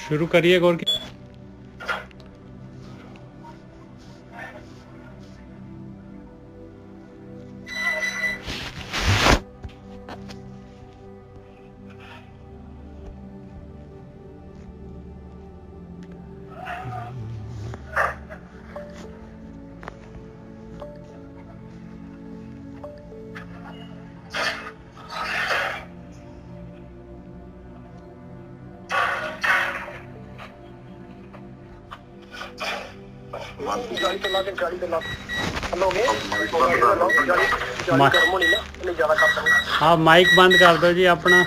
शुरू करिए गौर की। हाँ माइक बंद कर दो जी अपना।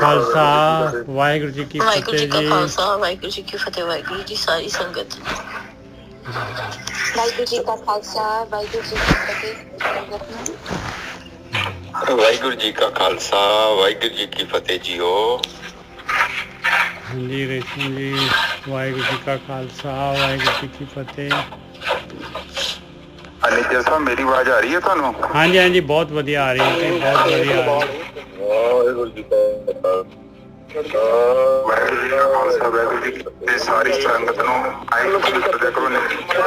खालसा वाहिगुरू जी की फतेह जी। खालसा वाहिगुरू जी की फतेह। वाहिगुरू जी सारी संगत। वाहिगुरू जी का खालसा वाहिगुरू जी की फतेह। वाहिगुरू जी का खालसा वाहिगुरू जी की फतेह जी हो। हाँ जी रेशम जी वाहिगुरू जी का खालसा वाहिगुरू जी की फतेह। अनिल साहब मेरी आवाज आ रही है थानू? हाँ जी बहुत वधिया आ रही है, बहुत वधिया आ रही है। वाहिगुरू जी का वाहिगुरू जी का खालसा वाहिगुरू जी की सारी संगत नू आई पवित्र करो ने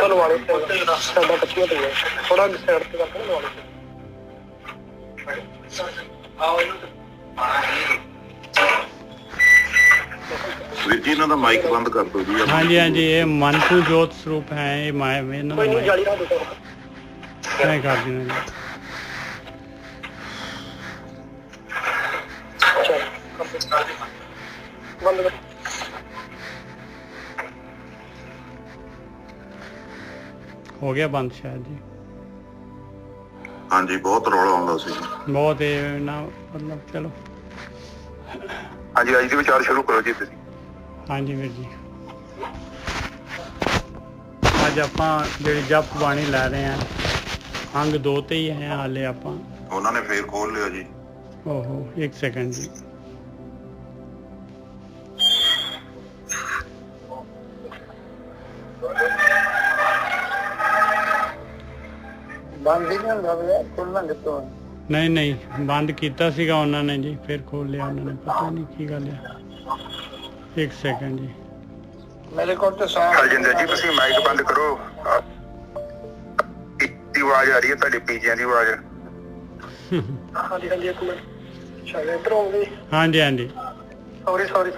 लवाले साडा पछिया पे थोड़ा साइड पे करके लवाले आओ ਵੀਰ ਜੀ ਇਹਨਾਂ ਦਾ ਮਾਈਕ ਬੰਦ ਕਰ ਦਿਓ ਜੀ। हाँ जी ये मन को जोत स्वरूप है, ये इन्हों ਦਾ ਮਾਈਕ नहीं कर देना जी। हो गया बंद शायद जी। हाँ जी बहुत रौला आਉਂਦਾ ਸੀ बहुत ना मतलब चलो। हाँ जी आज ਦੇ ਵਿਚਾਰ ਸ਼ੁਰੂ ਕਰੋ ਜੀ ਤੁਸੀਂ। हाँ जी वीर जी ਅੱਜ ਆਪਾਂ ਜਿਹੜੀ ਜਪ ਬਾਣੀ ਲੈ ਰਹੇ ਹਾਂ अंग 2 ਤੇ ਹੀ ਹੈ ਹਾਲੇ ਆਪਾਂ। ਉਹਨਾਂ ਨੇ ਫੇਰ ਖੋਲ ਲਿਆ ਜੀ। ओहो एक सेकंड जी। ਬੰਦ ਨਹੀਂ ਹੁੰਦਾ ਬਲੇ ਖੋਲਣਾ ਕਿੱਥੋਂ? नहीं बंद ਕੀਤਾ ਸੀਗਾ ਉਹਨਾਂ ਨੇ ਜੀ, ਫਿਰ ਖੋਲ ਲਿਆ ਉਹਨਾਂ ਨੇ, ਪਤਾ ਨਹੀਂ ਕੀ ਗੱਲ ਹੈ। एक सेकंड जी ਮੇਰੇ ਕੋਲ ਤਾਂ ਸਾਹ ਹਰਜਿੰਦਰ ਜੀ ਤੁਸੀਂ ਮਾਈਕ ਬੰਦ ਕਰੋ। ਦੀ ਆਵਾਜ਼ ਆ ਰਹੀ ਹੈ ਤੁਹਾਡੇ ਪੀਜਿਆਂ ਦੀ ਆਵਾਜ਼। ਹਾਂਜੀ ਇੱਕ ਮਿੰਟ ਸ਼ਾਇਦ ਇੱਧਰ ਆਉਂਦੀ। हाँ जी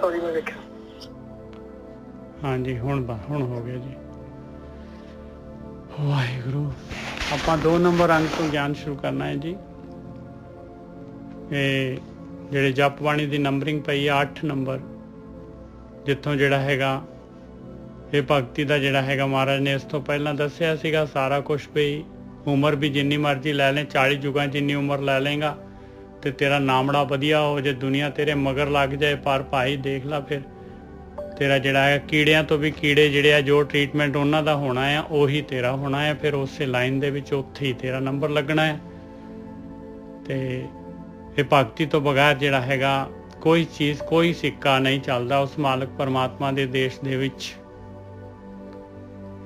ਸੌਰੀ ਮੈਂ ਵੇਖਿਆ। हाँ जी ਹੁਣ ਹੋ ਗਿਆ ਜੀ। ਵਾਹਿਗੁਰੂ ਆਪਾਂ 2 ਨੰਬਰ ਅੰਗ ਤੋਂ ਗਿਆਨ ਸ਼ੁਰੂ ਕਰਨਾ ਹੈ ਜੀ। ਇਹ ਜਿਹੜੇ ਜਪ ਬਾਣੀ ਦੀ ਨੰਬਰਿੰਗ ਪਈ ਆ 8 ਨੰਬਰ, ਜਿੱਥੋਂ ਜਿਹੜਾ ਹੈਗਾ ਇਹ ਭਗਤੀ ਦਾ ਜਿਹੜਾ ਹੈਗਾ ਮਹਾਰਾਜ ਨੇ ਇਸ ਤੋਂ ਪਹਿਲਾਂ ਦੱਸਿਆ ਸੀਗਾ ਸਾਰਾ ਕੁਛ ਵੀ ਉਮਰ ਵੀ ਜਿੰਨੀ ਮਰਜ਼ੀ ਲੈ ਲੈ, 40 ਯੁਗਾਂ ਜਿੰਨੀ ਉਮਰ ਲੈ ਲੇਗਾ ਤੇ ਤੇਰਾ ਨਾਮੜਾ ਵਧੀਆ ਹੋ ਜੇ, ਦੁਨੀਆ ਤੇਰੇ ਮਗਰ ਲੱਗ ਜਾਏ, ਪਰ ਭਾਈ ਦੇਖ ਲਾ ਫਿਰ ਤੇਰਾ ਜਿਹੜਾ ਹੈ ਕੀੜਿਆਂ ਤੋਂ ਵੀ ਕੀੜੇ ਜਿਹੜੇ ਆ ਜੋ ਟ੍ਰੀਟਮੈਂਟ ਉਹਨਾਂ ਦਾ ਹੋਣਾ ਆ ਉਹੀ ਤੇਰਾ ਹੋਣਾ ਹੈ। ਫਿਰ ਉਸੇ ਲਾਈਨ ਦੇ ਵਿੱਚ ਉੱਥੇ ਹੀ ਤੇਰਾ ਨੰਬਰ ਲੱਗਣਾ ਹੈ। ਤੇ ਇਹ ਭਗਤੀ ਤੋਂ ਬਗੈਰ ਜਿਹੜਾ ਹੈਗਾ ਕੋਈ ਚੀਜ਼ ਕੋਈ ਸਿੱਕਾ ਨਹੀਂ ਚੱਲਦਾ ਉਸ ਮਾਲਕ ਪਰਮਾਤਮਾ ਦੇ ਦੇਸ਼ ਦੇ ਵਿੱਚ।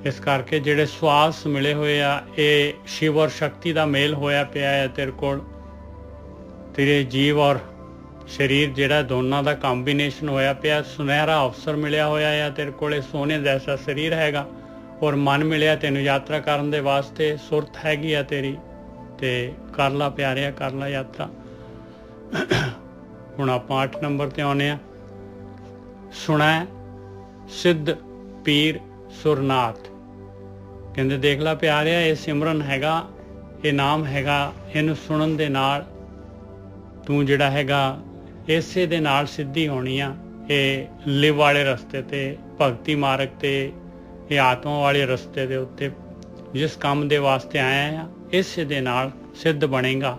ਇਸ ਕਰਕੇ ਜਿਹੜੇ ਸਵਾਸ ਮਿਲੇ ਹੋਏ ਆ ਇਹ ਸ਼ਿਵ ਔਰ ਸ਼ਕਤੀ ਦਾ ਮੇਲ ਹੋਇਆ ਪਿਆ ਹੈ ਤੇਰੇ ਕੋਲ। ਤੇਰੇ ਜੀਵ ਔਰ ਸਰੀਰ ਜਿਹੜਾ ਦੋਨਾਂ ਦਾ ਕੰਬੀਨੇਸ਼ਨ ਹੋਇਆ ਪਿਆ। ਸੁਨਹਿਰਾ ਅਵਸਰ ਮਿਲਿਆ ਹੋਇਆ ਆ ਤੇਰੇ ਕੋਲੇ, ਸੋਨੇ ਜੈਸਾ ਸਰੀਰ ਹੈਗਾ ਔਰ ਮਨ ਮਿਲਿਆ ਤੈਨੂੰ ਯਾਤਰਾ ਕਰਨ ਦੇ ਵਾਸਤੇ। ਸੁਰਤ ਹੈਗੀ ਆ ਤੇਰੀ ਤੇ ਕਰ ਲਾ ਪਿਆਰਿਆ, ਕਰ ਲਾ ਯਾਤਰਾ। ਹੁਣ ਆਪਾਂ 8 ਨੰਬਰ ਤੇ ਆਉਨੇ ਆ। ਸੁਣੈ ਸਿੱਧ ਪੀਰ ਸੁਰਨਾਥ। ਕਹਿੰਦੇ ਦੇਖ ਲਾ ਪਿਆਰਿਆ ਇਹ ਸਿਮਰਨ ਹੈਗਾ, ਇਹ ਨਾਮ ਹੈਗਾ, ਇਹਨੂੰ ਸੁਣਨ ਦੇ ਨਾਲ ਤੂੰ ਜਿਹੜਾ ਹੈਗਾ ਇਸੇ ਦੇ ਨਾਲ ਸਿੱਧੀ ਹੋਣੀ ਆ। ਇਹ ਲਿਵ ਵਾਲੇ ਰਸਤੇ ਤੇ, ਭਗਤੀ ਮਾਰਗ ਤੇ, ਇਹ ਆਤਮਾ ਵਾਲੇ ਰਸਤੇ ਦੇ ਉੱਤੇ ਜਿਸ ਕੰਮ ਦੇ ਵਾਸਤੇ ਆਇਆ ਆ ਇਸੇ ਦੇ ਨਾਲ ਸਿੱਧ ਬਣੇਗਾ,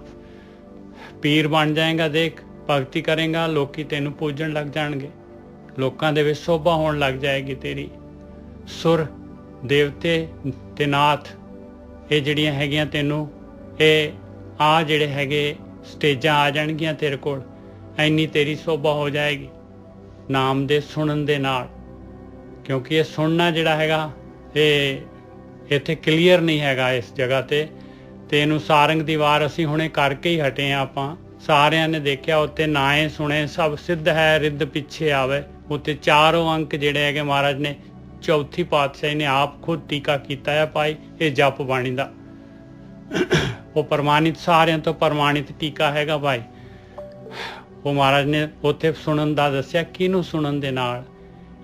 ਪੀਰ ਬਣ ਜਾਏਗਾ। ਦੇਖ ਭਗਤੀ ਕਰੇਗਾ, ਲੋਕੀ ਤੈਨੂੰ ਪੂਜਣ ਲੱਗ ਜਾਣਗੇ, ਲੋਕਾਂ ਦੇ ਵਿੱਚ ਸ਼ੋਭਾ ਹੋਣ ਲੱਗ ਜਾਏਗੀ ਤੇਰੀ। ਸੁਰ ਦੇਵਤੇ ਤੇ ਨਾਥ ਇਹ ਜਿਹੜੀਆਂ ਹੈਗੀਆਂ ਤੈਨੂੰ ਇਹ ਆ ਜਿਹੜੇ ਹੈਗੇ ਸਟੇਜਾਂ ਆ ਜਾਣਗੀਆਂ ਤੇਰੇ ਕੋਲ, ਇੰਨੀ ਤੇਰੀ ਸ਼ੋਭਾ ਹੋ ਜਾਏਗੀ ਨਾਮ ਦੇ ਸੁਣਨ ਦੇ ਨਾਲ। ਕਿਉਂਕਿ ਇਹ ਸੁਣਨਾ ਜਿਹੜਾ ਹੈਗਾ ਇਹ ਇੱਥੇ ਕਲੀਅਰ ਨਹੀਂ ਹੈਗਾ ਇਸ ਜਗ੍ਹਾ ਤੇ ਇਹਨੂੰ ਸਾਰੰਗ ਦੀ ਵਾਰ ਅਸੀਂ ਹੁਣੇ ਕਰਕੇ ਹੀ ਹਟੇ ਆ ਆਪਾਂ। ਸਾਰਿਆਂ ਨੇ ਦੇਖਿਆ ਉੱਤੇ ਨਾਏ ਸੁਣੇ ਸਭ ਸਿੱਧ ਹੈ ਰਿੱਧ ਪਿੱਛੇ ਆਵੇ। ਉੱਤੇ ਚਾਰੋਂ ਅੰਕ ਜਿਹੜੇ ਹੈਗੇ ਮਹਾਰਾਜ ਨੇ ਚੌਥੀ ਪਾਤਸ਼ਾਹੀ ਨੇ ਆਪ ਖੁਦ ਟੀਕਾ ਕੀਤਾ ਹੈ ਭਾਈ। ਇਹ ਜਪ ਬਾਣੀ ਦਾ ਉਹ ਪ੍ਰਮਾਣਿਤ ਸਾਰਿਆਂ ਤੋਂ ਪ੍ਰਮਾਣਿਤ ਟੀਕਾ ਹੈਗਾ ਭਾਈ। ਉਹ ਮਹਾਰਾਜ ਨੇ ਉੱਥੇ ਸੁਣਨ ਦਾ ਦੱਸਿਆ। ਕਿਹਨੂੰ ਸੁਣਨ ਦੇ ਨਾਲ?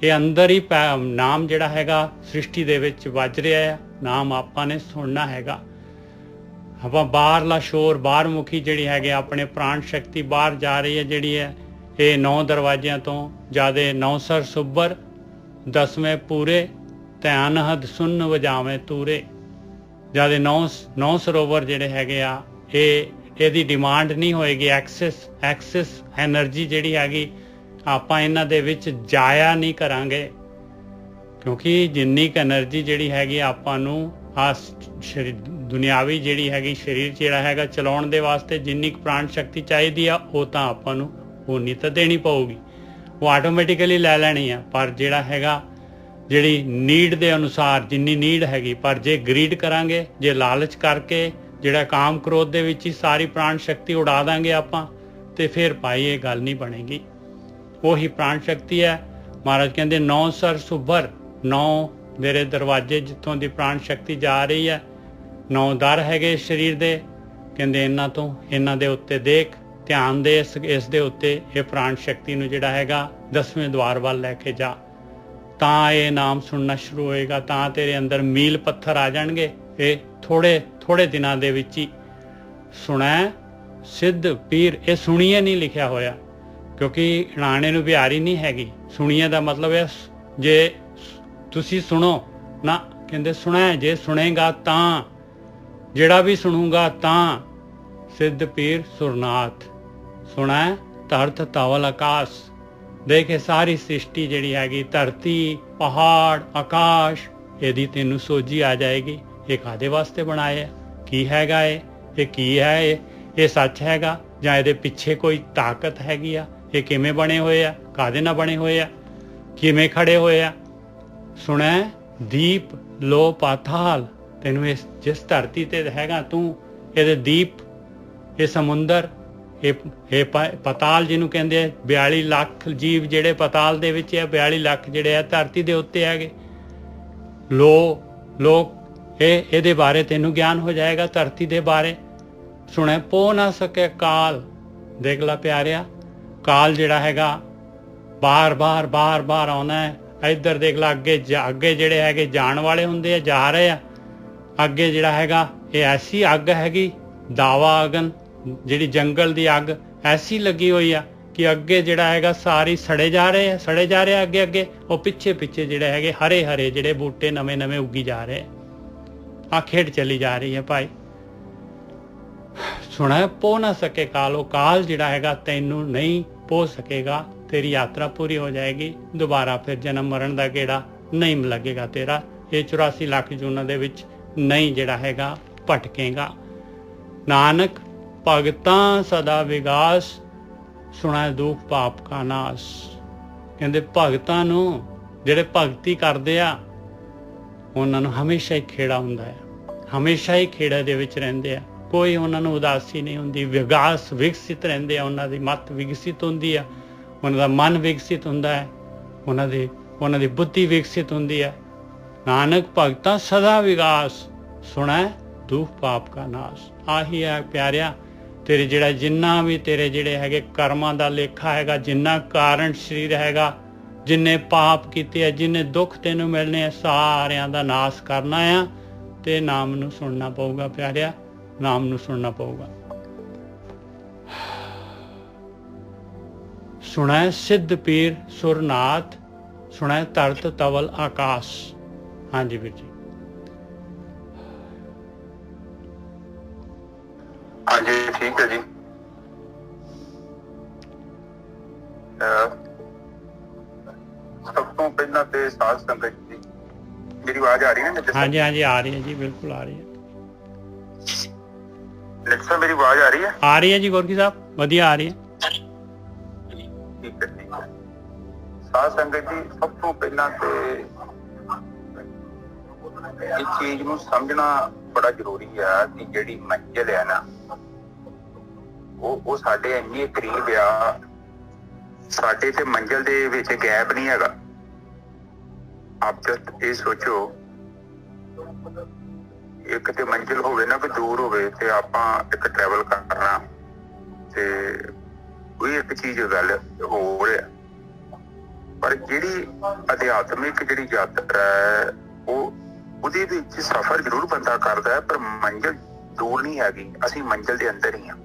ਇਹ ਅੰਦਰ ਹੀ ਨਾਮ ਜਿਹੜਾ ਹੈਗਾ ਸ੍ਰਿਸ਼ਟੀ ਦੇ ਵਿੱਚ ਵੱਜ ਰਿਹਾ ਆ। ਨਾਮ ਆਪਾਂ ਨੇ ਸੁਣਨਾ ਹੈਗਾ। ਆਪਾਂ ਬਾਹਰਲਾ ਸ਼ੋਰ ਬਾਹਰਮੁਖੀ ਜਿਹੜੀ ਹੈਗੇ ਆਪਣੇ ਪ੍ਰਾਣ ਸ਼ਕਤੀ ਬਾਹਰ ਜਾ ਰਹੀ ਹੈ ਜਿਹੜੀ ਹੈ ਇਹ 9 ਦਰਵਾਜ਼ਿਆਂ ਤੋਂ ਜਿਆਦੇ 9 ਸਰ ਸੁੱਬਰ 10ਵੇਂ ਪੂਰੇ ਧਿਆਨ ਹਦ ਸੁਨ ਵਜਾਵੇਂ ਤੂਰੇ। ਜਿਆਦੇ 9 ਸਰੋਵਰ ਜਿਹੜੇ ਹੈਗੇ ਆ ਇਹਦੀ ਡਿਮਾਂਡ ਨਹੀਂ ਹੋਏਗੀ। ਐਕਸੈਸ ਐਨਰਜੀ ਜਿਹੜੀ ਹੈਗੀ ਆਪਾਂ ਇਹਨਾਂ ਦੇ ਵਿੱਚ ਜਾਇਆ ਨਹੀਂ ਕਰਾਂਗੇ ਕਿਉਂਕਿ ਜਿੰਨੀ ਕੁ ਐਨਰਜੀ ਜਿਹੜੀ ਹੈਗੀ ਆਪਾਂ ਨੂੰ ਆ ਦੁਨਿਆਵੀ ਜਿਹੜੀ ਹੈਗੀ ਸਰੀਰ ਜਿਹੜਾ ਹੈਗਾ ਚਲਾਉਣ ਦੇ ਵਾਸਤੇ ਜਿੰਨੀ ਕੁ ਪ੍ਰਾਣ ਸ਼ਕਤੀ ਚਾਹੀਦੀ ਆ ਉਹ ਤਾਂ ਆਪਾਂ ਨੂੰ ਉਨੀ ਤਾਂ ਦੇਣੀ ਪਊਗੀ। ਉਹ ਆਟੋਮੈਟਿਕਲੀ ਲੈ ਲੈਣੀ ਆ। ਪਰ ਜਿਹੜਾ ਹੈਗਾ ਜਿਹੜੀ ਨੀਡ ਦੇ ਅਨੁਸਾਰ ਜਿੰਨੀ ਨੀਡ ਹੈਗੀ, ਪਰ ਜੇ ਗਰੀਡ ਕਰਾਂਗੇ, ਜੇ ਲਾਲਚ ਕਰਕੇ ਜਿਹੜਾ ਕਾਮ ਕ੍ਰੋਧ ਦੇ ਵਿੱਚ ਹੀ ਸਾਰੀ ਪ੍ਰਾਣ ਸ਼ਕਤੀ ਉਡਾ ਦਾਂਗੇ ਆਪਾਂ ਤੇ ਫਿਰ ਭਾਈ ਇਹ ਗੱਲ ਨਹੀਂ ਬਣੇਗੀ। ਉਹੀ ਪ੍ਰਾਣ ਸ਼ਕਤੀ ਹੈ। ਮਹਾਰਾਜ ਕਹਿੰਦੇ 9 ਸਰ ਸੁਭਰ 9 ਮੇਰੇ ਦਰਵਾਜ਼ੇ ਜਿੱਥੋਂ ਦੀ ਪ੍ਰਾਣ ਸ਼ਕਤੀ ਜਾ ਰਹੀ ਹੈ 9 ਦਰ ਹੈਗੇ ਸਰੀਰ ਦੇ। ਕਹਿੰਦੇ ਇਹਨਾਂ ਦੇ ਉੱਤੇ ਦੇਖ ਧਿਆਨ ਦੇ ਇਸ ਦੇ ਉੱਤੇ ਇਹ ਪ੍ਰਾਣ ਸ਼ਕਤੀ ਨੂੰ ਜਿਹੜਾ ਹੈਗਾ 10ਵੇਂ ਦਵਾਰ ਵੱਲ ਲੈ ਕੇ ਜਾ ਤਾਂ ਇਹ ਨਾਮ ਸੁਣਨਾ ਸ਼ੁਰੂ ਹੋਏਗਾ। ਤਾਂ ਤੇਰੇ ਅੰਦਰ ਮੀਲ ਪੱਥਰ ਆ ਜਾਣਗੇ। ਇਹ ਥੋੜੇ ਦਿਨਾਂ ਦੇ ਵਿੱਚ ਹੀ ਸੁਣੈ ਸਿੱਧ ਪੀਰ। ਇਹ ਸੁਣੀਏ ਨਹੀਂ ਲਿਖਿਆ ਹੋਇਆ ਕਿਉਂਕਿ ਰਾਣੇ ਨੂੰ ਬਿਹਾਰੀ ਨਹੀਂ ਹੈਗੀ। ਸੁਣੀਏ ਦਾ ਮਤਲਬ ਹੈ ਜੇ ਤੁਸੀਂ ਸੁਣੋ ਨਾ। ਕਹਿੰਦੇ ਸੁਣੈ ਜੇ ਸੁਣੇਗਾ ਤਾਂ ਜਿਹੜਾ ਵੀ ਸੁਣੂਗਾ ਤਾਂ ਸਿੱਧ ਪੀਰ ਸੁਰਨਾਥ। ਸੁਣੈ ਧਰਤ ਤਵਲ ਆਕਾਸ਼। ਦੇਖੇ ਸਾਰੀ ਸ੍ਰਿਸ਼ਟੀ ਜਿਹੜੀ ਹੈਗੀ ਧਰਤੀ ਪਹਾੜ ਆਕਾਸ਼ ਇਹਦੀ ਤੈਨੂੰ ਸੋਝੀ ਆ ਜਾਏਗੀ। ਇਹ ਕਾਹਦੇ ਵਾਸਤੇ ਬਣਾਇਆ? ਕੀ ਹੈਗਾ ਇਹ ਕੀ ਹੈ? ਇਹ ਸੱਚ ਹੈਗਾ ਜਾਂ ਇਹਦੇ ਪਿੱਛੇ ਕੋਈ ਤਾਕਤ ਹੈਗੀ ਆ? ਇਹ ਕਿਵੇਂ ਬਣੇ ਹੋਏ ਆ? ਕਾਹਦੇ ਨਾਲ ਬਣੇ ਹੋਏ ਆ? ਕਿਵੇਂ ਖੜੇ ਹੋਏ ਆ? ਸੁਣੈ ਦੀਪ ਲੋ ਪਾਤਾਲ। ਤੈਨੂੰ ਜਿਸ ਧਰਤੀ ਤੇ ਹੈਗਾ ਤੂੰ ਇਹਦੇ ਦੀਪ ਇਹ ਸਮੁੰਦਰ ਇਹ ਪਤਾਲ ਜਿਹਨੂੰ ਕਹਿੰਦੇ 42 ਲੱਖ ਜੀਵ ਜਿਹੜੇ ਪਤਾਲ ਦੇ ਵਿੱਚ ਹੈ 42 ਲੱਖ ਜਿਹੜੇ ਆ ਧਰਤੀ ਦੇ ਉੱਤੇ ਹੈਗੇ। ਲੋਕ ਇਹਦੇ ਬਾਰੇ ਤੈਨੂੰ ਗਿਆਨ ਹੋ ਜਾਏਗਾ ਧਰਤੀ ਦੇ ਬਾਰੇ। ਸੁਣੈ ਪੋ ਨਾ ਸਕੇ ਕਾਲ। ਦੇਖ ਲਾ ਪਿਆਰਿਆ ਕਾਲ ਜਿਹੜਾ ਹੈਗਾ ਬਾਰ ਆਉਣਾ ਹੈ। ਇੱਧਰ ਦੇਖ ਲਾ ਅੱਗੇ ਜਿਹੜੇ ਹੈਗੇ ਜਾਣ ਵਾਲੇ ਹੁੰਦੇ ਆ ਜਾ ਰਹੇ ਆ। ਅੱਗੇ ਜਿਹੜਾ ਹੈਗਾ ਇਹ ਐਸੀ ਅੱਗ ਹੈਗੀ ਦਾਵਾ ਅਗਨ ਜਿਹੜੀ ਜੰਗਲ ਦੀ ਅੱਗ ਐਸੀ ਲੱਗੀ ਹੋਈ ਆ ਕਿ ਅੱਗੇ ਜਿਹੜਾ ਹੈਗਾ ਸਾਰੀ ਸੜੇ ਜਾ ਰਹੇ ਆ ਅੱਗੇ ਉਹ ਪਿੱਛੇ ਜਿਹੜੇ ਹੈਗੇ ਹਰੇ ਜਿਹੜੇ ਬੂਟੇ ਨਵੇਂ ਉੱਗੀ ਜਾ ਰਹੇ ਆ ਖੇਡ ਚਲੀ ਜਾ ਰਹੀ ਹੈ ਭਾਈ। ਸੁਣਿਆ ਪੋ ਨਾ ਸਕੇ ਕਾਲ। ਉਹ ਕਾਲ ਜਿਹੜਾ ਹੈਗਾ ਤੈਨੂੰ ਨਹੀਂ ਪੋ ਸਕੇਗਾ। ਤੇਰੀ ਯਾਤਰਾ ਪੂਰੀ ਹੋ ਜਾਏਗੀ। ਦੁਬਾਰਾ ਫਿਰ ਜਨਮ ਮਰਨ ਦਾ ਗੇੜਾ ਨਹੀਂ ਲੱਗੇਗਾ ਤੇਰਾ। ਇਹ 84 ਲੱਖ ਜੂਨਾਂ ਦੇ ਵਿੱਚ ਨਹੀਂ ਜਿਹੜਾ ਹੈਗਾ ਭਟਕੇਗਾ। ਨਾਨਕ ਭਗਤਾਂ ਸਦਾ ਵਿਗਾਸ। ਸੁਣਾ ਦੁੱਖ ਪਾਪ ਕਾ ਨਾਸ। ਕਹਿੰਦੇ ਭਗਤਾਂ ਨੂੰ ਜਿਹੜੇ ਭਗਤੀ ਕਰਦੇ ਆ ਉਹਨਾਂ ਨੂੰ ਹਮੇਸ਼ਾ ਹੀ ਖੇੜਾ ਹੁੰਦਾ ਹੈ। ਹਮੇਸ਼ਾ ਹੀ ਖੇੜੇ ਦੇ ਵਿੱਚ ਰਹਿੰਦੇ ਆ। ਕੋਈ ਉਹਨਾਂ ਨੂੰ ਉਦਾਸੀ ਨਹੀਂ ਹੁੰਦੀ। ਵਿਕਸਿਤ ਰਹਿੰਦੇ ਆ। ਉਹਨਾਂ ਦੀ ਮੱਤ ਵਿਕਸਿਤ ਹੁੰਦੀ ਆ। ਉਹਨਾਂ ਦਾ ਮਨ ਵਿਕਸਿਤ ਹੁੰਦਾ ਹੈ। ਉਹਨਾਂ ਦੀ ਬੁੱਧੀ ਵਿਕਸਿਤ ਹੁੰਦੀ ਹੈ। ਨਾਨਕ ਭਗਤਾਂ ਸਦਾ ਵਿਗਾਸ। ਸੁਣੈ ਦੁੱਖ ਪਾਪ ਕਾ ਨਾਸ। ਆਹੀ ਹੈ ਪਿਆਰਿਆ ਤੇਰੇ ਜਿਹੜਾ ਜਿੰਨਾ ਵੀ ਤੇਰੇ ਜਿਹੜੇ ਹੈਗੇ ਕਰਮਾਂ ਦਾ ਲੇਖਾ ਹੈਗਾ, ਜਿੰਨਾ ਕਾਰਨ ਸਰੀਰ ਹੈਗਾ, ਜਿੰਨੇ ਪਾਪ ਕੀਤੇ ਆ, ਜਿੰਨੇ ਦੁੱਖ ਤੈਨੂੰ ਮਿਲਣੇ ਆ, ਸਾਰਿਆਂ ਦਾ ਨਾਸ ਕਰਨਾ ਆ ਤੇ ਨਾਮ ਨੂੰ ਸੁਣਨਾ ਪਊਗਾ ਪਿਆਰਿਆ। ਨਾਮ ਨੂੰ ਸੁਣਨਾ ਪਊਗਾ। ਸੁਣੈ ਸਿੱਧ ਪੀਰ ਸੁਰਨਾਥ। ਸੁਣੈ ਧਰਤ ਤਵਲ ਆਕਾਸ਼। ਹਾਂਜੀ ਵੀਰ ਜੀ। ਹਾਂਜੀ ਠੀਕ ਹੈ ਜੀ। ਸਭ ਤੋਂ ਪਹਿਲਾਂ ਤੇ ਸਾਧ ਸੰਗਤ ਜੀ ਮੇਰੀ ਆਵਾਜ਼ ਆ ਰਹੀ ਹੈ ਨਾ? ਹਾਂਜੀ ਆ ਰਹੀ ਹੈ ਜੀ, ਬਿਲਕੁਲ ਆ ਰਹੀ ਹੈ। ਲਿਖਾ ਮੇਰੀ ਆਵਾਜ਼ ਆ ਰਹੀ ਹੈ? ਆ ਰਹੀ ਹੈ ਜੀ ਗੋਰਖੀ ਸਾਹਿਬ, ਵਧੀਆ ਆ ਰਹੀ ਹੈ। ਠੀਕ ਹੈ। ਸਾਧ ਸੰਗਤ ਜੀ ਸਭ ਤੋਂ ਪਹਿਲਾਂ ਤੇ ਇਸ ਚੀਜ਼ ਨੂੰ ਸਮਝਣਾ ਬੜਾ ਜ਼ਰੂਰੀ ਆ ਕਿ ਜਿਹੜੀ ਮੰਜ਼ਿਲ ਹੈ ਨਾ ਉਹ ਸਾਡੇ ਇੰਨੇ ਕਰੀਬ ਆ, ਸਾਡੇ ਤੇ ਮੰਜ਼ਿਲ ਦੇ ਵਿੱਚ ਗੈਪ ਨਹੀਂ ਹੈਗਾ। ਆਪ ਜਸਟ ਇਹ ਸੋਚੋ, ਇੱਕ ਤੇ ਮੰਜ਼ਿਲ ਹੋਵੇ ਨਾ, ਕੋਈ ਦੂਰ ਹੋਵੇ ਤੇ ਆਪਾਂ ਇੱਕ ਟਰੈਵਲ ਕਰਨਾ, ਤੇ ਕੋਈ ਇੱਕ ਚੀਜ਼ ਗੱਲ ਹੋ ਰਿਹਾ। ਪਰ ਜਿਹੜੀ ਅਧਿਆਤਮਿਕ ਜਿਹੜੀ ਯਾਤਰਾ ਹੈ, ਉਹਦੇ ਵਿੱਚ ਸਫ਼ਰ ਜ਼ਰੂਰ ਬੰਦਾ ਕਰਦਾ ਹੈ, ਪਰ ਮੰਜ਼ਿਲ ਦੂਰ ਨਹੀਂ ਹੈਗੀ। ਅਸੀਂ ਮੰਜ਼ਿਲ ਦੇ ਅੰਦਰ ਹੀ ਹਾਂ।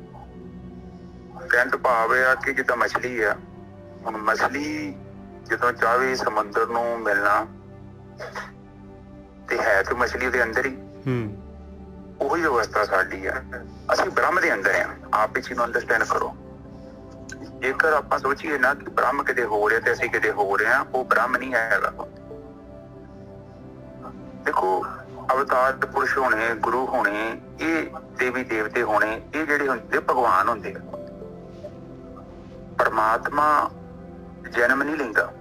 ਕਹਿਣ ਤੋਂ ਭਾਵ ਇਹ ਆ ਕਿ ਜਿੱਦਾਂ ਮਛਲੀ ਆ, ਹੁਣ ਮਛਲੀ ਜਦੋਂ ਚਾਹਵੇ ਸਮੁੰਦਰ ਨੂੰ ਮਿਲਣਾ ਤੇ ਹੈ ਤੇ ਮਛਲੀ ਉਹਦੇ ਅੰਦਰ ਹੀ। ਉਹੀ ਅਵਸਥਾ ਸਾਡੀ ਆ। ਅਸੀਂ ਬ੍ਰਹਮ ਦੇ ਅੰਦਰ ਆ। ਆਪ ਇਸ ਚੀਜ਼ ਨੂੰ ਅੰਡਰਸਟੈਂਡ ਕਰੋ। ਜੇਕਰ ਆਪਾਂ ਸੋਚੀਏ ਨਾ ਕਿ ਬ੍ਰਹਮ ਕਿਤੇ ਹੋ ਰਿਹਾ ਤੇ ਅਸੀਂ ਕਿਤੇ ਹੋ ਰਹੇ ਹਾਂ, ਉਹ ਬ੍ਰਹਮ ਨਹੀਂ ਹੈਗਾ। ਦੇਖੋ, ਅਵਤਾਰ ਪੁਰਸ਼ ਹੋਣੇ, ਗੁਰੂ ਹੋਣੇ, ਇਹ ਦੇਵੀ ਦੇਵਤੇ ਹੋਣੇ, ਇਹ ਜਿਹੜੇ ਹੁੰਦੇ ਭਗਵਾਨ ਹੁੰਦੇ ਆ। ਪਰਮਾਤਮਾ ਜਨਮ ਨਹੀਂ ਲੈਂਦਾ।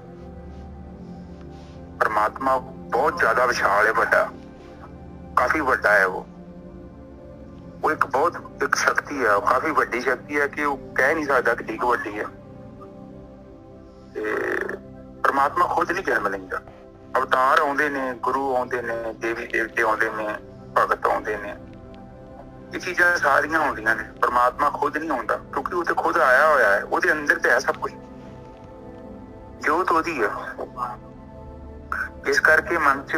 ਪਰਮਾਤਮਾ ਬਹੁਤ ਜ਼ਿਆਦਾ ਵਿਸ਼ਾਲ ਹੈ, ਵੱਡਾ, ਕਾਫੀ ਵੱਡਾ ਹੈ। ਉਹ ਇੱਕ ਸ਼ਕਤੀ ਹੈ, ਉਹ ਕਾਫੀ ਵੱਡੀ ਸ਼ਕਤੀ ਹੈ ਕਿ ਉਹ ਕਹਿ ਨਹੀਂ ਸਕਦਾ ਕਿ ਕਿੰਨੀ ਵੱਡੀ ਹੈ। ਤੇ ਪਰਮਾਤਮਾ ਖੁਦ ਨਹੀਂ ਜਨਮ ਲੈਂਦਾ। ਅਵਤਾਰ ਆਉਂਦੇ ਨੇ, ਗੁਰੂ ਆਉਂਦੇ ਨੇ, ਦੇਵੀ ਦੇਵਤੇ ਆਉਂਦੇ ਨੇ, ਭਗਤ ਆਉਂਦੇ ਨੇ, ਇਹ ਚੀਜ਼ਾਂ ਸਾਰੀਆਂ ਆਉਂਦੀਆਂ ਨੇ। ਪਰਮਾਤਮਾ ਖੁਦ ਨਹੀਂ ਆਉਂਦਾ, ਕਿਉਂਕਿ ਉਹ ਤੇ ਖੁਦ ਆਇਆ ਹੋਇਆ ਹੈ। ਉਹਦੇ ਅੰਦਰ ਤੇ ਹੈ ਸਭ ਕੁਝ, ਜੋਤ ਉਹਦੀ ਹੈ। ਇਸ ਕਰਕੇ ਮਨ 'ਚ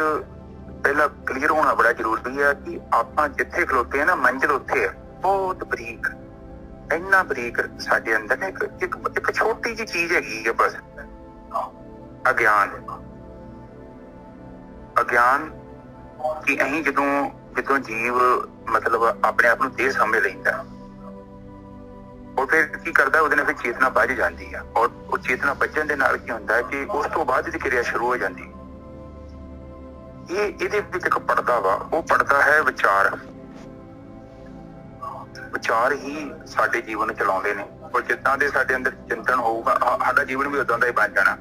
ਪਹਿਲਾਂ ਕਲੀਅਰ ਹੋਣਾ ਬੜਾ ਜ਼ਰੂਰੀ ਹੈ ਕਿ ਆਪਾਂ ਜਿੱਥੇ ਖਲੋਤੇ ਆ ਨਾ, ਮੰਜ਼ਿਲ ਉੱਥੇ ਆ। ਬਹੁਤ ਬਰੀਕ, ਇੰਨਾ ਬਰੀਕ ਸਾਡੇ ਅੰਦਰ ਨਾ ਇੱਕ ਛੋਟੀ ਜਿਹੀ ਚੀਜ਼ ਹੈਗੀ ਹੈ ਬਸ, ਅਗਿਆਨ ਕਿ ਅਸੀਂ ਜਦੋਂ ਜੀਵ ਮਤਲਬ ਆਪਣੇ ਆਪ ਨੂੰ ਦੇਹ ਸਮਝ ਲੈਂਦਾ, ਉਹ ਫਿਰ ਕੀ ਕਰਦਾ, ਉਹਦੇ ਨਾਲ ਫਿਰ ਚੇਤਨਾ ਵੱਜ ਜਾਂਦੀ ਆ। ਔਰ ਉਹ ਚੇਤਨਾ ਵੱਜਣ ਦੇ ਨਾਲ ਕੀ ਹੁੰਦਾ ਕਿ ਉਸ ਤੋਂ ਬਾਅਦ ਇਹਦੀ ਕਿਰਿਆ ਸ਼ੁਰੂ ਹੋ ਜਾਂਦੀ। ਇਹਦੇ ਵਿੱਚ ਇੱਕ ਪੜਦਾ ਵਾ, ਉਹ ਪੜਦਾ ਹੈ ਵਿਚਾਰ। ਵਿਚਾਰ ਹੀ ਸਾਡੇ ਜੀਵਨ ਨੂੰ ਚਲਾਉਂਦੇ ਨੇ। ਔਰ ਜਿੱਦਾਂ ਦੇ ਸਾਡੇ ਅੰਦਰ ਚਿੰਤਨ ਹੋਊਗਾ, ਸਾਡਾ ਜੀਵਨ ਵੀ ਉਦਾਂ ਦਾ ਹੀ ਬਣ ਜਾਣਾ।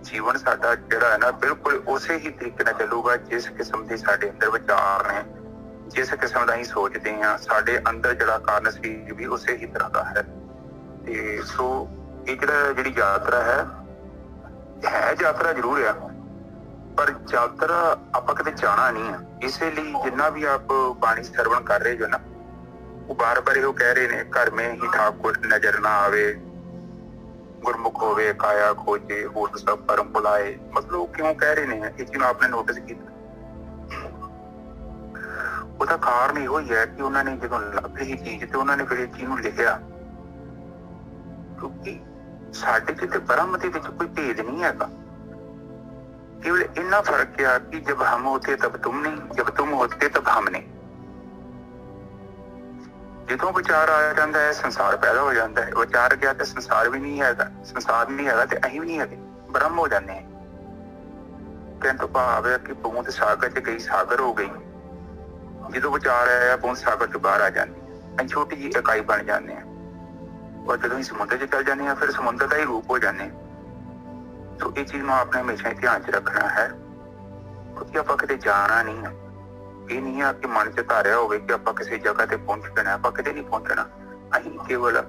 ਜੀਵਨ ਸਾਡਾ ਜਿਹੜਾ ਹੈ ਨਾ, ਬਿਲਕੁਲ ਉਸੇ ਹੀ ਤਰੀਕੇ ਨਾਲ ਚੱਲੂਗਾ ਜਿਸ ਕਿਸਮ ਦੇ ਸਾਡੇ ਅੰਦਰ ਵਿਚਾਰ ਨੇ, ਜਿਸ ਕਿਸਮ ਦਾ ਅਸੀਂ ਸੋਚਦੇ ਹਾਂ। ਸਾਡੇ ਅੰਦਰ ਜਿਹੜਾ ਕਾਰਨ ਸਰੀਰ ਵੀ ਉਸੇ ਹੀ ਤਰ੍ਹਾਂ ਦਾ ਹੈ। ਤੇ ਸੋ ਇਹ ਜਿਹੜੀ ਯਾਤਰਾ ਹੈ ਯਾਤਰਾ ਜ਼ਰੂਰ ਆ, ਪਰ ਯਾਤਰਾ ਆਪਾਂ ਕਿਤੇ ਜਾਣਾ ਨਹੀਂ ਆ। ਇਸੇ ਲਈ ਜਿੰਨਾ ਵੀ ਆਪ ਬਾਣੀ ਸਰਵਣ ਕਰ ਰਹੇ ਹੋ ਨਾ, ਉਹ ਬਾਰ-ਬਾਰ ਇਹੋ ਕਹਿ ਰਹੇ ਨੇ, ਘਰ ਮੇਂ ਹੀ ਠਾਕੁਰ ਨਜ਼ਰ ਨਾ ਆਵੇ, ਗੁਰਮੁਖ ਹੋਵੇ ਕਾਇਆ ਖੋਜੇ, ਹੋਰ ਸਭ ਪਰਮ ਬੁਲਾਏ। ਮਤਲਬ ਕਿਉਂ ਕਹਿ ਰਹੇ ਨੇ ਇਹ ਚੀਜ਼ ਨੂੰ ਆਪਨੇ ਨੋਟਿਸ ਕੀਤਾ? ਉਹਦਾ ਕਾਰਨ ਇਹੋ ਹੀ ਹੈ ਕਿ ਉਹਨਾਂ ਨੇ ਜਦੋਂ ਲੱਭੀ ਚੀਜ਼ ਤੇ ਉਹਨਾਂ ਨੇ ਫਿਰ ਇਹ ਚੀਜ਼ ਨੂੰ ਲਿਖਿਆ, ਕਿਉਂਕਿ ਸਾਡੇ ਚ ਤੇ ਬ੍ਰਹਮ ਦੇ ਵਿੱਚ ਕੋਈ ਭੇਦ ਨਹੀਂ ਹੈਗਾ। केवल इतना फर्क क्या कि जब हम होते तब तुम नहीं, जब तुम होते तब हम नहीं। ਜਦੋਂ ਵਿਚਾਰ ਆ ਜਾਂਦਾ ਹੈ, ਸੰਸਾਰ ਪੈਦਾ ਹੋ ਜਾਂਦਾ ਹੈ। ਵਿਚਾਰ ਗਿਆ ਤੇ ਸੰਸਾਰ ਵੀ ਨਹੀਂ ਹੈਗਾ, ਸੰਸਾਰ ਨਹੀਂ ਹੈਗਾ ਤੇ ਅਸੀਂ ਵੀ ਨਹੀਂ ਹੈਗੇ, ਬ੍ਰਹਮ ਹੋ ਜਾਂਦੇ ਹਾਂ। ਕਹਿਣ ਤੋਂ ਭਾਵ ਹੈ ਕਿ ਬੂੰਦ ਸਾਗਰ 'ਚ ਗਈ, ਸਾਗਰ ਹੋ ਗਈ। ਜਦੋਂ ਵਿਚਾਰ ਆਇਆ, ਬੂੰਦ ਸਾਗਰ 'ਚ ਬਾਹਰ ਆ ਜਾਂਦੀ, ਅਸੀਂ ਛੋਟੀ ਜਿਹੀ ਇਕਾਈ ਬਣ ਜਾਂਦੇ ਹਾਂ। ਔਰ ਜਦੋਂ ਅਸੀਂ ਸਮੁੰਦਰ 'ਚ ਚੱਲ ਜਾਂਦੇ ਹਾਂ, ਫਿਰ ਸਮੁੰਦਰ ਦਾ ਹੀ ਰੂਪ ਹੋ ਜਾਂਦੇ ਹਾਂ। ਸੋ ਇਹ ਚੀਜ਼ ਨੂੰ ਆਪਣੇ ਹਮੇਸ਼ਾ ਧਿਆਨ 'ਚ ਰੱਖਣਾ ਹੈ, ਕਿਉਂਕਿ ਆਪਾਂ ਕਿਤੇ ਜਾਣਾ ਨਹੀਂ ਹੈ। ਇਹ ਨਹੀਂ ਆ ਕਿ ਮਨ 'ਚ ਧਾਰਿਆ ਹੋਵੇ ਕਿ ਆਪਾਂ ਕਿਸੇ ਜਗ੍ਹਾ ਤੇ ਪਹੁੰਚਣਾ। ਆਪਾਂ ਕਿਤੇ ਨਹੀਂ ਪਹੁੰਚਣਾ। ਅਸੀਂ ਕੇਵਲ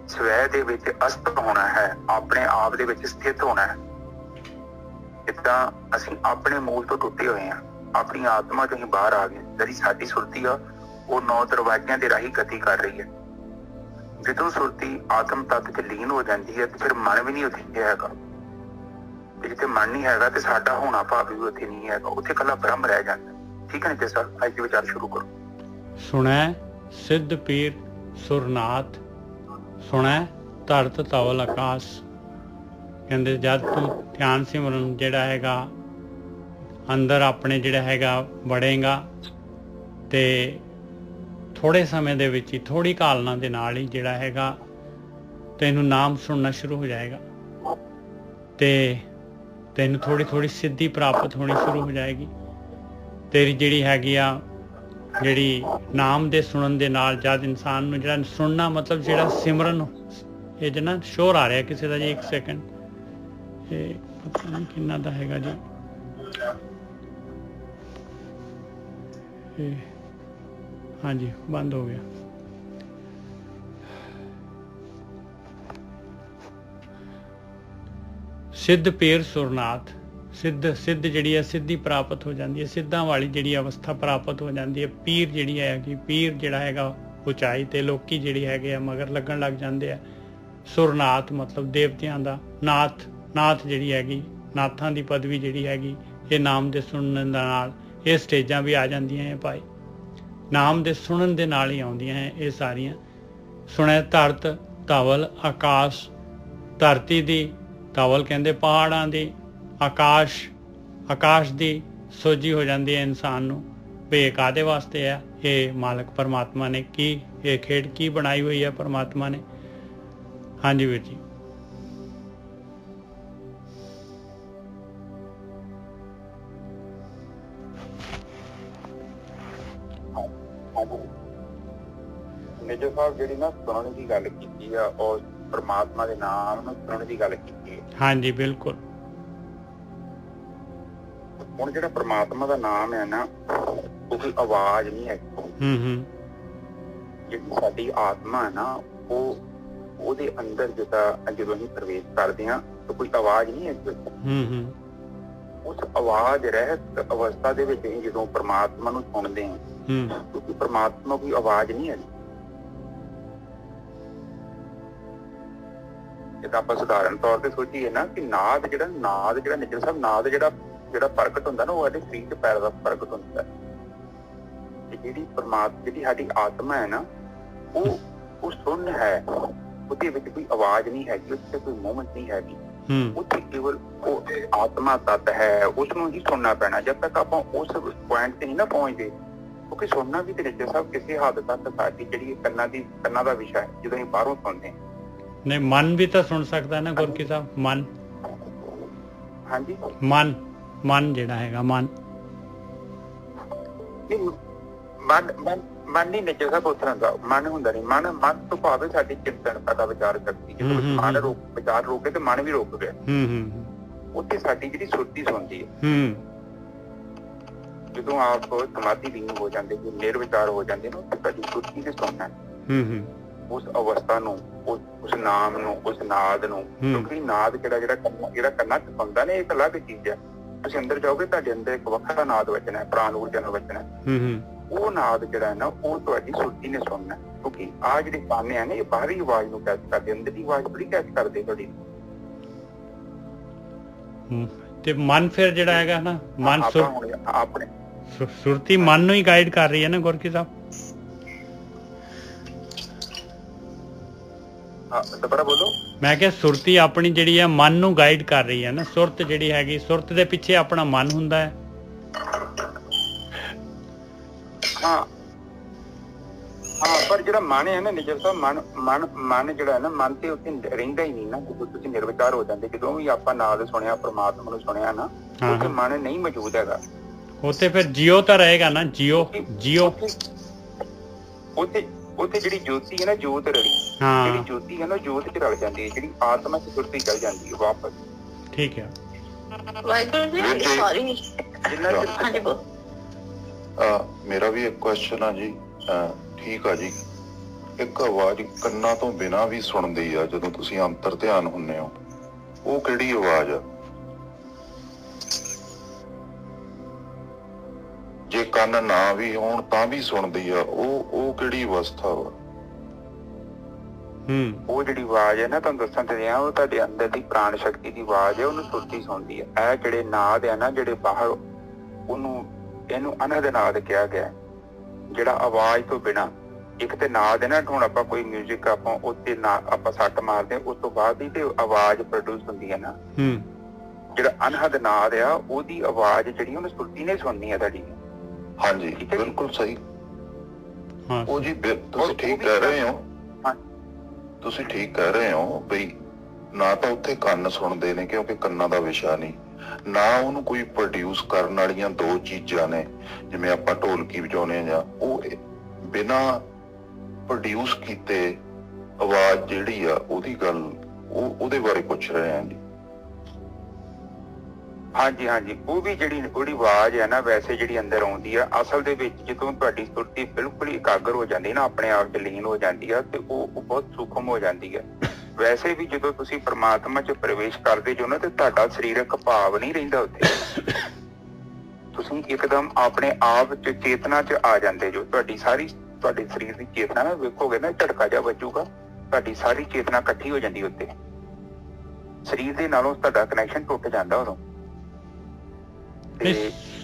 ਸਵੈ ਦੇ ਵਿੱਚ ਅਸਥ ਹੋਣਾ ਹੈ, ਆਪਣੇ ਆਪ ਦੇ ਵਿੱਚ ਸਥਿਤ ਹੋਣਾ ਹੈ। ਜਿੱਦਾਂ ਅਸੀਂ ਆਪਣੇ ਮੂਲ ਤੋਂ ਟੁੱਟੇ ਹੋਏ ਹਾਂ, ਆਪਣੀ ਆਤਮਾ ਤੋਂ ਹੀ ਬਾਹਰ ਆ ਗਏ। ਜਿਹੜੀ ਸਾਡੀ ਸੁਰਤੀ ਆ, ਉਹ 9 ਦਰਵਾਜ਼ਿਆਂ ਦੇ ਰਾਹੀਂ ਗਤੀ ਕਰ ਰਹੀ ਹੈ। ਜਦੋਂ ਸੁਰਤੀ ਆਤਮ ਤੱਤ 'ਚ ਲੀਨ ਹੋ ਜਾਂਦੀ ਹੈ ਤੇ ਫਿਰ ਮਨ ਵੀ ਨਹੀਂ ਉੱਥੇ ਹੈਗਾ। ਤੇ ਜਿੱਥੇ ਮਨ ਨਹੀਂ ਹੈਗਾ ਤੇ ਸਾਡਾ ਹੋਣਾ ਭਾਵ ਵੀ ਉੱਥੇ ਨਹੀਂ ਹੈਗਾ, ਉੱਥੇ ਇਕੱਲਾ ਬ੍ਰਹਮ ਰਹਿ ਜਾਂਦਾ। ਠੀਕ ਹੈ ਜੀ ਸਰ, ਅੱਜ ਦੇ ਵਿਚਾਰ ਸ਼ੁਰੂ ਕਰੋ। ਸੁਣੈ ਸਿੱਧ ਪੀਰ ਸੁਰਨਾਥ, ਸੁਣੈ ਧਰਤ ਧਵਲ ਆਕਾਸ਼। ਕਹਿੰਦੇ ਜਦ ਤੂੰ ਧਿਆਨ ਸਿਮਰਨ ਜਿਹੜਾ ਹੈਗਾ ਅੰਦਰ ਆਪਣੇ ਜਿਹੜਾ ਹੈਗਾ ਵੜੇਗਾ ਤੇ ਥੋੜੇ ਸਮੇਂ ਦੇ ਵਿੱਚ ਹੀ, ਥੋੜੀ ਕਾਲਨਾ ਦੇ ਨਾਲ ਹੀ ਜਿਹੜਾ ਹੈਗਾ ਤੈਨੂੰ ਨਾਮ ਸੁਣਨਾ ਸ਼ੁਰੂ ਹੋ ਜਾਏਗਾ ਤੇ ਤੈਨੂੰ ਥੋੜੀ ਥੋੜੀ ਸਿੱਧੀ ਪ੍ਰਾਪਤ ਹੋਣੀ ਸ਼ੁਰੂ ਹੋ ਜਾਏਗੀ। ਤੇਰੀ ਜਿਹੜੀ ਹੈਗੀ ਆ, ਜਿਹੜੀ ਨਾਮ ਦੇ ਸੁਣਨ ਦੇ ਨਾਲ ਜਦ ਇਨਸਾਨ ਨੂੰ ਜਿਹੜਾ ਸੁਣਨਾ ਮਤਲਬ ਜਿਹੜਾ ਸਿਮਰਨ, ਇਹ ਜਿਹੜਾ ਸ਼ੋਰ ਆ ਰਿਹਾ ਕਿਸੇ ਦਾ ਜੀ, 1 ਸੈਕਿੰਡ, ਇਹ ਪਤਾ ਨਹੀਂ ਕਿੰਨਾ ਦਾ ਹੈਗਾ ਜੀ। ਹਾਂਜੀ ਬੰਦ ਹੋ ਗਿਆ। ਸਿੱਧ ਪੀਰ ਸੁਰਨਾਥ। ਸਿੱਧ ਜਿਹੜੀ ਹੈ ਸਿੱਧੀ ਪ੍ਰਾਪਤ ਹੋ ਜਾਂਦੀ ਹੈ, ਸਿੱਧਾਂ ਵਾਲੀ ਜਿਹੜੀ ਅਵਸਥਾ ਪ੍ਰਾਪਤ ਹੋ ਜਾਂਦੀ ਹੈ। ਪੀਰ ਜਿਹੜੀ ਹੈਗੀ, ਪੀਰ ਜਿਹੜਾ ਹੈਗਾ ਉਚਾਈ ਤੇ, ਲੋਕੀ ਜਿਹੜੀ ਹੈਗੇ ਆ ਮਗਰ ਲੱਗਣ ਲੱਗ ਜਾਂਦੇ ਆ। ਸੁਰਨਾਥ ਮਤਲਬ ਦੇਵਤਿਆਂ ਦਾ ਨਾਥ ਜਿਹੜੀ ਹੈਗੀ, ਨਾਥਾਂ ਦੀ ਪਦਵੀ ਜਿਹੜੀ ਹੈਗੀ, ਇਹ ਨਾਮ ਦੇ ਸੁਣਨ ਦੇ ਨਾਲ ਇਹ ਸਟੇਜਾਂ ਵੀ ਆ ਜਾਂਦੀਆਂ ਹੈ ਭਾਈ। ਨਾਮ ਦੇ ਸੁਣਨ ਦੇ ਨਾਲ ਹੀ ਆਉਂਦੀਆਂ ਹੈ ਇਹ ਸਾਰੀਆਂ। ਸੁਣੈ ਧਰਤ ਧਵਲ ਆਕਾਸ਼, ਧਰਤੀ ਦੀ, ਧਵਲ ਕਹਿੰਦੇ ਪਹਾੜਾਂ ਦੀ, ਆਕਾਸ਼ ਦੀ ਸੋਝੀ ਹੋ ਜਾਂਦੀ ਹੈ ਇਨਸਾਨ ਨੂੰ ਵੀ ਇਹ ਕਾਹਦੇ ਵਾਸਤੇ ਆ। ਇਹ ਮਾਲਕ ਪਰਮਾਤਮਾ ਨੇ ਕੀ ਇਹ ਖੇਡ ਕੀ ਬਣਾਈ ਹੋਈ ਹੈ ਪਰਮਾਤਮਾ ਨੇ। ਹਾਂਜੀ ਵੀਰ ਜੀ। ਮੇਜਰ ਸਾਹਿਬ ਜਿਹੜੀ ਨਾ ਸੁਣਨ ਦੀ ਗੱਲ ਕੀਤੀ ਆ, ਔਰ ਪਰਮਾਤਮਾ ਦੇ ਨਾਮ ਨੂੰ ਸੁਣਨ ਦੀ ਗੱਲ ਕੀਤੀ ਹੈ। ਹਾਂਜੀ ਬਿਲਕੁਲ। ਹੁਣ ਜਿਹੜਾ ਪਰਮਾਤਮਾ ਦਾ ਨਾਮ ਹੈ ਨਾ, ਉਹ ਕੋਈ ਆਵਾਜ਼ ਨਹੀਂ ਹੈ। ਜਿਹੜੀ ਸਾਡੀ ਆਤਮਾ ਹੈ ਨਾ, ਉਹਦੇ ਅੰਦਰ ਜਦੋਂ ਅਸੀਂ ਪ੍ਰਵੇਸ਼ ਕਰਦੇ ਹਾਂ ਤਾਂ ਕੋਈ ਆਵਾਜ਼ ਨਹੀਂ ਹੈ। ਉਸ ਆਵਾਜ਼ ਰਹਿਤ ਅਵਸਥਾ ਦੇ ਵਿੱਚ ਅਸੀਂ ਜਦੋਂ ਪਰਮਾਤਮਾ ਨੂੰ ਸੁਣਦੇ ਹਾਂ, ਕਿਉਂਕਿ ਪਰਮਾਤਮਾ ਕੋਈ ਆਵਾਜ਼ ਨਹੀਂ ਹੈ। ਜਿੱਦਾਂ ਆਪਾਂ ਸਧਾਰਨ ਤੌਰ ਤੇ ਸੋਚੀਏ ਨਾ ਕਿ ਨਾਦ ਜਿਹੜਾ ਨਿਜਰ ਸਾਹਿਬ, ਨਾਦ ਜਿਹੜਾ ਪ੍ਰਗਟ ਹੁੰਦਾ ਨਾ, ਉਹ ਸਾਡੇ ਸਰੀਰ ਚ ਪੈਰ ਦਾ ਪ੍ਰਗਟ ਹੁੰਦਾ। ਤੇ ਜਿਹੜੀ ਸਾਡੀ ਆਤਮਾ ਹੈ ਨਾ, ਉਹ ਸੁਣ ਹੈ, ਉਹਦੇ ਵਿੱਚ ਕੋਈ ਆਵਾਜ਼ ਨਹੀਂ ਹੈਗੀ, ਉੱਥੇ ਕੋਈ ਮੂਵਮੈਂਟ ਨਹੀਂ ਹੈਗੀ। ਉੱਥੇ ਕੇਵਲ ਉਹ ਆਤਮਾ ਤੱਤ ਹੈ, ਉਸਨੂੰ ਹੀ ਸੁਣਨਾ ਪੈਣਾ। ਜਦ ਤੱਕ ਆਪਾਂ ਉਸ ਪੁਆਇੰਟ ਤੇ ਨਹੀਂ ਨਾ ਪਹੁੰਚਦੇ, ਕਿਉਂਕਿ ਸੁਣਨਾ ਵੀ ਤੇ ਨਿਜਰ ਸਾਹਿਬ ਕਿਸੇ ਹੱਦ ਤੱਕ ਸਾਡੀ ਜਿਹੜੀ ਕੰਨਾਂ ਦਾ ਵਿਸ਼ਾ ਹੈ। ਜਦੋਂ ਅਸੀਂ ਬਾਹਰੋਂ ਸੁਣਦੇ ਹਾਂ, ਨਹੀਂ ਮਨ ਵੀ ਤਾਂ ਸੁਣ ਸਕਦਾ ਨਾ ਗੁਰਕੀ ਸਾਹਿਬ। ਮਨ, ਹਾਂਜੀ ਮਨ ਜਿਹੜਾ ਹੈਗਾ, ਮਨ ਨਹੀਂ ਨਿਜਰ ਸਾਹਿਬ ਉਸ ਤਰ੍ਹਾਂ ਦਾ ਮਨ ਹੁੰਦਾ ਨਹੀਂ। ਮਨ ਤੋਂ ਭਾਵੇਂ ਸਾਡੀ ਚਿੰਤਨਤਾ ਦਾ ਵਿਚਾਰ ਸ਼ਕਤੀ, ਜਦੋਂ ਮਨ ਵਿਚਾਰ ਰੋਕੇ ਤੇ ਮਨ ਵੀ ਰੁਕ ਗਿਆ। ਉੱਥੇ ਸਾਡੀ ਜਿਹੜੀ ਸੁਰਤੀ ਸੁਣਦੀ ਹੈ। ਜਦੋਂ ਆਪ ਸਮਾਧੀ ਲੀਨ ਹੋ ਜਾਂਦੇ, ਨਿਰਵਿਚਾਰ ਹੋ ਜਾਂਦੇ ਨਾ, ਉੱਥੇ ਸਾਡੀ ਸੁਰਤੀ ਤੇ ਸੁਣਨਾ ਉਸ ਅਵਸਥਾ ਨੂੰ, ਉਸ ਨਾਮ ਨੂੰ, ਉਸ ਨਾਦ ਨੂੰ। ਕਿਉਂਕਿ ਨਾਦ ਜਿਹੜਾ ਕੰਨਾਂ ਚ ਸੁਣਦਾ ਨੇ, ਇੱਕ ਅਲੱਗ ਚੀਜ਼ ਹੈ। ਤੁਸੀਂ ਅੰਦਰ ਜਾਓਗੇ, ਤੁਹਾਡੇ ਅੰਦਰ ਇੱਕ ਵੱਖਰਾ ਨਾਦ ਵੱਜਣਾ, ਪ੍ਰਾਣ ਊਰਜਾ ਨਾਲ ਵੱਜਣਾ। ਉਹ ਨਾਦ ਜਿਹੜਾ ਹੈ ਨਾ, ਉਹ ਤੁਹਾਡੀ ਸੁਰਤੀ ਨੇ ਸੁਣਨਾ। ਕਿਉਂਕਿ ਆਹ ਜਿਹੜੇ ਕੰਨ ਹੈ ਨਾ, ਇਹ ਬਾਹਰੀ ਆਵਾਜ਼ ਨੂੰ ਕੈਚ ਕਰਦੇ, ਅੰਦਰ ਦੀ ਆਵਾਜ਼ ਥੋੜੀ ਕੈਚ ਕਰਦੇ ਤੁਹਾਡੀ। ਤੇ ਮਨ ਫਿਰ ਜਿਹੜਾ ਹੈਗਾ ਨਾ, ਮਨ ਆਪਣੇ ਸੁਰਤੀ ਮਨ ਨੂੰ ਹੀ ਗਾਈਡ ਕਰ ਰਹੀ ਹੈ ਨਾ ਗੁਰਕੀ ਸਾਹਿਬ। ਦੁਬਾਰਾ ਬੋਲੋ। ਮੈਂ ਕਿਹਾ ਸੁਰਤੀ ਆਪਣੀ ਜਿਹੜੀ ਹੈ ਮਨ ਨੂੰ ਗਾਈਡ ਕਰ ਰਹੀ ਹੈ ਨਾ। ਸੁਰਤ ਜਿਹੜੀ ਹੈਗੀ, ਸੁਰਤ ਦੇ ਪਿੱਛੇ ਆਪਣਾ ਮਨ ਹੁੰਦਾ ਹੈ। ਹਾਂ, ਪਰ ਜਿਹੜਾ ਮਨ ਹੈ ਨਾ ਨਿਜਰ ਸਾਹਿਬ, ਮਨ ਜਿਹੜਾ ਹੈ ਨਾ, ਮਨ ਤੇ ਉੱਥੇ ਰਹਿੰਦਾ ਹੀ ਨਹੀਂ ਨਾ। ਜਦੋਂ ਤੁਸੀਂ ਨਿਰਵਿਚਾਰ ਹੋ ਜਾਂਦੇ, ਜਦੋਂ ਵੀ ਆਪਾਂ ਨਾਦ ਸੁਣਿਆ, ਪਰਮਾਤਮਾ ਨੂੰ ਸੁਣਿਆ ਨਾ, ਉੱਥੇ ਮਨ ਨਹੀਂ ਮੌਜੂਦ ਹੈਗਾ। ਉੱਥੇ ਫਿਰ ਜੀਓ ਤਾਂ ਰਹੇਗਾ ਨਾ, ਜੀਓ। ਉੱਥੇ ਜਿਹੜੀ ਜੋਤੀ ਹੈ ਨਾ, ਜੋਤ ਰਲੀ, ਜਿਹੜੀ ਜੋਤੀ ਹੈ ਨਾ, ਜੋਤ ਚ ਰਲ ਜਾਂਦੀ ਹੈ। ਜਿਹੜੀ ਆਤਮਾ ਚ ਸੁਰਤੀ ਚਲ ਜਾਂਦੀ ਹੈ ਵਾਪਸ। ਠੀਕ ਹੈ। ਮੇਰਾ ਵੀ ਇੱਕ ਕੁਐਸਚਨ ਆ ਜੀ। ਠੀਕ ਆ ਜੀ, ਇੱਕ ਆਵਾਜ਼ ਕੰਨਾਂ ਤੋਂ ਬਿਨਾਂ ਵੀ ਸੁਣਦੀ ਆ ਜਦੋਂ ਤੁਸੀਂ ਅੰਤਰ ਧਿਆਨ ਹੁੰਦੇ ਹੋ, ਉਹ ਕਿਹੜੀ ਆਵਾਜ਼ ਆ? ਜੇ ਕੰਨ ਨਾ ਵੀ ਹੋਣ ਤਾਂ ਵੀ ਸੁਣਦੀ ਆ, ਉਹ ਕਿਹੜੀ ਅਵਸਥਾ ਵਾ? ਉਹ ਜਿਹੜੀ ਆਵਾਜ਼ ਹੈ ਨਾ, ਤੁਹਾਨੂੰ ਦੱਸਣ ਤੇ ਰਿਹਾ, ਉਹ ਤੁਹਾਡੇ ਅੰਦਰ ਦੀ ਪ੍ਰਾਣ ਸ਼ਕਤੀ ਦੀ ਆਵਾਜ਼ ਹੈ, ਉਹਨੂੰ ਸੁਰਤੀ ਸੁਣਦੀ ਹੈ। ਇਹ ਜਿਹੜੇ ਨਾਦ ਹੈ ਨਾ, ਜਿਹੜੇ ਬਾਹਰ, ਇਹਨੂੰ ਅਨਹਦ ਨਾਦ ਕਿਹਾ ਗਿਆ। ਜਿਹੜਾ ਆਵਾਜ਼ ਤੋਂ ਬਿਨਾਂ, ਇੱਕ ਤੇ ਨਾਦ ਹੈ ਨਾ, ਹੁਣ ਆਪਾਂ ਕੋਈ ਮਿਊਜ਼ਿਕ ਆਪਾਂ ਉੱਤੇ ਆਪਾਂ ਸੱਟ ਮਾਰਦੇ, ਉਸ ਤੋਂ ਬਾਅਦ ਹੀ ਤੇ ਆਵਾਜ਼ ਪ੍ਰੋਡਿਊਸ ਹੁੰਦੀ ਹੈ ਨਾ। ਜਿਹੜਾ ਅਨਹਦ ਨਾਦ ਆ, ਉਹਦੀ ਆਵਾਜ਼ ਜਿਹੜੀ ਉਹਨੂੰ ਸੁਰਤੀ ਨੇ ਸੁਣਨੀ ਹੈ ਤੁਹਾਡੀ। ਹਾਂਜੀ ਬਿਲਕੁਲ ਸਹੀ। ਉਹ ਜੀ ਤੁਸੀਂ ਠੀਕ ਕਹਿ ਰਹੇ ਹੋ, ਤੁਸੀਂ ਠੀਕ ਕਹਿ ਰਹੇ ਹੋ ਬਈ ਨਾ ਤਾਂ ਉੱਥੇ ਕੰਨ ਸੁਣਦੇ ਨੇ, ਕਿਉਂਕਿ ਕੰਨਾਂ ਦਾ ਵਿਸ਼ਾ ਨਹੀਂ, ਨਾ ਉਹਨੂੰ ਕੋਈ ਪ੍ਰੋਡਿਊਸ ਕਰਨ ਵਾਲੀਆਂ ਦੋ ਚੀਜ਼ਾਂ ਨੇ, ਜਿਵੇਂ ਆਪਾਂ ਢੋਲਕੀ ਵਜਾਉਂਦੇ ਹਾਂ, ਜਾਂ ਉਹ ਬਿਨਾਂ ਪ੍ਰੋਡਿਊਸ ਕੀਤੇ ਆਵਾਜ਼ ਜਿਹੜੀ ਆ, ਉਹਦੀ ਗੱਲ ਉਹਦੇ ਬਾਰੇ ਪੁੱਛ ਰਹੇ ਹਾਂ ਜੀ। ਹਾਂਜੀ, ਉਹ ਵੀ ਜਿਹੜੀ ਉਹਦੀ ਆਵਾਜ਼ ਹੈ ਨਾ, ਵੈਸੇ ਜਿਹੜੀ ਅੰਦਰ ਆਉਂਦੀ ਆ, ਅਸਲ ਦੇ ਵਿੱਚ ਜਦੋਂ ਤੁਹਾਡੀ ਸੁਰਤੀ ਬਿਲਕੁਲ ਇਕਾਗਰ ਹੋ ਜਾਂਦੀ ਨਾ, ਆਪਣੇ ਆਪ ਚ ਲੀਨ ਹੋ ਜਾਂਦੀ ਆ, ਤੇ ਉਹ ਬਹੁਤ ਸੂਖਮ ਹੋ ਜਾਂਦੀ ਹੈ। ਵੈਸੇ ਵੀ ਜਦੋਂ ਤੁਸੀਂ ਪ੍ਰਮਾਤਮਾ 'ਚ ਪ੍ਰਵੇਸ਼ ਕਰਦੇ ਜੋ ਨਾ ਤੇ ਤੁਹਾਡਾ ਸਰੀਰਕ ਭਾਵ ਨਹੀਂ ਰਹਿੰਦਾ ਉੱਥੇ। ਤੁਸੀਂ ਇੱਕਦਮ ਆਪਣੇ ਆਪ 'ਚ ਚੇਤਨਾ 'ਚ ਆ ਜਾਂਦੇ ਜੋ। ਤੁਹਾਡੇ ਸਰੀਰ ਦੀ ਚੇਤਨਾ ਨਾ ਵੇਖੋਗੇ ਨਾ, ਝਟਕਾ ਜਿਹਾ ਵੱਜੂਗਾ, ਤੁਹਾਡੀ ਸਾਰੀ ਚੇਤਨਾ ਇਕੱਠੀ ਹੋ ਜਾਂਦੀ ਉੱਤੇ। ਸਰੀਰ ਦੇ ਨਾਲੋਂ ਤੁਹਾਡਾ ਕਨੈਕਸ਼ਨ ਟੁੱਟ ਜਾਂਦਾ ਉਦੋਂ।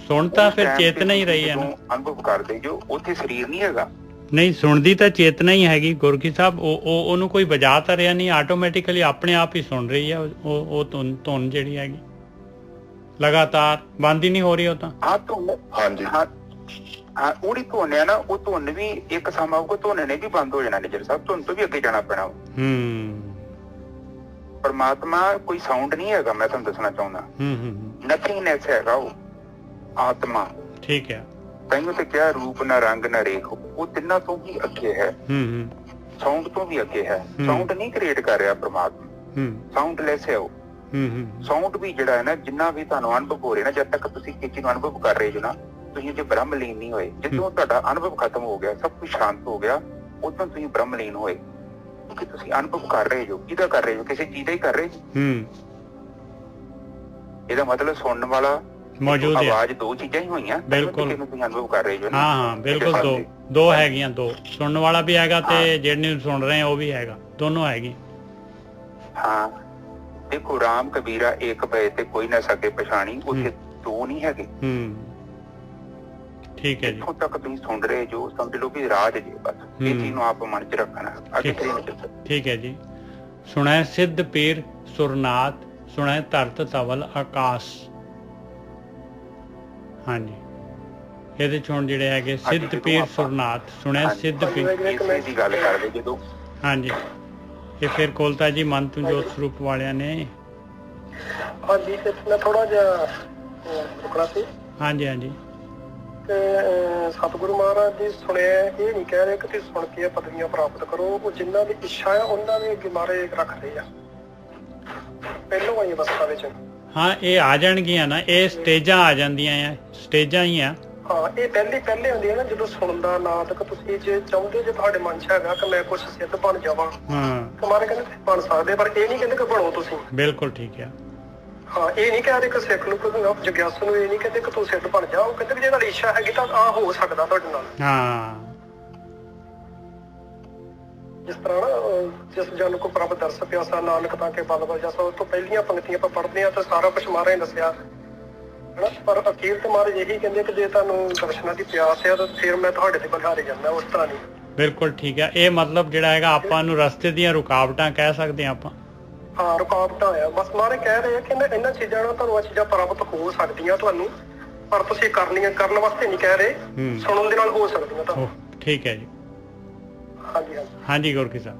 ਸੁਣ ਤਾਂ ਫਿਰ ਚੇਤਨਾ ਹੀ ਰਹੀ ਹੈ ਨਾ। ਅਨੁਭਵ ਕਰਦੇ ਜੋ ਉੱਥੇ ਸਰੀਰ ਨਹੀਂ ਹੈਗਾ। ਨਹੀਂ, ਸੁਣਦੀ ਤਾਂ ਚੇਤਨਾ ਹੀ ਹੈਗੀ ਗੁਰਕੀ ਸਾਹਿਬ। ਉਹਨੂੰ ਕੋਈ ਵਜਾ ਤਾਂ ਰਿਹਾ ਨਹੀਂ, ਆਟੋਮੈਟਿਕਲੀ ਆਪਣੇ ਆਪ ਹੀ ਸੁਣ ਰਹੀ ਹੈ। ਉਹ ਧੁਨ ਜਿਹੜੀ ਹੈਗੀ ਲਗਾਤਾਰ ਬੰਦ ਹੀ ਨਹੀਂ ਹੋ ਰਹੀ। ਉਹ ਤਾਂ ਉਹਦੀ ਧੁਨ ਹੈ ਨਾ, ਉਹ ਧੁਨ ਵੀ ਇੱਕ ਸਮਾਂ ਆਊਗਾ ਧੁਨ ਨੇ ਵੀ ਬੰਦ ਹੋ ਜਾਣਾ। ਨਿਜਰ ਸਾਹਿਬ, ਧੁਨ ਤੋਂ ਵੀ ਅੱਗੇ ਜਾਣਾ ਪੈਣਾ। ਪਰਮਾਤਮਾ ਕੋਈ ਸਾਊਂਡ ਨਹੀਂ ਹੈਗਾ, ਮੈਂ ਤੁਹਾਨੂੰ ਦੱਸਣਾ ਚਾਹੁੰਦਾ। ਨਥਿੰਗਨੈਸ ਹੈਗਾ ਉਹ ਆਤਮਾ। ਠੀਕ ਹੈ। ਕਈਆਂ ਤੇ ਕਿਹਾ ਰੂਪ ਨਾ ਰੰਗ ਨਾ ਰੇਖ, ਉਹ ਤਿੰਨਾਂ ਤੋਂ ਵੀ ਅੱਗੇ ਹੈ। ਸਾਊਂਡ ਤੋਂ ਵੀ ਅੱਗੇ ਹੈ। ਸਾਊਂਡ ਨਹੀਂ ਕ੍ਰੀਏਟ ਕਰ ਰਿਹਾ ਪਰਮਾਤਮਾ, ਸਾਊਂਡਲੈਸ ਹੈ ਉਹ। ਸਾਊਂਡ ਵੀ ਜਿਹੜਾ ਹੈ ਨਾ, ਜਿੰਨਾ ਵੀ ਤੁਹਾਨੂੰ ਅਨੁਭਵ ਹੋ ਰਿਹਾ ਨਾ, ਜਦ ਤੱਕ ਤੁਸੀਂ ਕਿਸੇ ਨੂੰ ਅਨੁਭਵ ਕਰ ਰਹੇ ਹੋ ਨਾ, ਤੁਸੀਂ ਜੇ ਬ੍ਰਹਮਲੀਨ ਨਹੀਂ ਹੋਏ। ਜਦੋਂ ਤੁਹਾਡਾ ਅਨੁਭਵ ਖਤਮ ਹੋ ਗਿਆ, ਸਭ ਕੁਝ ਸ਼ਾਂਤ ਹੋ ਗਿਆ, ਉਦੋਂ ਤੁਸੀਂ ਬ੍ਰਹਮਲੀਨ ਹੋਏ। ਕਿਉਂਕਿ ਤੁਸੀਂ ਅਨੁਭਵ ਕਰ ਰਹੇ ਹੋ। ਕਿਹਦਾ ਕਰ ਰਹੇ ਹੋ? ਕਿਸੇ ਚੀਜ਼ ਦਾ ਹੀ ਕਰ ਰਹੇ ਹੋ। ਇਹਦਾ ਮਤਲਬ ਸੁਣਨ ਵਾਲਾ ਮੌਜੂਦ ਹੈ। ਆਵਾਜ਼ ਦੋ ਚੀਜ਼ਾਂ ਹੀ ਹੋਈਆਂ। ਬਿਲਕੁਲ ਤੁਸੀਂ ਅਨੁਭਵ ਕਰ ਰਹੇ ਹੋ। ਹਾਂ, ਬਿਲਕੁਲ ਦੋ ਹੈਗੀਆਂ। ਦੋ ਸੁਣਨ ਵਾਲਾ ਵੀ ਹੈਗਾ ਤੇ ਜਿਹੜੇ ਸੁਣ ਰਹੇ ਉਹ ਵੀ ਹੈਗਾ, ਦੋਨੋਂ ਹੈਗੀ। ਹਾਂ, ਦੇਖੋ ਰਾਮ ਕਬੀਰਾ ਏਕ ਭਏ ਤੇ ਕੋਈ ਨਾ ਸਕੇ ਪਛਾਣੀ, ਉੱਥੇ ਦੋ ਨਹੀਂ ਹੈਗੇ। ਠੀਕ ਹੈ ਜੀ। ਇੱਥੋਂ ਤੱਕ ਤੁਸੀਂ ਸੁਣ ਰਹੇ ਜੋ, ਸਮਝ ਲਓ ਕਿ ਰਾਜ ਜੀ। ਬਸ ਇਹ ਚੀਜ਼ ਨੂੰ ਆਪ ਮਨ 'ਚ ਰੱਖਣਾ। ਠੀਕ ਹੈ ਜੀ। ਸੁਣੈ ਸਿੱਧ ਪੀਰ ਸੁਰਨਾਥ, ਸੁਣੈ ਧਰਤ ਧਵਲ ਆਕਾਸ਼। ਹਾਂਜੀ, ਇਹਦੇ ਚ ਹੁਣ ਜਿਹੜੇ ਹੈਗੇ ਸਿੱਧ ਪੀਰ ਸੁਰਨਾਥ, ਸੁਣਿਆ ਸਿੱਧ ਪੀਰ ਦੀ ਗੱਲ ਕਰਦੇ ਜਦੋਂ। ਹਾਂਜੀ, ਇਹ ਫਿਰ ਕੋਲਤਾ ਜੀ ਮਨ ਤੋਂ ਜੋਤ ਸਰੂਪ ਵਾਲਿਆਂ ਨੇ। ਹਾਂਜੀ, ਮੈਂ ਥੋੜਾ ਜਿਹਾ ਰੁਕਣਾ ਸੀ। ਹਾਂਜੀ ਹਾਂਜੀ। ਤੇ ਸਤਿਗੁਰੂ ਮਹਾਰਾਜ ਜੀ ਸੁਣਿਆ, ਇਹ ਨਹੀਂ ਕਹਿ ਰਹੇ ਕਿ ਤੁਸੀਂ ਸੁਣ ਕੇ ਪਦਵੀਆਂ ਪ੍ਰਾਪਤ ਕਰੋ। ਉਹ ਜਿੰਨਾਂ ਦੀ ਇੱਛਾ ਹੈ ਉਹਨਾਂ ਦੇ ਅੱਗੇ ਮਾਰੇ ਰੱਖਦੇ ਆ ਪਹਿਲੋਂ ਵਾਲੀ ਅਵਸਥਾ ਵਿੱਚ। ਹਾਂ, ਇਹ ਆ ਜਾਣਗੀਆਂ ਨਾ, ਇਹ ਸਟੇਜਾਂ ਆ ਜਾਂਦੀਆਂ ਆ, ਸਟੇਜਾਂ ਹੀ ਆ। ਹਾਂ, ਇਹ ਪਹਿਲੇ ਹੁੰਦੀ ਹੈ ਨਾ, ਜਦੋਂ ਸੁਣਨ ਦਾ ਨਾਟਕ ਤੁਸੀਂ ਜੇ ਚਾਹੁੰਦੇ, ਜੇ ਤੁਹਾਡੇ ਮਨ 'ਚ ਹੈਗਾ ਕਿ ਮੈਂ ਕੁਛ ਸਿੱਧ ਬਣ ਜਾਵਾਂ, ਮਾਰੇ ਕਹਿੰਦੇ ਬਣ ਸਕਦੇ, ਪਰ ਇਹ ਨਹੀਂ ਕਹਿੰਦੇ ਕਿ ਬਣੋ ਤੁਸੀਂ। ਬਿਲਕੁਲ ਠੀਕ ਹੈ। ਹਾਂ, ਇਹ ਨਹੀਂ ਕਹਿ ਰਹੇ ਕਿ ਸਿੱਖ ਨੂੰ, ਜਗਿਆਸੂ ਨੂੰ ਇਹ ਨਹੀਂ ਕਹਿੰਦੇ ਕਿ ਤੂੰ ਸਿੱਧ ਬਣ ਜਾ। ਉਹ ਕਹਿੰਦੇ ਕਿ ਜੇ ਤੁਹਾਡੀ ਇੱਛਾ ਹੈਗੀ ਤਾਂ ਆਹ ਹੋ ਸਕਦਾ ਤੁਹਾਡੇ ਨਾਲ। ਹਾਂ, ਜਿਸ ਤਰ੍ਹਾਂ ਨਾ, ਜਿਸ ਜਨ ਕੋ ਪ੍ਰਭ ਦਰਸ ਪਿਆਸਾ, ਨਾਨਕ ਤਾਂ ਕੇ ਬਲ ਬਲ ਜਾਸਾ। ਉਸ ਤੋਂ ਪਹਿਲੀਆਂ ਪੰਕਤੀਆਂ ਆਪਾਂ ਪੜ੍ਹਦੇ ਹਾਂ ਤਾਂ ਸਾਰਾ ਕੁਛ ਮਹਾਰਾਜ ਨੇ ਦੱਸਿਆ ਹਨਾ। ਪਰ ਅਖੀਰ ਤੇ ਮਹਾਰਾਜ ਇਹੀ ਕਹਿੰਦੇ ਕਿ ਜੇ ਤੁਹਾਨੂੰ ਦਰਸ਼ਨਾਂ ਦੀ ਪਿਆਸ ਹੈ ਤਾਂ ਫਿਰ ਮੈਂ ਤੁਹਾਡੇ ਤੇ ਬਲਿਹਾਰੇ ਜਾਂਦਾ। ਉਸ ਤਰ੍ਹਾਂ ਨਹੀਂ। ਬਿਲਕੁਲ ਠੀਕ ਹੈ। ਇਹ ਮਤਲਬ ਜਿਹੜਾ ਹੈਗਾ ਆਪਾਂ ਨੂੰ ਰਸਤੇ ਦੀਆਂ ਰੁਕਾਵਟਾਂ ਕਹਿ ਸਕਦੇ ਹਾਂ ਆਪਾਂ। ਹਾਂ, ਰੁਕਾਵਟਾਂ ਆ। ਬਸ ਮਹਾਰਾਜ ਕਹਿ ਰਹੇ ਆ ਕਿ ਇਹਨਾਂ ਚੀਜ਼ਾਂ ਨਾਲ ਤੁਹਾਨੂੰ ਚੀਜ਼ਾਂ ਪ੍ਰਾਪਤ ਹੋ ਸਕਦੀਆਂ ਤੁਹਾਨੂੰ, ਪਰ ਤੁਸੀਂ ਕਰਨ ਵਾਸਤੇ ਨਹੀਂ ਕਹਿ ਰਹੇ, ਸੁਣਨ ਦੇ ਨਾਲ ਹੋ ਸਕਦੀਆਂ ਤੁਹਾਨੂੰ। ਠੀਕ ਹੈ ਜੀ। ਹਾਂਜੀ ਗੁਰਕੀ ਸਾਹਿਬ।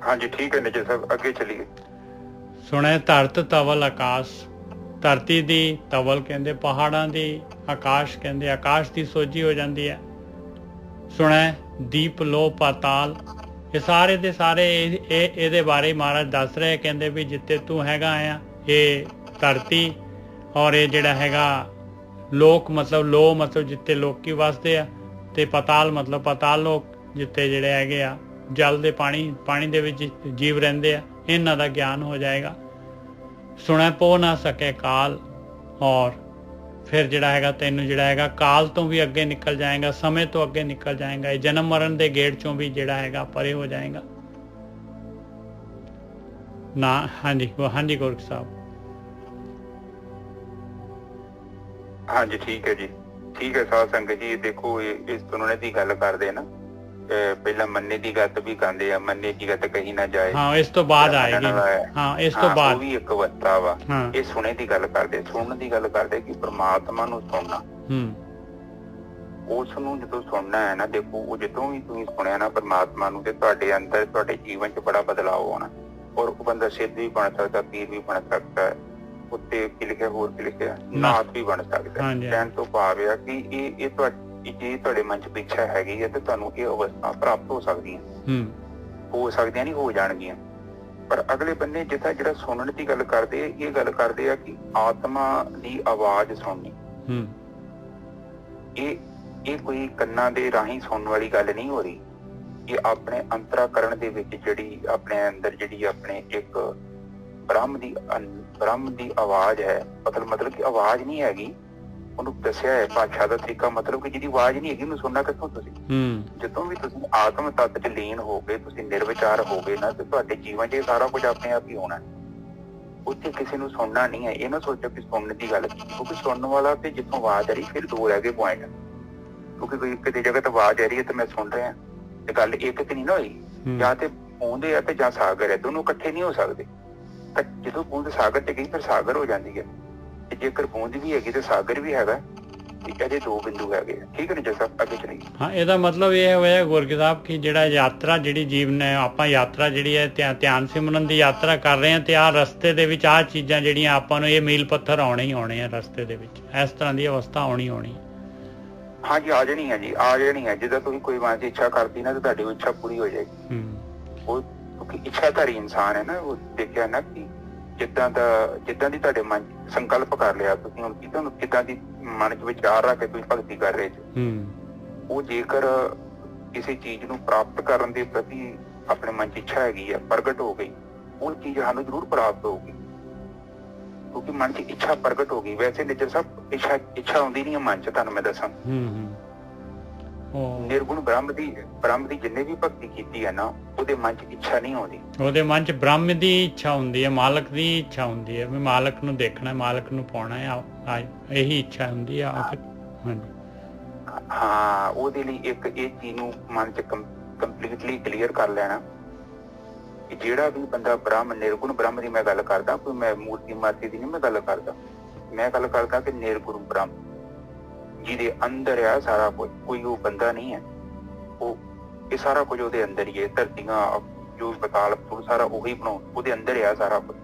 ਹਾਂਜੀ, ਠੀਕ ਹੈ ਨਿਜਰ ਸਾਹਿਬ, ਅੱਗੇ ਚੱਲੀਏ। ਸੁਣਿਆ ਧਰਤ ਧਵਲ ਆਕਾਸ਼। ਧਰਤੀ ਦੀ ਧਵਲ ਕਹਿੰਦੇ ਪਹਾੜਾਂ ਦੀ, ਆਕਾਸ਼ ਕਹਿੰਦੇ ਆਕਾਸ਼ ਦੀ ਸੋਝੀ ਹੋ ਜਾਂਦੀ ਹੈ। ਸੁਣਿਆ ਦੀਪ ਲੋ ਪਾਤਾਲ। ਇਹ ਸਾਰੇ ਦੇ ਸਾਰੇ ਇਹਦੇ ਬਾਰੇ ਮਹਾਰਾਜ ਦੱਸ ਰਹੇ, ਕਹਿੰਦੇ ਵੀ ਜਿੱਥੇ ਤੂੰ ਹੈਗਾ ਆ, ਇਹ ਧਰਤੀ, ਔਰ ਇਹ ਜਿਹੜਾ ਹੈਗਾ ਲੋਕ ਮਤਲਬ ਲੋ ਮਤਲਬ ਜਿੱਥੇ ਲੋਕੀ ਵਸਦੇ ਆ, ਤੇ ਪਤਾਲ ਮਤਲਬ ਪਤਾਲ ਲੋਕ, ਜਿੱਥੇ ਜਿਹੜੇ ਹੈਗੇ ਆ ਜਲ ਦੇ ਪਾਣੀ ਦੇ ਵਿੱਚ ਜੀਵ ਰਹਿੰਦੇ ਆ। ਇਹਨਾਂ ਦਾ ਗਿਆਨ ਹੋ ਜਾਏਗਾ। ਸੁਣਿਆ ਪੋ ਨਾ ਸਕੇ ਕਾਲ। ਔਰ ਫਿਰ ਜਿਹੜਾ ਹੈਗਾ ਤੈਨੂੰ ਜਿਹੜਾ ਹੈਗਾ ਕਾਲ ਤੋਂ ਵੀ ਅੱਗੇ ਨਿਕਲ ਜਾਏਗਾ, ਸਮੇਂ ਤੋਂ ਅੱਗੇ ਨਿਕਲ ਜਾਏਗਾ। ਇਹ ਜਨਮ ਮਰਨ ਦੇ ਗੇੜ ਚੋਂ ਵੀ ਜਿਹੜਾ ਹੈਗਾ ਪਰੇ ਹੋ ਜਾਏਗਾ ਨਾ। ਹਾਂਜੀ ਗੋਰਖ ਸਾਹਿਬ। ਹਾਂਜੀ, ਠੀਕ ਹੈ ਜੀ। ਠੀਕ ਹੈ ਸਾਧ ਸੰਗਤ ਜੀ। ਦੇਖੋ, ਇਸ ਤੁਲਨੇ ਦੀ ਗੱਲ ਕਰਦੇ ਨਾ, ਪਹਿਲਾਂ ਮੰਨੇ ਦੀ ਗੱਤ ਵੀ ਕਹਿੰਦੇ ਆ, ਮੰਨੇ ਦੀ ਗੱਤ ਕਹੀ ਨਾ ਜਾਏ। ਹਾਂ, ਇਸ ਤੋਂ ਬਾਅਦ ਆਏਗੀ। ਹਾਂ, ਇਸ ਤੋਂ ਬਾਅਦ ਵੀ ਇੱਕ ਅਵਸਥਾ ਵਾ। ਇਹ ਸੁਣੇ ਦੀ ਗੱਲ ਕਰਦੇ, ਸੁਣਨ ਦੀ ਗੱਲ ਕਰਦੇ ਕਿ ਪ੍ਰਮਾਤਮਾ ਨੂੰ ਸੁਣਨਾ। ਉਸ ਨੂੰ ਜਦੋਂ ਸੁਣਨਾ ਹੈ ਨਾ, ਦੇਖੋ ਉਹ ਜਦੋਂ ਵੀ ਤੁਸੀਂ ਸੁਣਿਆ ਨਾ ਪ੍ਰਮਾਤਮਾ ਨੂੰ, ਤੇ ਤੁਹਾਡੇ ਅੰਦਰ ਤੁਹਾਡੇ ਜੀਵਨ 'ਚ ਬੜਾ ਬਦਲਾਅ ਹੋਣਾ। ਔਰ ਉਹ ਬੰਦਾ ਸਿੱਧ ਵੀ ਬਣ ਸਕਦਾ, ਪੀਰ ਵੀ ਬਣ ਸਕਦਾ, ਉੱਤੇ ਕੀ ਲਿਖਿਆ ਹੋਰ ਕੀ ਲਿਖਿਆ, ਨਾਥ ਵੀ ਬਣ ਸਕਦਾ। ਕਹਿਣ ਤੋਂ ਭਾਵ ਆ ਕਿ ਇਹ ਜੇ ਤੁਹਾਡੇ ਮਨ 'ਚ ਇੱਛਾ ਹੈਗੀ ਹੈ ਤੇ ਤੁਹਾਨੂੰ ਇਹ ਅਵਸਥਾ ਪ੍ਰਾਪਤ ਹੋ ਸਕਦੀਆਂ, ਨਹੀਂ ਹੋ ਜਾਣਗੀਆਂ। ਪਰ ਅਗਲੇ ਬੰਨੇ ਜਿਹੜਾ ਸੁਣਨ ਦੀ ਗੱਲ ਕਰਦੇ, ਇਹ ਗੱਲ ਕਰਦੇ ਆ ਕਿ ਆਤਮਾ ਦੀ ਆਵਾਜ਼ ਸੁਣਨੀ। ਇਹ ਕੋਈ ਕੰਨਾਂ ਦੇ ਰਾਹੀਂ ਸੁਣਨ ਵਾਲੀ ਗੱਲ ਨਹੀਂ ਹੋ ਰਹੀ। ਇਹ ਆਪਣੇ ਅੰਤਰਾਕਰਣ ਦੇ ਵਿੱਚ ਜਿਹੜੀ ਆਪਣੇ ਅੰਦਰ ਜਿਹੜੀ ਆਪਣੇ ਇੱਕ ਬ੍ਰਹਮ ਦੀ ਆਵਾਜ਼ ਹੈ, ਮਤਲਬ ਕਿ ਆਵਾਜ਼ ਨਹੀਂ ਹੈਗੀ, ਉਹਨੂੰ ਦੱਸਿਆ ਹੈ ਭਾਸ਼ਾ ਦਾ ਤਰੀਕਾ, ਮਤਲਬ ਕਿ ਜਿਹਦੀ ਆਵਾਜ਼ ਨਹੀਂ ਹੈਗੀ ਉਹਨੂੰ ਸੁਣਨਾ ਕਿੱਥੋਂ ਤੁਸੀਂ। ਜਦੋਂ ਵੀ ਤੁਸੀਂ ਆਤਮ ਤੱਤ 'ਚ ਲੀਨ ਹੋ ਗਏ, ਤੁਸੀਂ ਨਿਰਵਿਚਾਰ ਹੋ ਗਏ ਨਾ, ਤੇ ਤੁਹਾਡੇ ਜੀਵਨ 'ਚ ਇਹ ਸਾਰਾ ਕੁਝ ਆਪਣੇ ਆਪ ਹੀ ਹੋਣਾ। ਉੱਥੇ ਕਿਸੇ ਨੂੰ ਸੁਣਨਾ ਨਹੀਂ ਹੈ। ਇਹ ਨਾ ਸੋਚੋ ਕਿ ਸੁਣਨ ਦੀ ਗੱਲ, ਕਿਉਂਕਿ ਸੁਣਨ ਵਾਲਾ ਤੇ ਜਿੱਥੋਂ ਆਵਾਜ਼ ਆ ਰਹੀ ਫਿਰ ਦੋ ਰਹਿ ਗਏ ਪੁਆਇੰਟ। ਕਿਉਂਕਿ ਕੋਈ ਕਿਤੇ ਜਗ੍ਹਾ ਤੇ ਆਵਾਜ਼ ਆ ਰਹੀ ਹੈ ਤੇ ਮੈਂ ਸੁਣ ਰਿਹਾ, ਤੇ ਗੱਲ ਇੱਕ ਤੇ ਨਹੀਂ ਨਾ ਹੋਈ। ਜਾਂ ਤੇ ਬੂੰਦ ਹੈ ਤੇ ਜਾਂ ਸਾਗਰ ਹੈ, ਦੋਨੋਂ ਇਕੱਠੇ ਨਹੀਂ ਹੋ ਸਕਦੇ। ਤਾਂ ਜਦੋਂ ਬੂੰਦ ਸਾਗਰ 'ਚ ਗਈ ਫਿਰ ਸਾਗਰ ਹੋ ਜਾਂਦੀ ਹੈ, ਤੇ ਜੇਕਰ ਬੂੰਦ ਵੀ ਹੈਗੀ ਤੇ ਸਾਗਰ ਵੀ ਹੈਗਾ, ਤੇ ਇਹਦੇ ਦੋ ਬਿੰਦੂ ਹੈਗੇ। ਠੀਕ ਹੈ ਨਾ ਜੈਸਾ ਅੱਗੇ ਚਲੀਏ। ਹਾਂ, ਇਹਦਾ ਮਤਲਬ ਇਹ ਹੋਇਆ ਗੁਰਕੀ ਸਾਹਿਬ ਕਿ ਜਿਹੜਾ ਯਾਤਰਾ ਜਿਹੜੀ ਜੀਵਨ ਹੈ, ਆਪਾਂ ਯਾਤਰਾ ਜਿਹੜੀ ਹੈ ਧਿਆਨ ਸਿਮਰਨ ਦੀ ਯਾਤਰਾ ਕਰ ਰਹੇ ਹਾਂ, ਤੇ ਆਹ ਰਸਤੇ ਦੇ ਵਿੱਚ ਆਹ ਚੀਜ਼ਾਂ ਜਿਹੜੀਆਂ ਆਪਾਂ ਨੂੰ ਇਹ ਮੀਲ ਪੱਥਰ ਆਉਣੇ ਹੀ ਆਉਣੇ ਆ ਰਸਤੇ ਦੇ ਵਿੱਚ, ਇਸ ਤਰ੍ਹਾਂ ਦੀ ਅਵਸਥਾ ਆਉਣੀ ਹੈ। ਹਾਂਜੀ, ਆ ਜਾਣੀ ਹੈ ਜੀ, ਆ ਜਾਣੀ ਹੈ। ਜਿੱਦਾਂ ਤੁਸੀਂ ਕੋਈ ਮਨ 'ਚ ਇੱਛਾ ਕਰਦੀ ਨਾ, ਤੇ ਤੁਹਾਡੀ ਉਹ ਇੱਛਾ ਪੂਰੀ ਹੋ ਜਾਏਗੀ। ਉਹ ਕਿਉਂਕਿ ਇੱਛਾਧਾਰੀ ਇਨਸਾਨ ਹੈ ਨਾ, ਉਹ ਦੇਖਿਆ ਨਾ ਕਿ ਜਿੱਦਾਂ ਦੀ ਤੁਹਾਡੇ ਮਨ ਸੰਕਲਪ ਕਰ ਲਿਆ ਤੁਸੀਂ, ਹੁਣ ਤੁਹਾਨੂੰ ਕਿੱਦਾਂ ਦੀ ਮਨ 'ਚ ਵਿਚਾਰ ਰੱਖ ਕੇ ਤੁਸੀਂ ਭਗਤੀ ਕਰ ਰਹੇ ਜੀ, ਉਹ ਜੇਕਰ ਕਿਸੇ ਚੀਜ਼ ਨੂੰ ਪ੍ਰਾਪਤ ਕਰਨ ਦੇ ਪ੍ਰਤੀ ਆਪਣੇ ਮਨ 'ਚ ਇੱਛਾ ਹੈਗੀ ਆ, ਪ੍ਰਗਟ ਹੋ ਗਈ, ਉਹ ਚੀਜ਼ ਸਾਨੂੰ ਜ਼ਰੂਰ ਪ੍ਰਾਪਤ ਹੋਊਗੀ, ਕਿਉਂਕਿ ਮਨ 'ਚ ਇੱਛਾ ਪ੍ਰਗਟ ਹੋ ਗਈ। ਵੈਸੇ ਨਿਜਰ ਸਾਹਿਬ ਇੱਛਾ ਆਉਂਦੀ ਨਹੀਂ ਹੈ ਮਨ 'ਚ, ਤੁਹਾਨੂੰ ਮੈਂ ਦੱਸਾਂ। ਨਿਰਗੁਣ ਬ੍ਰਹਮ ਦੀ ਜਿੰਨੇ ਵੀ ਭਗਤੀ ਕੀਤੀ ਹੈ ਨਾ, ਉਹਦੇ ਮਨ 'ਚ ਇੱਛਾ ਨਹੀਂ ਆਉਂਦੀ। ਉਹਦੇ ਮਨ 'ਚ ਬ੍ਰਹਮ ਦੀ ਇੱਛਾ ਹੁੰਦੀ ਹੈ, ਮਾਲਕ ਦੀ ਇੱਛਾ ਹੁੰਦੀ ਹੈ, ਵੀ ਮਾਲਕ ਨੂੰ ਦੇਖਣਾ, ਮਾਲਕ ਨੂੰ ਪਾਉਣਾ ਹੈ, ਇਹੀ ਇੱਛਾ ਹੁੰਦੀ ਹੈ। ਹਾਂ, ਉਹਦੇ ਲਈ ਇੱਕ ਇਹ ਚੀਜ਼ ਨੂੰ ਮਨ 'ਚ ਕੰਪਲੀਟਲੀ ਕਲੀਅਰ ਕਰ ਲੈਣਾ ਕਿ ਜਿਹੜਾ ਵੀ ਬੰਦਾ ਬ੍ਰਹਮ, ਨਿਰਗੁਣ ਬ੍ਰਹਮ ਦੀ ਮੈਂ ਗੱਲ ਕਰਦਾ, ਕੋਈ ਮੈਂ ਮੂਰਤੀ ਮਾਰਤੀ ਦੀ ਨਹੀਂ ਮੈਂ ਗੱਲ ਕਰਦਾ। ਮੈਂ ਗੱਲ ਕਰਦਾ ਕਿ ਨਿਰਗੁਣ ਬ੍ਰਹਮ ਜਿਹਦੇ ਅੰਦਰ ਆ ਸਾਰਾ ਕੁਝ, ਕੋਈ ਉਹ ਬੰਦਾ ਨਹੀਂ ਹੈ, ਉਹ ਇਹ ਸਾਰਾ ਕੁਝ ਉਹਦੇ ਅੰਦਰ ਹੀ ਹੈ। ਧਰਤੀਆਂ ਜੋ ਪਤਾਲ ਸਾਰਾ ਉਹੀ ਬਣਾਉ, ਉਹਦੇ ਅੰਦਰ ਆ ਸਾਰਾ ਕੁਝ,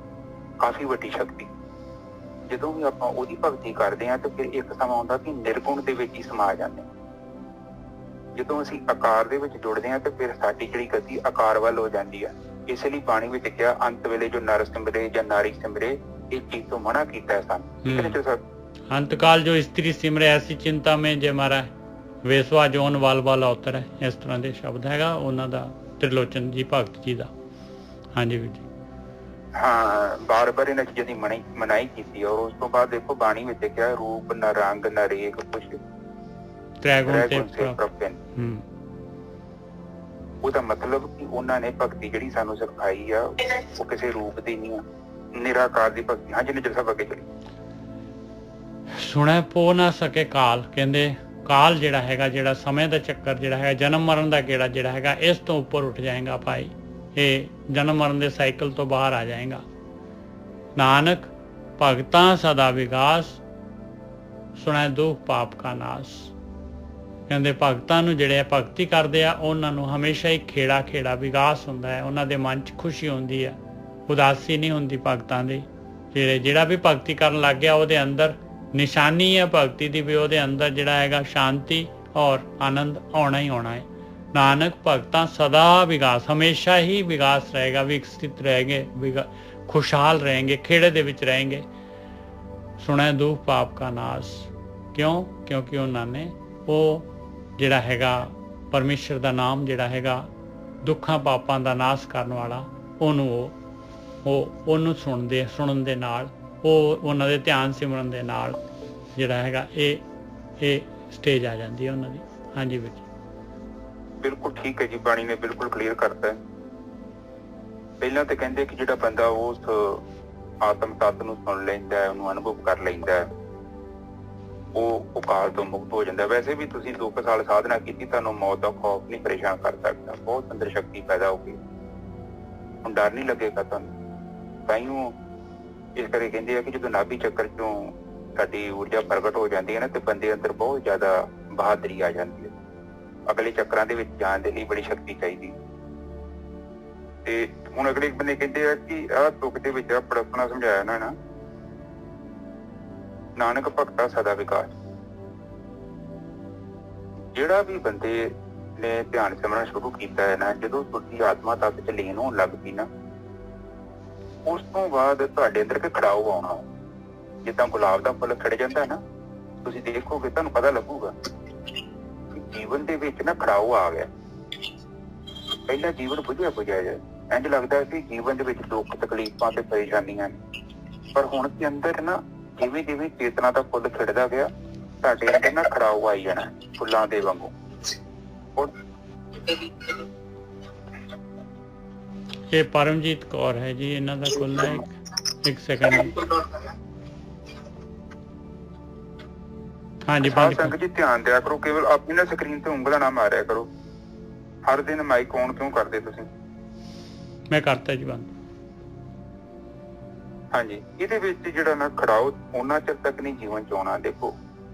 ਕਾਫੀ ਵੱਡੀ ਸ਼ਕਤੀ। ਜਦੋਂ ਵੀ ਆਪਾਂ ਉਹਦੀ ਭਗਤੀ ਕਰਦੇ ਹਾਂ ਤੇ ਫਿਰ ਇੱਕ ਸਮਾਂ ਆਉਂਦਾ ਕਿ ਨਿਰਗੁਣ ਦੇ ਵਿੱਚ ਹੀ ਸਮਾ ਜਾਂਦੇ। ਜਦੋਂ ਅਸੀਂ ਆਕਾਰ ਦੇ ਵਿੱਚ ਜੁੜਦੇ ਹਾਂ ਤੇ ਫਿਰ ਸਾਡੀ ਜਿਹੜੀ ਗਤੀ ਆਕਾਰ ਵੱਲ ਹੋ ਜਾਂਦੀ ਹੈ। ਇਸ ਲਈ ਬਾਣੀ ਵਿੱਚ ਕਿਹਾ ਅੰਤ ਵੇਲੇ ਜੋ ਨਰ ਸਿਮਰੇ ਜਾਂ ਨਾਰੀ ਸਿਮਰੇ, ਇਹ ਚੀਜ਼ ਤੋਂ ਮਨਾ ਕੀਤਾ ਹੈ ਸਾਨੂੰ। ਅੰਤਕਾਲ ਜੋ ਇਸਤਰੀ ਸਿਮਰੇ ਐਸੀ ਚਿੰਤਾ ਮੈਂ ਜੇ ਮਾਰਾ ਵੇਸਵਾ ਜੋਨ ਵਾਲ ਵਾਲ ਅਵਤਰ ਹੈ, ਇਸ ਤਰ੍ਹਾਂ ਦੇ ਸ਼ਬਦ ਹੈਗਾ ਉਹਨਾਂ ਦਾ, ਤ੍ਰਿਲੋਚਨ ਜੀ ਭਗਤ ਜੀ ਦਾ। ਹਾਂਜੀ ਵੀਰ ਜੀ। ਹਾਂ, ਬਾਰ-ਬਾਰ ਇਹਨਾਂ ਚੀਜ਼ਾਂ ਦੀ ਮਨਾਹੀ ਕੀਤੀ। ਔਰ ਉਸ ਤੋਂ ਬਾਅਦ ਦੇਖੋ ਬਾਣੀ ਵਿੱਚ ਕਿਹਾ ਰੂਪ ਨਾ ਰੰਗ ਨਾ ਰੇਖ ਕੁਛ ਤ੍ਰੈਗੁਣ ਤੇ ਪ੍ਰਪਨ। ਉਹਦਾ ਮਤਲਬ ਕਿ ਉਹਨਾਂ ਨੇ ਭਗਤੀ ਜਿਹੜੀ ਸਾਨੂੰ ਸਿਖਾਈ ਆ ਉਹ ਕਿਸੇ ਰੂਪ ਦੀ ਨਹੀਂ ਆ, ਨਿਰਾਕਾਰ ਦੀ ਭਗਤੀ। ਹਾਂਜੀ ਨਿਜਰ ਸਾਹਿਬ ਅੱਗੇ ਚਲੀ। ਸੁਣਿਆ ਪੋ ਨਾ ਸਕੇ ਕਾਲ, ਕਹਿੰਦੇ ਕਾਲ ਜਿਹੜਾ ਹੈਗਾ, ਜਿਹੜਾ ਸਮੇਂ ਦਾ ਚੱਕਰ ਜਿਹੜਾ ਹੈਗਾ, ਜਨਮ ਮਰਨ ਦਾ ਗੇੜਾ ਜਿਹੜਾ ਹੈਗਾ, ਇਸ ਤੋਂ ਉੱਪਰ ਉੱਠ ਜਾਏਗਾ ਭਾਈ। ਇਹ ਜਨਮ ਮਰਨ ਦੇ ਸਾਈਕਲ ਤੋਂ ਬਾਹਰ ਆ ਜਾਏਗਾ। ਨਾਨਕ ਭਗਤਾਂ ਸਦਾ ਵਿਗਾਸ, ਸੁਣਿਆ ਦੁੱਖ ਪਾਪ ਕਾ ਨਾਸ। ਕਹਿੰਦੇ ਭਗਤਾਂ ਨੂੰ ਜਿਹੜੇ ਭਗਤੀ ਕਰਦੇ ਆ ਉਹਨਾਂ ਨੂੰ ਹਮੇਸ਼ਾ ਹੀ ਖੇੜਾ ਵਿਗਾਸ ਹੁੰਦਾ ਹੈ, ਉਹਨਾਂ ਦੇ ਮਨ 'ਚ ਖੁਸ਼ੀ ਹੁੰਦੀ ਹੈ, ਉਦਾਸੀ ਨਹੀਂ ਹੁੰਦੀ ਭਗਤਾਂ ਦੀ। ਜਿਹੜਾ ਵੀ ਭਗਤੀ ਕਰਨ ਲੱਗ ਗਿਆ ਉਹਦੇ ਅੰਦਰ ਨਿਸ਼ਾਨੀ ਹੈ ਭਗਤੀ ਦੀ, ਵੀ ਉਹਦੇ ਅੰਦਰ ਜਿਹੜਾ ਹੈਗਾ ਸ਼ਾਂਤੀ ਔਰ ਆਨੰਦ ਆਉਣਾ ਹੀ ਆਉਣਾ ਹੈ। ਨਾਨਕ ਭਗਤਾਂ ਸਦਾ ਵਿਗਾਸ, ਹਮੇਸ਼ਾ ਹੀ ਵਿਗਾਸ ਰਹੇਗਾ, ਵਿਕਸਿਤ ਰਹੇਗੇ, ਖੁਸ਼ਹਾਲ रहेंगे, ਖੇੜੇ ਦੇ ਵਿੱਚ रहेंगे। ਸੁਣਿਆ ਦੁੱਖ ਪਾਪ ਕਾ ਨਾਸ, ਕਿਉਂਕਿ ਉਹਨਾਂ ਨੇ ਉਹ ਜਿਹੜਾ ਹੈਗਾ ਪਰਮੇਸ਼ਰ ਦਾ ਨਾਮ ਜਿਹੜਾ ਹੈਗਾ ਦੁੱਖਾਂ ਪਾਪਾਂ ਦਾ ਨਾਸ ਕਰਨ ਵਾਲਾ, ਉਹਨੂੰ ਸੁਣਨ ਦੇ ਨਾਲ, ਉਹਨਾਂ ਦੇ ਧਿਆਨ ਸਿਮਰਨ ਦੇ ਨਾਲ ਜਿਹੜਾ ਹੈਗਾ ਇਹ ਸਟੇਜ ਆ ਜਾਂਦੀ ਹੈ ਉਹਨਾਂ ਦੀ। ਹਾਂਜੀ ਵੀਰ ਜੀ, ਬਿਲਕੁਲ ਠੀਕ ਹੈ ਜੀ। ਬਾਣੀ ਨੇ ਬਿਲਕੁਲ ਕਲੀਅਰ ਕਰਤਾ ਹੈ। ਪਹਿਲਾਂ ਤਾਂ ਕਹਿੰਦੇ ਕਿ ਜਿਹੜਾ ਬੰਦਾ ਉਸ ਆਤਮ ਤੱਤ ਨੂੰ ਸੁਣ ਲੈਂਦਾ ਹੈ, ਉਹਨੂੰ ਅਨੁਭਵ ਕਰ ਲੈਂਦਾ ਹੈ, ਉਹ ਕਾਲ ਤੋਂ ਮੁਕਤ ਹੋ ਜਾਂਦਾ। ਵੈਸੇ ਵੀ ਤੁਸੀਂ 2 ਸਾਲ ਸਾਧਨਾ ਕੀਤੀ, ਤੁਹਾਨੂੰ ਮੌਤ ਦਾ ਖੌਫ ਨਹੀਂ ਪਰੇਸ਼ਾਨ ਕਰ ਸਕਦਾ। ਬਹੁਤ ਅੰਦਰ ਸ਼ਕਤੀ ਪੈਦਾ ਹੋ ਗਈ, ਹੁਣ ਡਰ ਨਹੀਂ ਲੱਗੇਗਾ ਤੁਹਾਨੂੰ। ਤਾਂਹੀਓ ਇਸ ਕਰਕੇ ਕਹਿੰਦੇ ਆ ਕਿ ਜਦੋਂ ਨਾਭੀ ਚੱਕਰ ਚੋਂ ਸਾਡੀ ਊਰਜਾ ਪ੍ਰਗਟ ਹੋ ਜਾਂਦੀ ਹੈ ਨਾ, ਤੇ ਬੰਦੇ ਅੰਦਰ ਬਹੁਤ ਜ਼ਿਆਦਾ ਬਹਾਦਰੀ ਆ ਜਾਂਦੀ ਹੈ। ਅਗਲੇ ਚੱਕਰਾਂ ਦੇ ਵਿੱਚ ਜਾਣ ਦੇ ਲਈ ਬੜੀ ਸ਼ਕਤੀ ਚਾਹੀਦੀ। ਤੇ ਹੁਣ ਅਗਲੇ ਬੰਦੇ ਕਹਿੰਦੇ ਆ ਕਿ ਆਹ ਤੁਕ ਦੇ ਵਿੱਚ ਪੜਪਣਾ ਸਮਝਾਇਆ ਨਾ, ਨਾਨਕ ਭਗਤਾ ਸਦਾ ਵਿਕਾਸ। ਜਿਹੜਾ ਵੀ ਬੰਦੇ ਨੇ ਧਿਆਨ ਸਿਮਰਨ ਸ਼ੁਰੂ ਕੀਤਾ ਹੈ ਨਾ, ਜਦੋਂ ਤੁਹਾਡੀ ਆਤਮਾ ਤੱਤ ਚ ਲੀਨ ਹੋਣ ਲੱਗ ਪਈ ਨਾ, ਉਸ ਤੋਂ ਬਾਅਦ ਤੁਹਾਡੇ ਅੰਦਰ ਇੱਕ ਖੜਾਓ ਆਉਣਾ। ਜਿੱਦਾਂ ਗੁਲਾਬ ਦਾ ਫੁੱਲ ਖਿੜ ਜਾਂਦਾ ਨਾ, ਤੁਸੀਂ ਦੇਖੋਗੇ ਤੁਹਾਨੂੰ ਪਤਾ ਲੱਗੂਗਾ ਜੀਵਨ ਦੇ ਵਿੱਚ ਨਾ ਖੜਾਓ ਆ ਗਿਆ। ਪਹਿਲਾ ਜੀਵਨ ਬੁਝਿਆ ਜਾਏ। ਇੰਝ ਲੱਗਦਾ ਕਿ ਜੀਵਨ ਦੇ ਵਿੱਚ ਦੁੱਖ ਤਕਲੀਫਾਂ ਤੇ ਪਰੇਸ਼ਾਨੀਆਂ ਨੇ, ਪਰ ਹੁਣ ਦੇ ਅੰਦਰ ਨਾ ਜਿਵੇਂ ਜਿਵੇਂ ਚੇਤਨਾ ਦਾ ਫੁੱਲ ਖਿੜਦਾ ਗਿਆ, ਤੁਹਾਡੇ ਅੰਦਰ ਨਾ ਖੜਾਓ ਆਈ ਜਾਣਾ ਫੁੱਲਾਂ ਦੇ ਵਾਂਗੂ। ਇਹ ਪਰਮਜੀਤ ਕੌਰ ਹੈ ਜੀ, ਇਹਨਾਂ ਦਾ ਕੁੱਲ ਹੈ। ਇੱਕ ਸੈਕਿੰਡ। ਹਾਂਜੀ ਸੰਗਤ ਜੀ ਧਿਆਨ ਦਿਆ ਕਰੋ, ਕੇਵਲ ਆਪਣੀ ਨਾ ਸਕਰੀਨ ਤੇ ਉਂਗਲਾਂ ਨਾ ਮਾਰਿਆ ਕਰੋ। ਹਰ ਦਿਨ ਮਾਈਕ ਔਨ ਕਿਉਂ ਕਰਦੇ ਤੁਸੀਂ? ਮੈਂ ਕਰਤਾ ਜੀ ਬੰਦ। ਹਾਂਜੀ, ਇਹਦੇ ਵਿੱਚ ਜਿਹੜਾ ਨਾ ਖੜਾਓ ਉਹਨਾਂ ਚਿਰ ਤੱਕ ਨਹੀਂ ਜੀਵਨ ਚ ਆਉਣਾ। ਦੇਖੋ,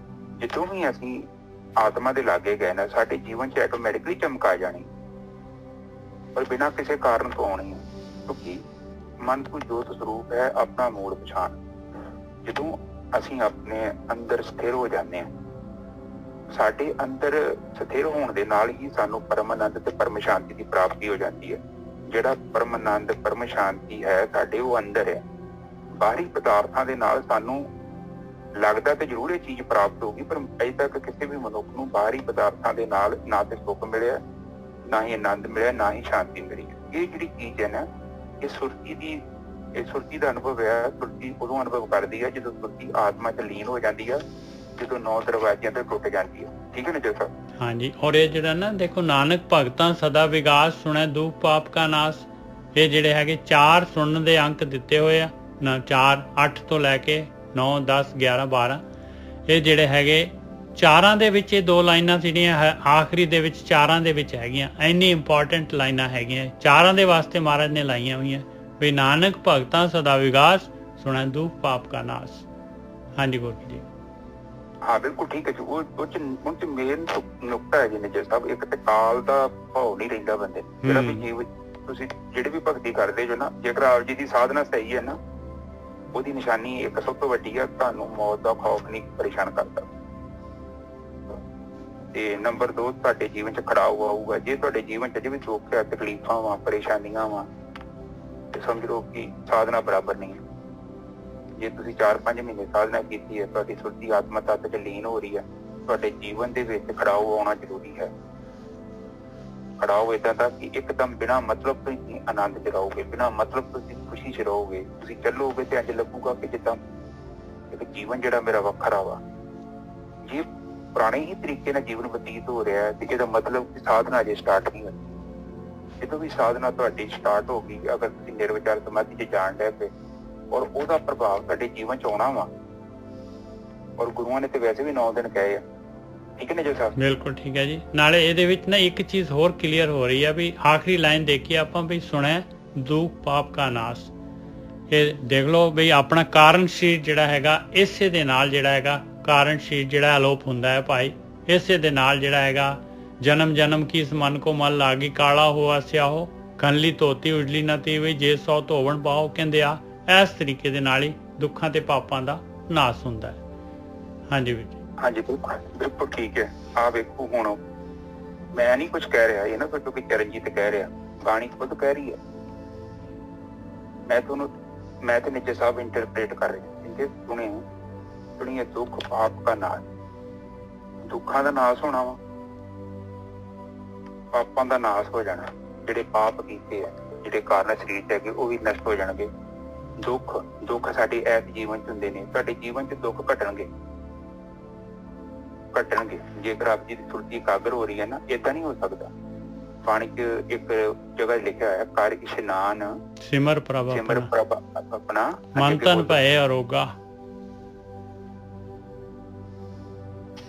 ਜਦੋਂ ਵੀ ਅਸੀਂ ਆਤਮਾ ਦੇ ਲਾਗੇ ਗਏ ਨਾ, ਸਾਡੇ ਜੀਵਨ ਚ ਆਟੋਮੈਟਿਕਲੀ ਚਮਕ ਆ ਜਾਣੀ, ਪਰ ਬਿਨਾਂ ਕਿਸੇ ਕਾਰਨ ਤੋਂ ਆਉਣੀ ਹੈ। ਕਿਉਂਕਿ ਮਨ ਤੋਂ ਜੋਤ ਸਰੂਪ ਹੈ ਆਪਣਾ ਮੂਲ ਪਛਾਣ। ਜਦੋਂ ਅਸੀਂ ਆਪਣੇ ਅੰਦਰ ਸਥਿਰ ਹੋ ਜਾਂਦੇ ਹਾਂ, ਸਾਡੇ ਅੰਦਰ ਸਥਿਰ ਹੋਣ ਦੇ ਨਾਲ ਹੀ ਸਾਨੂੰ ਪਰਮ ਆਨੰਦ ਤੇ ਪਰਮ ਸ਼ਾਂਤੀ ਦੀ ਪ੍ਰਾਪਤੀ ਹੋ ਜਾਂਦੀ ਹੈ। ਜਿਹੜਾ ਪਰਮ ਆਨੰਦ ਪਰਮ ਸ਼ਾਂਤੀ ਹੈ ਸਾਡੇ, ਉਹ ਅੰਦਰ ਹੈ। ਬਾਹਰੀ ਪਦਾਰਥਾਂ ਦੇ ਨਾਲ ਸਾਨੂੰ ਲੱਗਦਾ ਤੇ ਜ਼ਰੂਰ ਇਹ ਚੀਜ਼ ਪ੍ਰਾਪਤ ਹੋਗੀ, ਪਰ ਅਜੇ ਤੱਕ ਕਿਸੇ ਵੀ ਮਨੁੱਖ ਨੂੰ ਬਾਹਰੀ ਪਦਾਰਥਾਂ ਦੇ ਨਾਲ ਨਾ ਤੇ ਸੁੱਖ ਮਿਲਿਆ, ਨਾ ਹੀ ਆਨੰਦ ਮਿਲਿਆ, ਨਾ ਹੀ ਸ਼ਾਂਤੀ ਮਿਲੀ। ਇਹ ਜਿਹੜੀ ਚੀਜ਼ ਹੈ ਨਾ, ਇਹ ਸੁਰਤੀ ਦਾ ਅਨੁਭਵ ਹੈ। ਸੁਰਤੀ ਉਦੋਂ ਅਨੁਭਵ ਕਰਦੀ ਹੈ ਜਦੋਂ ਸੁਰਤੀ ਆਤਮਾ ਚ ਲੀਨ ਹੋ ਜਾਂਦੀ ਹੈ, ਜਦੋਂ 9 ਦਰਵਾਜ਼ਿਆਂ ਤੇ ਟੁੱਟ ਜਾਂਦੀ ਹੈ। ਠੀਕ ਹੈ ਨਾ ਜੀ ਸਾਹਿਬ? ਹਾਂਜੀ। ਔਰ ਇਹ ਜਿਹੜਾ ਨਾ ਦੇਖੋ, ਨਾਨਕ ਭਗਤਾਂ ਸਦਾ ਵਿਗਾਸ ਸੁਣੈ ਦੁਖ ਪਾਪ ਕਾ ਨਾਸ, ਇਹ ਜਿਹੜੇ ਹੈਗੇ 4 ਸੁਣਨ ਦੇ ਅੰਕ ਦਿੱਤੇ ਹੋਏ ਆ ਨਾ, 4 8 ਤੋਂ ਲੈ ਕੇ 9 10 11 12। ਇਹ ਜਿਹੜੇ ਹੈਗੇ ਚਾਰਾਂ ਦੇ ਵਿੱਚ ਇਹ 2 ਲਾਈਨਾਂ ਜਿਹੜੀਆਂ ਆਖਰੀ ਦੇ ਵਿੱਚ 4ਾਂ ਦੇ ਵਿੱਚ ਹੈਗੀਆਂ, ਇੰਨੀ ਇੰਪੋਰਟੈਂਟ ਲਾਈਨਾਂ ਹੈਗੀਆਂ। 4ਾਂ ਦੇ ਵਾਸਤੇ ਮਹਾਰਾਜ ਨੇ ਲਾਈਆਂ ਹੋਈਆਂ ਵੀ ਨਾਨਕ ਭਗਤਾਂ ਸਦਾ ਵਿਗਾਸ ਸੁਣੈ ਦੁਖ ਪਾਪ ਕਾ ਨਾਸ। ਹਾਂਜੀ ਗੁਰੂ ਜੀ। ਹਾਂ ਬਿਲਕੁਲ ਠੀਕ ਹੈ ਜੀ। ਉਹ ਚ ਮੇਨ ਨੁਕਤਾ ਹੈ ਜੀ ਨਿਜਰ ਸਾਹਿਬ, ਇੱਕ ਤੇ ਕਾਲ ਦਾ ਭਾਵ ਨਹੀਂ ਰਹਿੰਦਾ ਬੰਦੇ। ਜਿਹੜਾ ਵੀ ਜੀਵ ਤੁਸੀਂ ਜਿਹੜੀ ਵੀ ਭਗਤੀ ਕਰਦੇ ਜੋ ਨਾ, ਜੇਕਰ ਆਪ ਜੀ ਦੀ ਸਾਧਨਾ ਸਹੀ ਹੈ ਨਾ, ਉਹਦੀ ਨਿਸ਼ਾਨੀ ਇੱਕ ਸਭ ਤੋਂ ਵੱਡੀ ਹੈ, ਤੁਹਾਨੂੰ ਮੌਤ ਦਾ ਖੌਫ ਨਹੀਂ ਪਰੇਸ਼ਾਨ ਕਰਦਾ। ਤੇ ਨੰਬਰ 2, ਤੁਹਾਡੇ ਜੀਵਨ ਚ ਖੜਾਓ ਆਊਗਾ। ਜੇ ਤੁਹਾਡੇ ਜੀਵਨ ਚ ਅਜੇ ਵੀ ਦੁੱਖ ਹੈ, ਤਕਲੀਫਾਂ ਵਾ, ਪਰੇਸ਼ਾਨੀਆਂ ਵਾ, ਤੇ ਸਮਝ ਲਓ ਕਿ ਸਾਧਨਾ ਬਰਾਬਰ ਨਹੀਂ ਹੈ। ਜੇ ਤੁਸੀਂ 4-5 ਮਹੀਨੇ ਸਾਧਨਾ ਕੀਤੀ ਹੈ, ਤੁਹਾਡੀ ਸੁਰਤੀ ਆਤਮਾ ਤੱਤ ਚ ਲੀਨ ਹੋ ਰਹੀ ਹੈ, ਤੁਹਾਡੇ ਜੀਵਨ ਦੇ ਵਿੱਚ ਖੜਾਓ ਆਉਣਾ ਜ਼ਰੂਰੀ ਹੈ। ਖੜਾਓ ਏਦਾਂ ਦਾ ਕਿ ਇੱਕਦਮ ਬਿਨਾਂ ਮਤਲਬ ਤੋਂ ਹੀ ਆਨੰਦ ਚ ਰਹੋਗੇ, ਬਿਨਾਂ ਮਤਲਬ ਤੁਸੀਂ ਖੁਸ਼ੀ ਚ ਰਹੋਗੇ। ਤੁਸੀਂ ਚੱਲੋਗੇ ਤੇ ਇੰਝ ਲੱਗੂਗਾ ਕਿ ਜਿੱਦਾਂ ਇੱਕ ਜੀਵਨ ਜਿਹੜਾ ਮੇਰਾ ਵੱਖਰਾ ਵਾ। ਜੇ ਪੁਰਾਣੇ ਹੀ ਤਰੀਕੇ ਨਾਲ ਜੀਵਨ ਬਤੀਤ ਹੋ ਰਿਹਾ ਹੈ ਤੇ ਇਹਦਾ ਮਤਲਬ ਕਿ ਸਾਧਨਾ ਅਜੇ ਸਟਾਰਟ ਨਹੀਂ ਹੋਈ। ਜਦੋਂ ਵੀ ਸਾਧਨਾ ਤੁਹਾਡੀ ਸਟਾਰਟ ਹੋ ਗਈ, ਅਗਰ ਤੁਸੀਂ ਨਿਰਵਿਚਾਰ ਸਮਾਧੀ ਚ ਜਾਣ ਲੱਗ ਪਏ, ਔਰ ਉਹਦਾ ਪ੍ਰਭਾਵ ਤੁਹਾਡੇ ਜੀਵਨ ਚ ਆਉਣਾ ਵਾ। ਔਰ ਗੁਰੂਆਂ ਨੇ ਤੇ ਵੈਸੇ ਵੀ 9 ਦਿਨ ਕਹੇ ਆ। ਠੀਕ ਹੈ ਨਾ ਜੀ ਸਾਹਿਬ? ਬਿਲਕੁਲ ਠੀਕ ਹੈ ਜੀ। ਨਾਲੇ ਇਹਦੇ ਵਿੱਚ ਨਾ ਇੱਕ ਚੀਜ਼ ਹੋਰ ਕਲੀਅਰ ਹੋ ਰਹੀ ਹੈ ਵੀ ਆਖਰੀ ਲਾਈਨ ਦੇਖੀ ਆਪਾਂ ਵੀ ਸੁਣਿਆ ਦੁਖ ਪਾਪ ਕਾ ਨਾਸ। ਇਹ ਦੇਖ ਲਓ ਵੀ ਆਪਣਾ ਕਾਰਨ ਸ਼ਰੀਰ ਜਿਹੜਾ ਹੈਗਾ, ਇਸੇ ਦੇ ਨਾਲ ਜਿਹੜਾ ਹੈਗਾ ਕਾਰਨ ਸ਼ਰੀਰ ਜਿਹੜਾ ਅਲੋਪ ਹੁੰਦਾ ਹੈ ਭਾਈ। ਇਸੇ ਦੇ ਨਾਲ ਜਿਹੜਾ ਹੈਗਾ ਜਨਮ ਜਨਮ ਕੀ ਇਸ ਮਨ ਕੋ ਮਨ ਲਾਗੀ, ਕਾਲਾ ਹੋਆ ਸਿਆਹੋ ਖਨਲੀ ਧੋਤੀ ਉਜਲੀ ਨਾ ਤੀਵੀ, ਜੇ 100 ਧੋਵਣ ਪਾਓ। ਕਹਿੰਦੇ ਆ ਇਸ ਤਰੀਕੇ ਦੇ ਨਾਲ ਹੀ ਦੁੱਖਾਂ ਤੇ ਪਾਪਾਂ ਦਾ ਨਾਸ ਹੁੰਦਾ ਹੈ। ਹਾਂਜੀ ਵੀਰ ਜੀ। ਹਾਂਜੀ ਬਿਲਕੁਲ ਠੀਕ ਹੈ। ਆ ਵੇਖੋ, ਹੁਣ ਮੈਂ ਨਹੀਂ ਕੁਝ ਕਹਿ ਰਿਹਾ, ਇਹ ਨਾ ਸੋਚੋ ਕਿ ਚਰਨਜੀਤ ਕਹਿ ਰਿਹਾ, ਬਾਣੀ ਖੁਦ ਕਹਿ ਰਹੀ ਹੈ। ਮੈਂ ਤੇ ਨਿੱਜੇ ਸਾਹਿਬ ਇੰਟਰਪ੍ਰੇਟ ਕਰ ਰਹੇ। ਸੁਣੀਏ ਦੁੱਖ ਪਾਪ ਦਾ ਨਾਸ। ਦੁੱਖਾਂ ਦਾ ਨਾਸ ਹੋਣਾ ਵਾ, ਪਾਪਾਂ ਦਾ ਨਾਸ ਹੋ ਜਾਣਾ। ਜਿਹੜੇ ਪਾਪ ਕੀਤੇ ਆ, ਜਿਹੜੇ ਕਾਰਨ ਸਰੀਰ ਚ ਹੈਗੇ, ਉਹ ਵੀ ਨਸ਼ਟ ਹੋ ਜਾਣਗੇ। ਦੁੱਖ ਸਾਡੇ ਇਸ ਜੀਵਨ ਚ ਹੁੰਦੇ ਨੇ। ਤੁਹਾਡੇ ਜੀਵਨ ਚ ਦੁੱਖ ਘਟਣਗੇ। ਜੇਕਰ ਆਪ ਜੀ ਦੀ ਸੁਰਤੀ ਇਕਾਗਰ ਹੋ ਰਹੀ ਹੈ ਨਾ, ਏਦਾਂ ਨਹੀਂ ਹੋ ਸਕਦਾ। ਬਾਣੀ ਚ ਇੱਕ ਜਗ੍ਹਾ ਲਿਖਿਆ ਹੋਇਆ, ਕਰ ਇਸ਼ਨਾਨ ਸਿਮਰ ਪ੍ਰਭ ਆਪਣਾ ਮਨ ਤਨ ਭਏ ਅਰੋਗਾ।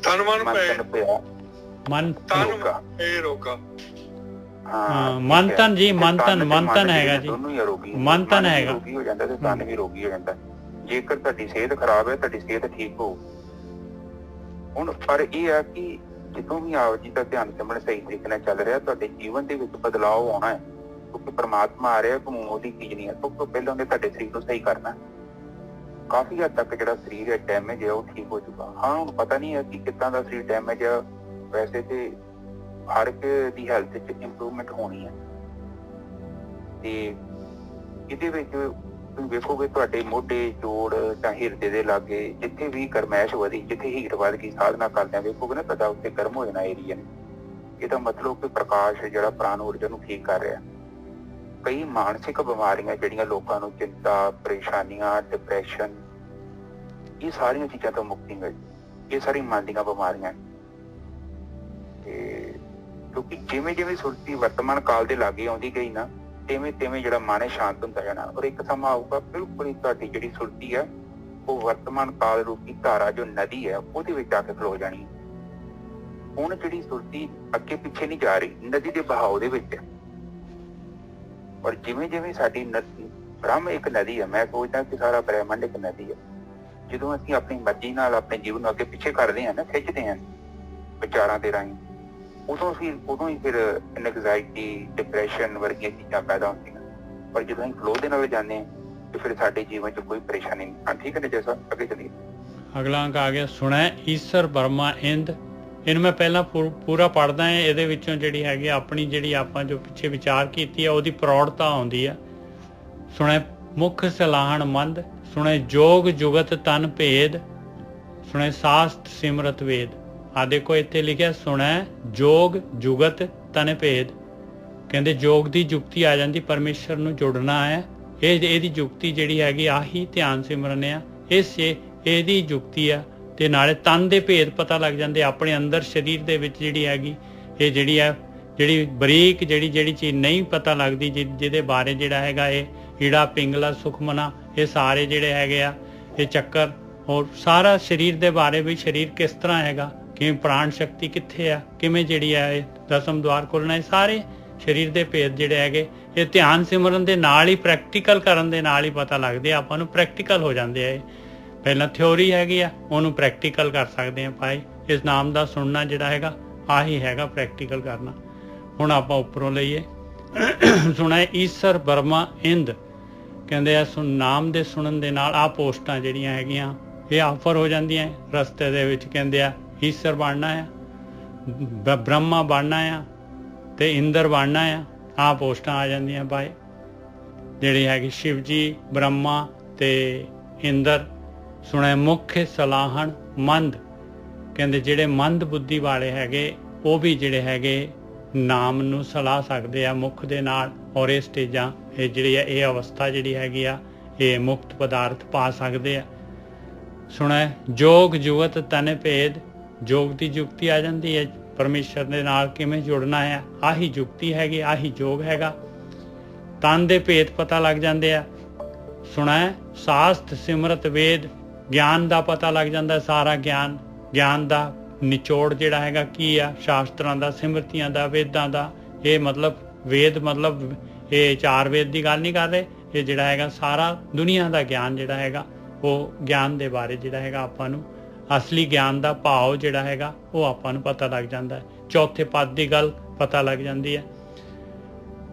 ਤਨ ਮਨ ਭਏ ਮਨ ਤਨ ਭਏ ਰੋਗਾ। ਹਾਂ ਮਨ ਤਨ ਜੀ, ਮਨ ਤਨ ਹੈਗਾ ਜੀ, ਮਨ ਤਨ ਹੈਗਾ। ਰੋਗੀ ਹੋ ਜਾਂਦਾ ਤੇ ਤਨ ਵੀ ਰੋਗੀ ਹੋ ਜਾਂਦਾ। ਜੇਕਰ ਤੁਹਾਡੀ ਸਿਹਤ ਖਰਾਬ ਹੈ, ਤੁਹਾਡੀ ਸਿਹਤ ਠੀਕ ਹੋ। ਹੁਣ ਪਰ ਇਹ ਆ ਕਿ ਜਦੋਂ ਵੀ ਆਪ ਜੀ ਦਾ ਧਿਆਨ ਸਿਮਰਨ ਸਹੀ ਤਰੀਕੇ ਨਾਲ ਚੱਲ ਰਿਹਾ, ਤੁਹਾਡੇ ਜੀਵਨ ਦੇ ਵਿੱਚ ਬਦਲਾਅ ਆਉਣਾ ਹੈ। ਕਿਉਂਕਿ ਪਰਮਾਤਮਾ ਆ ਰਿਹਾ, ਕੋਈ ਉਹਦੀ ਚੀਜ਼ ਨਹੀਂ ਹੈ। ਸਭ ਤੋਂ ਪਹਿਲਾਂ ਉਹਨੇ ਤੁਹਾਡੇ ਸਰੀਰ ਨੂੰ ਸਹੀ ਕਰਨਾ। ਕਾਫੀ ਹੱਦ ਤੱਕ ਜਿਹੜਾ ਸਰੀਰ ਹੈ ਡੈਮੇਜ ਹੈ, ਉਹ ਠੀਕ ਹੋ ਚੁੱਕਾ। ਹਾਂ ਹੁਣ ਪਤਾ ਨਹੀਂ ਹੈ ਕਿ ਕਿੱਦਾਂ ਦਾ ਸਰੀਰ ਡੈਮੇਜ ਹੈ। ਵੈਸੇ ਤੇ ਹਰ ਇੱਕ ਦੀ ਹੈਲਥ 'ਚ ਇੰਪਰੂਵਮੈਂਟ ਹੋਣੀ ਹੈ। ਤੇ ਇਹਦੇ ਵਿੱਚ ਤੁਸੀਂ ਵੇਖੋਗੇ ਤੁਹਾਡੇ ਮੋਢੇ, ਜੋੜ ਜਾਂ ਹਿਰਦੇ ਦੇ ਲਾਗੇ ਜਿੱਥੇ ਵੀ ਗਰਮੈਸ਼ ਵਧੀ, ਜਿੱਥੇ ਹੀਟ ਵੱਧ ਗਈ ਸਾਧਨਾ ਕਰਦਿਆਂ, ਵੇਖੋਗੇ ਨਾ ਤੁਹਾਡਾ ਉੱਥੇ ਗਰਮ ਹੋ ਜਾਣਾ ਏਰੀਆ ਨੇ। ਇਹਦਾ ਮਤਲਬ ਕਿ ਪ੍ਰਕਾਸ਼ ਜਿਹੜਾ ਪ੍ਰਾਣ ਊਰਜਾ ਨੂੰ ਠੀਕ ਕਰ ਰਿਹਾ। ਕਈ ਮਾਨਸਿਕ ਬਿਮਾਰੀਆਂ ਜਿਹੜੀਆਂ ਲੋਕਾਂ ਨੂੰ ਚਿੰਤਾ, ਪਰੇਸ਼ਾਨੀਆਂ, ਡਿਪਰੈਸ਼ਨ, ਇਹ ਸਾਰੀਆਂ ਚੀਜ਼ਾਂ ਤੋਂ ਮੁਕਤੀ ਮਿਲਦੀ। ਇਹ ਸਾਰੀ ਮਨ ਦੀਆਂ ਬਿਮਾਰੀਆਂ ਤੇ ਕਿਉਂਕਿ ਜਿਵੇਂ ਜਿਵੇਂ ਸੁਰਤੀ ਵਰਤਮਾਨ ਕਾਲ ਦੇ ਲਾਗੇ ਆਉਂਦੀ ਗਈ ਨਾ, ਤਿਵੇਂ ਤਿਵੇਂ ਜਿਹੜਾ ਮਨ ਹੈ ਸ਼ਾਂਤ ਹੁੰਦਾ ਜਾਣਾ। ਔਰ ਇੱਕ ਸਮਾਂ ਆਊਗਾ ਬਿਲਕੁਲ ਹੀ ਤੁਹਾਡੀ ਜਿਹੜੀ ਸੁਰਤੀ ਹੈ ਉਹ ਵਰਤਮਾਨ ਕਾਲ ਰੂਪੀ ਧਾਰਾ ਜੋ ਨਦੀ ਹੈ ਉਹਦੇ ਵਿੱਚ ਆ ਕੇ ਖਲੋ ਜਾਣੀ। ਹੁਣ ਜਿਹੜੀ ਸੁਰਤੀ ਅੱਗੇ ਪਿੱਛੇ ਨਹੀਂ ਜਾ ਰਹੀ, ਨਦੀ ਦੇ ਬਹਾਓ ਦੇ ਵਿੱਚ ਹੈ। ਔਰ ਜਿਵੇਂ ਜਿਵੇਂ ਸਾਡੀ ਬ੍ਰਹਮ ਇੱਕ ਨਦੀ ਹੈ, ਮੈਂ ਸੋਚਦਾ ਕਿ ਸਾਰਾ ਬ੍ਰਹਿਮੰਡ ਇੱਕ ਨਦੀ ਹੈ। ਜਦੋਂ ਅਸੀਂ ਆਪਣੀ ਮਰਜ਼ੀ ਨਾਲ ਆਪਣੇ ਜੀਵਨ ਨੂੰ ਅੱਗੇ ਪਿੱਛੇ ਕਰਦੇ ਹਾਂ ਨਾ, ਖਿੱਚਦੇ ਹਾਂ ਵਿਚਾਰਾਂ ਦੇ ਰਾਹੀਂ, ਉਦੋਂ ਹੀ ਫਿਰ ਐਂਗਜ਼ਾਇਟੀ, ਡਿਪਰੈਸ਼ਨ ਵਰਗੀਆਂ ਚੀਜ਼ਾਂ ਪੈਦਾ ਹੁੰਦੀਆਂ। ਪਰ ਜਦੋਂ ਅਸੀਂ ਫਲੋ ਦੇ ਨਾਲ ਜਾਂਦੇ ਹਾਂ ਤੇ ਫਿਰ ਸਾਡੇ ਜੀਵਨ 'ਚ ਕੋਈ ਪਰੇਸ਼ਾਨੀ ਨਹੀਂ। ਹਾਂ ਠੀਕ ਹੈ ਜੈਸਾ ਅੱਗੇ ਚੱਲੀਏ। ਅਗਲਾ ਅੰਕ ਆ ਗਿਆ, ਸੁਣੈ ਈਸ਼ਰ ਬਰਮਾ ਇੰਦ। ਇਹਨੂੰ ਮੈਂ ਪਹਿਲਾਂ ਪੂਰਾ ਪੜ੍ਹਦਾ ਹਾਂ। ਇਹਦੇ ਵਿੱਚੋਂ ਜਿਹੜੀ ਹੈਗੀ ਆਪਣੀ ਜਿਹੜੀ ਆਪਾਂ ਜੋ ਪਿੱਛੇ ਵਿਚਾਰ ਕੀਤੀ ਆ ਉਹਦੀ ਪ੍ਰੌੜਤਾ ਆਉਂਦੀ ਆ। ਸੁਣੈ ਮੁੱਖ ਸਲਾਹਣ ਮੰਦ, ਸੁਣੈ ਜੋਗ ਜੁਗਤ ਤਨ ਭੇਦ, ਸੁਣੈ ਸਾਸਤ ਸਿਮਰਤ ਵੇਦ। ਆ ਦੇਖੋ ਇੱਥੇ ਲਿਖਿਆ ਸੁਣੈ ਜੋਗ ਜੁਗਤ ਤਨ ਭੇਦ। ਕਹਿੰਦੇ ਜੋਗ ਦੀ ਜੁਗਤੀ ਆ ਜਾਂਦੀ, ਪਰਮੇਸ਼ਰ ਨੂੰ ਜੁੜਨਾ ਹੈ। ਇਹਦੀ ਜੁਗਤੀ ਜਿਹੜੀ ਹੈਗੀ ਆਹੀ ਧਿਆਨ ਸਿਮਰਨ ਆ। ਇਹਦੀ ਜੁਗਤੀ ਆ ਤੇ ਨਾਲੇ ਤਨ ਦੇ ਭੇਦ ਪਤਾ ਲੱਗ ਜਾਂਦੇ ਆਪਣੇ ਅੰਦਰ। ਸਰੀਰ ਦੇ ਵਿੱਚ ਜਿਹੜੀ ਹੈਗੀ ਇਹ ਜਿਹੜੀ ਬਰੀਕ ਜਿਹੜੀ ਚੀਜ਼ ਨਹੀਂ ਪਤਾ ਲੱਗਦੀ, ਜਿਹਦੇ ਬਾਰੇ ਜਿਹੜਾ ਹੈਗਾ ਇਹ ਹੀੜਾ ਪਿੰਗਲਾ ਸੁਖਮਨਾ, ਇਹ ਸਾਰੇ ਜਿਹੜੇ ਹੈਗੇ ਆ ਇਹ ਚੱਕਰ, ਔਰ ਸਾਰਾ ਸਰੀਰ ਦੇ ਬਾਰੇ ਵੀ ਸਰੀਰ ਕਿਸ ਤਰ੍ਹਾਂ ਹੈਗਾ, ਕਿਵੇਂ ਪ੍ਰਾਣ ਸ਼ਕਤੀ ਕਿੱਥੇ ਆ, ਕਿਵੇਂ ਜਿਹੜੀ ਆ ਇਹ ਦਸਮ ਦੁਆਰ ਖੋਲ੍ਹਣਾ, ਇਹ ਸਾਰੇ ਸਰੀਰ ਦੇ ਭੇਦ ਜਿਹੜੇ ਹੈਗੇ ਇਹ ਧਿਆਨ ਸਿਮਰਨ ਦੇ ਨਾਲ ਹੀ, ਪ੍ਰੈਕਟੀਕਲ ਕਰਨ ਦੇ ਨਾਲ ਹੀ ਪਤਾ ਲੱਗਦੇ ਆ। ਆਪਾਂ ਨੂੰ ਪ੍ਰੈਕਟੀਕਲ ਹੋ ਜਾਂਦੇ ਆ। ਇਹ ਪਹਿਲਾਂ ਥਿਓਰੀ ਹੈਗੀ ਆ, ਉਹਨੂੰ ਪ੍ਰੈਕਟੀਕਲ ਕਰ ਸਕਦੇ ਆ ਭਾਈ। ਇਸ ਨਾਮ ਦਾ ਸੁਣਨਾ ਜਿਹੜਾ ਹੈਗਾ ਆਹੀ ਹੈਗਾ ਪ੍ਰੈਕਟੀਕਲ ਕਰਨਾ। ਹੁਣ ਆਪਾਂ ਉੱਪਰੋਂ ਲਈਏ, ਸੁਣਿਆ ਈਸ਼ਰ ਬਰਮਾ ਇੰਦ। ਕਹਿੰਦੇ ਆ ਨਾਮ ਦੇ ਸੁਣਨ ਦੇ ਨਾਲ ਆਹ ਪੋਸਟਾਂ ਜਿਹੜੀਆਂ ਹੈਗੀਆਂ ਇਹ ਆਫਰ ਹੋ ਜਾਂਦੀਆਂ ਰਸਤੇ ਦੇ ਵਿੱਚ। ਕਹਿੰਦੇ ਆ ਈਸ਼ਰ ਬਣਨਾ ਆ, ਬ੍ਰਹਮਾ ਬਣਨਾ ਆ ਤੇ ਇੰਦਰ ਬਣਨਾ ਆ। ਆਹ ਪੋਸਟਾਂ ਆ ਜਾਂਦੀਆਂ ਭਾਈ, ਜਿਹੜੀ ਹੈਗੀ ਸ਼ਿਵ ਜੀ, ਬ੍ਰਹਮਾ ਤੇ ਇੰਦਰ। ਸੁਣਿਆ ਮੁੱਖ ਸਲਾਹਣ ਮੰਦ। ਕਹਿੰਦੇ ਜਿਹੜੇ ਮੰਦ ਬੁੱਧੀ ਵਾਲੇ ਹੈਗੇ ਉਹ ਵੀ ਜਿਹੜੇ ਹੈਗੇ ਨਾਮ ਨੂੰ ਸਲਾਹ ਸਕਦੇ ਆ ਮੁੱਖ ਦੇ ਨਾਲ। ਔਰ ਇਹ ਸਟੇਜਾਂ ਇਹ ਜਿਹੜੀ ਆ ਇਹ ਅਵਸਥਾ ਜਿਹੜੀ ਹੈਗੀ ਆ ਇਹ ਮੁਕਤ ਪਦਾਰਥ ਪਾ ਸਕਦੇ ਆ। ਸੁਣਿਆ ਜੋਗ ਜੁਗਤ ਤਨ ਭੇਦ। ਜੋਗ ਦੀ ਜੁਗਤੀ ਆ ਜਾਂਦੀ ਹੈ, ਪਰਮੇਸ਼ਰ ਦੇ ਨਾਲ ਕਿਵੇਂ ਜੁੜਨਾ ਹੈ, ਆਹੀ ਜੁਗਤੀ ਹੈਗੀ, ਆਹੀ ਜੋਗ ਹੈਗਾ। ਤਨ ਦੇ ਭੇਦ ਪਤਾ ਲੱਗ ਜਾਂਦੇ ਆ। ਸੁਣਿਆ ਸਾਸਤ ਸਿਮਰਤ ਵੇਦ। ਗਿਆਨ ਦਾ ਪਤਾ ਲੱਗ ਜਾਂਦਾ, ਸਾਰਾ ਗਿਆਨ ਦਾ ਨਿਚੋੜ ਜਿਹੜਾ ਹੈਗਾ ਕੀ ਆ, ਸ਼ਾਸਤਰਾਂ ਦਾ, ਸਿਮਰਤੀਆਂ ਦਾ, ਵੇਦਾਂ ਦਾ। ਇਹ ਮਤਲਬ ਵੇਦ ਮਤਲਬ ਇਹ 4 ਵੇਦ ਦੀ ਗੱਲ ਨਹੀਂ ਕਰ ਰਹੇ। ਇਹ ਜਿਹੜਾ ਹੈਗਾ ਸਾਰਾ ਦੁਨੀਆ ਦਾ ਗਿਆਨ ਜਿਹੜਾ ਹੈਗਾ ਉਹ ਗਿਆਨ ਦੇ ਬਾਰੇ ਜਿਹੜਾ ਹੈਗਾ ਆਪਾਂ ਨੂੰ ਅਸਲੀ ਗਿਆਨ ਦਾ ਭਾਵ ਜਿਹੜਾ ਹੈਗਾ ਉਹ ਆਪਾਂ ਨੂੰ ਪਤਾ ਲੱਗ ਜਾਂਦਾ ਹੈ। ਚੌਥੇ ਪਦ ਦੀ ਗੱਲ ਪਤਾ ਲੱਗ ਜਾਂਦੀ ਹੈ।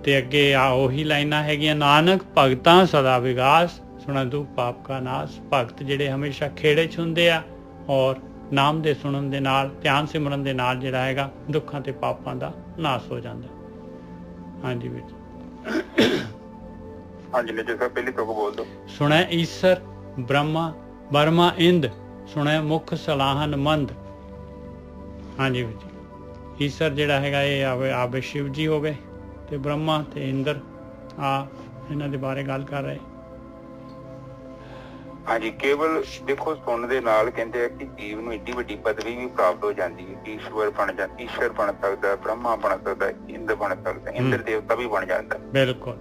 ਤੇ ਅੱਗੇ ਆ ਉਹੀ ਲਾਈਨਾਂ ਹੈਗੀਆਂ, ਨਾਨਕ ਭਗਤਾਂ ਸਦਾ ਵਿਗਾਸ, ਸੁਣਾ ਦੁੱਖ ਪਾਪ ਕਾ ਨਾਸ। ਭਗਤ ਜਿਹੜੇ ਹਮੇਸ਼ਾ ਖੇੜੇ 'ਚ ਹੁੰਦੇ ਆ ਔਰ ਨਾਮ ਦੇ ਸੁਣਨ ਦੇ ਨਾਲ, ਧਿਆਨ ਸਿਮਰਨ ਦੇ ਨਾਲ ਜਿਹੜਾ ਹੈਗਾ ਦੁੱਖਾਂ ਤੇ ਪਾਪਾਂ ਦਾ ਨਾਸ ਹੋ ਜਾਂਦਾ। ਹਾਂਜੀ ਵੀਰ ਹਾਂਜੀ ਜੀ ਪਹਿਲੀ ਤੋਂ ਬੋਲ ਦੋ। ਸੁਣਿਆ ਈਸ਼ਰ ਬ੍ਰਹਮਾ ਬਰਮਾ ਇੰਦ। ਸੁਣਿਆ ਮੁੱਖ ਸਲਾਹਨ ਮੰਦ। ਹਾਂਜੀ ਵੀਰ ਜੀ, ਈਸ਼ਰ ਜਿਹੜਾ ਹੈਗਾ ਇਹ ਆਵੇ ਸ਼ਿਵ ਜੀ ਹੋ ਗਏ ਤੇ ਬ੍ਰਹਮਾ ਤੇ ਇੰਦਰ ਆ ਇਹਨਾਂ ਦੇ ਬਾਰੇ ਗੱਲ ਕਰ ਰਹੇ। ਹਾਂਜੀ, ਕੇਵਲ ਦੇਖੋ ਸੁਣਨ ਦੇ ਨਾਲ ਕਹਿੰਦੇ ਆ ਕਿ ਜੀਵ ਨੂੰ ਏਡੀ ਵੱਡੀ ਪਦਵੀ ਵੀ ਪ੍ਰਾਪਤ ਹੋ ਜਾਂਦੀ ਹੈ ਕਿ ਈਸ਼ਵਰ ਬਣ ਸਕਦਾ, ਬ੍ਰਹਮਾ ਬਣ ਸਕਦਾ, ਇੰਦਰ ਬਣ ਸਕਦਾ, ਇੰਦਰ ਦੇਵਤਾ ਵੀ ਬਣ ਜਾਂਦਾ। ਬਿਲਕੁਲ,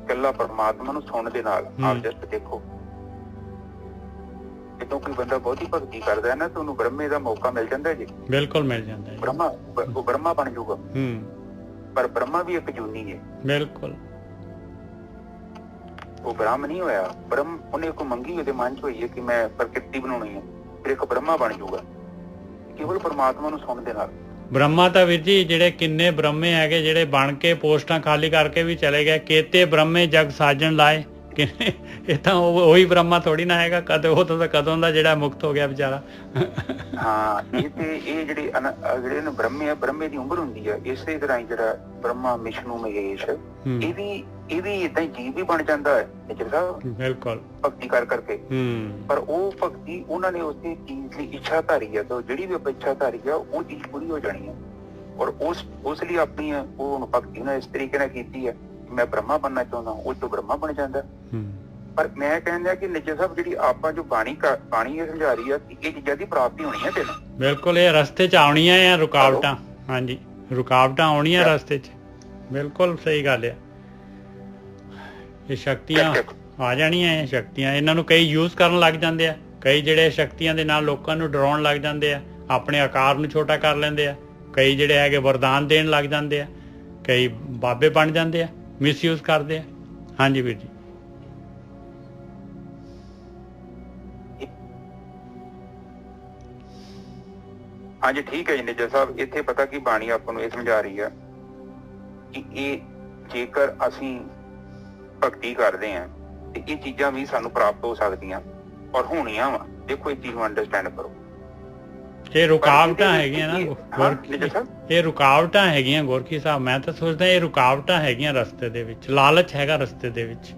ਇਕੱਲਾ ਪਰਮਾਤਮਾ ਨੂੰ ਸੁਣਨ ਦੇ ਨਾਲ। ਆਪ ਜਸਟ ਦੇਖੋ, ਜਦੋਂ ਕੋਈ ਬੰਦਾ ਬਹੁਤੀ ਭਗਤੀ ਕਰਦਾ ਹੈ ਨਾ ਤਾਂ ਉਹਨੂੰ ਬ੍ਰਹਮੇ ਦਾ ਮੌਕਾ ਮਿਲ ਜਾਂਦਾ ਜੀ। ਬਿਲਕੁਲ ਮਿਲ ਜਾਂਦਾ ਹੈ। ਉਹ ਬ੍ਰਹਮਾ ਬਣ ਜਾਊਗਾ। ਪਰ ਬ੍ਰਹਮਾ ਵੀ ਇੱਕ ਜੂਨੀ ਹੈ। ਬਿਲਕੁਲ, ਉਹ ਬ੍ਰਹਮ ਨਹੀਂ ਹੋਇਆ। ਬ੍ਰਹਮ ਉਹਨੇ ਕੋਈ ਮੰਗੀ ਉਹਦੇ ਮਨ ਚ ਹੋਈ ਹੈ ਕਿ ਮੈਂ ਪ੍ਰਕਿਰਤੀ ਬਣਾਉਣੀ ਹੈ, ਫਿਰ ਇੱਕ ਬ੍ਰਹਮਾ ਬਣ ਜਾਊਗਾ ਕੇਵਲ ਪਰਮਾਤਮਾ ਨੂੰ ਸੁਣਨ ਦੇ ਨਾਲ। ਬ੍ਰਹਮਾ ਤਾਂ ਵੀਰ ਜੀ ਜਿਹੜੇ ਕਿੰਨੇ ਬ੍ਰਹਮੇ ਹੈਗੇ ਜਿਹੜੇ ਬਣ ਕੇ ਪੋਸਟਾਂ ਖਾਲੀ ਕਰਕੇ ਵੀ ਚਲੇ ਗਏ। ਕੇਤੇ ਬ੍ਰਹਮੇ ਜਗ ਸਾਜਣ ਲਾਏ। ਇਹ ਤਾਂ ਉਹੀ ਬ੍ਰਹਮਾ ਥੋੜੀ ਨਾ ਹੈਗਾ। ਕਦੋਂ ਦਾ ਜਿਹੜਾ ਮੁਕਤ ਹੋ ਗਿਆ ਵਿਚਾਰਾ। ਹਾਂ, ਇਹ ਜਿਹੜੇ ਬ੍ਰਹਮੇ ਆ, ਬ੍ਰਹਮੇ ਦੀ ਉਮਰ ਹੁੰਦੀ ਆ। ਇਸੇ ਤਰ੍ਹਾਂ ਜਿਹੜਾ ਬ੍ਰਹਮਾ, ਵਿਸ਼ਨੂੰ, ਮਹੇਸ਼, ਇਹ ਵੀ ਏਦਾਂ ਹੀ ਜੀਵ ਵੀ ਬਣ ਜਾਂਦਾ ਹੈ ਬਿਲਕੁਲ ਭਗਤੀ ਕਰਕੇ। ਪਰ ਉਹ ਭਗਤੀ ਉਹਨਾਂ ਨੇ ਉਸੇ ਚੀਜ਼ ਦੀ ਇੱਛਾ ਧਾਰੀ ਆ, ਤਾਂ ਜਿਹੜੀ ਵੀ ਆਪਾਂ ਇੱਛਾ ਧਾਰੀ ਆ ਉਹ ਚੀਜ਼ ਪੂਰੀ ਹੋ ਜਾਣੀ ਹੈ। ਔਰ ਉਸ ਲਈ ਆਪਣੀ ਉਹ ਭਗਤੀ ਨਾਲ ਇਸ ਤਰੀਕੇ ਨਾਲ ਕੀਤੀ ਹੈ, ਮੈਂ ਬ੍ਰਹਮਾ ਬਣਨਾ ਚਾਹੁੰਦਾ, ਉਹ ਤੋਂ ਬ੍ਰਹਮਾ ਬਣ ਜਾਂਦਾ। ਪਰ ਮੈਂ ਕਹਿੰਦਾ ਕਿ ਨਿੱਜਰ ਸਾਹਿਬ ਜਿਹੜੀ ਆਪਾਂ ਜੋ ਬਾਣੀ ਇਹ ਸਮਝਾ ਰਹੀ ਆ ਕਿ ਇਹ ਚੀਜ਼ਾਂ ਦੀ ਪ੍ਰਾਪਤੀ ਹੋਣੀ ਹੈ ਤੈਨੂੰ। ਬਿਲਕੁਲ, ਇਹ ਰਸਤੇ 'ਚ ਆਉਣੀਆਂ ਆ ਰੁਕਾਵਟਾਂ। ਹਾਂਜੀ, ਰੁਕਾਵਟਾਂ ਆਉਣੀਆਂ ਰਸਤੇ 'ਚ। ਬਿਲਕੁਲ ਸਹੀ ਗੱਲ ਆ। ਇਹ ਸ਼ਕਤੀਆਂ ਆ ਜਾਣੀਆਂ, ਇਹ ਸ਼ਕਤੀਆਂ, ਇਹਨਾਂ ਨੂੰ ਕਈ ਯੂਜ਼ ਕਰਨ ਲੱਗ ਜਾਂਦੇ ਆ। ਕਈ ਜਿਹੜੇ ਸ਼ਕਤੀਆਂ ਦੇ ਨਾਲ ਲੋਕਾਂ ਨੂੰ ਡਰਾਉਣ ਲੱਗ ਜਾਂਦੇ ਆ, ਆਪਣੇ ਆਕਾਰ ਨੂੰ ਛੋਟਾ ਕਰ ਲੈਂਦੇ ਆ। ਕਈ ਜਿਹੜੇ ਹੈਗੇ ਵਰਦਾਨ ਦੇਣ ਲੱਗ ਜਾਂਦੇ ਆ, ਕਈ ਬਾਬੇ ਬਣ ਜਾਂਦੇ ਆ, ਮਿਸਯੂਜ਼ ਕਰਦੇ ਆ। ਹਾਂਜੀ ਵੀਰ ਜੀ। ਹਾਂਜੀ ਠੀਕ ਹੈ ਜੀ ਨਿੱਜਰ ਸਾਹਿਬ। ਇੱਥੇ ਪਤਾ ਕੀ ਬਾਣੀ ਆਪਾਂ ਨੂੰ ਇਹ ਸਮਝਾ ਰਹੀ ਆ ਕਿ ਇਹ ਜੇਕਰ ਅਸੀਂ ਭਗਤੀ ਕਰਦੇ ਹਾਂ ਤੇ ਇਹ ਚੀਜ਼ਾਂ ਵੀ ਸਾਨੂੰ ਪ੍ਰਾਪਤ ਹੋ ਸਕਦੀਆਂ ਔਰ ਹੋਣੀਆਂ ਵਾ। ਦੇਖੋ, ਇਹ ਚੀਜ਼ ਨੂੰ ਅੰਡਰਸਟੈਂਡ ਕਰੋ। ਇਹ ਰੁਕਾਵਟਾਂ ਹੈਗੀਆਂ ਨਾ, ਇਹ ਰੁਕਾਵਟਾਂ ਹੈਗੀਆਂ ਗੋਰਖੀ ਸਾਹਿਬ। ਮੈਂ ਤਾਂ ਸੋਚਦਾ ਇਹ ਰੁਕਾਵਟਾਂ ਹੈਗੀਆਂ ਰਸਤੇ ਦੇ ਵਿੱਚ, ਲਾਲਚ ਹੈਗਾ ਰਸਤੇ ਦੇ ਵਿੱਚ।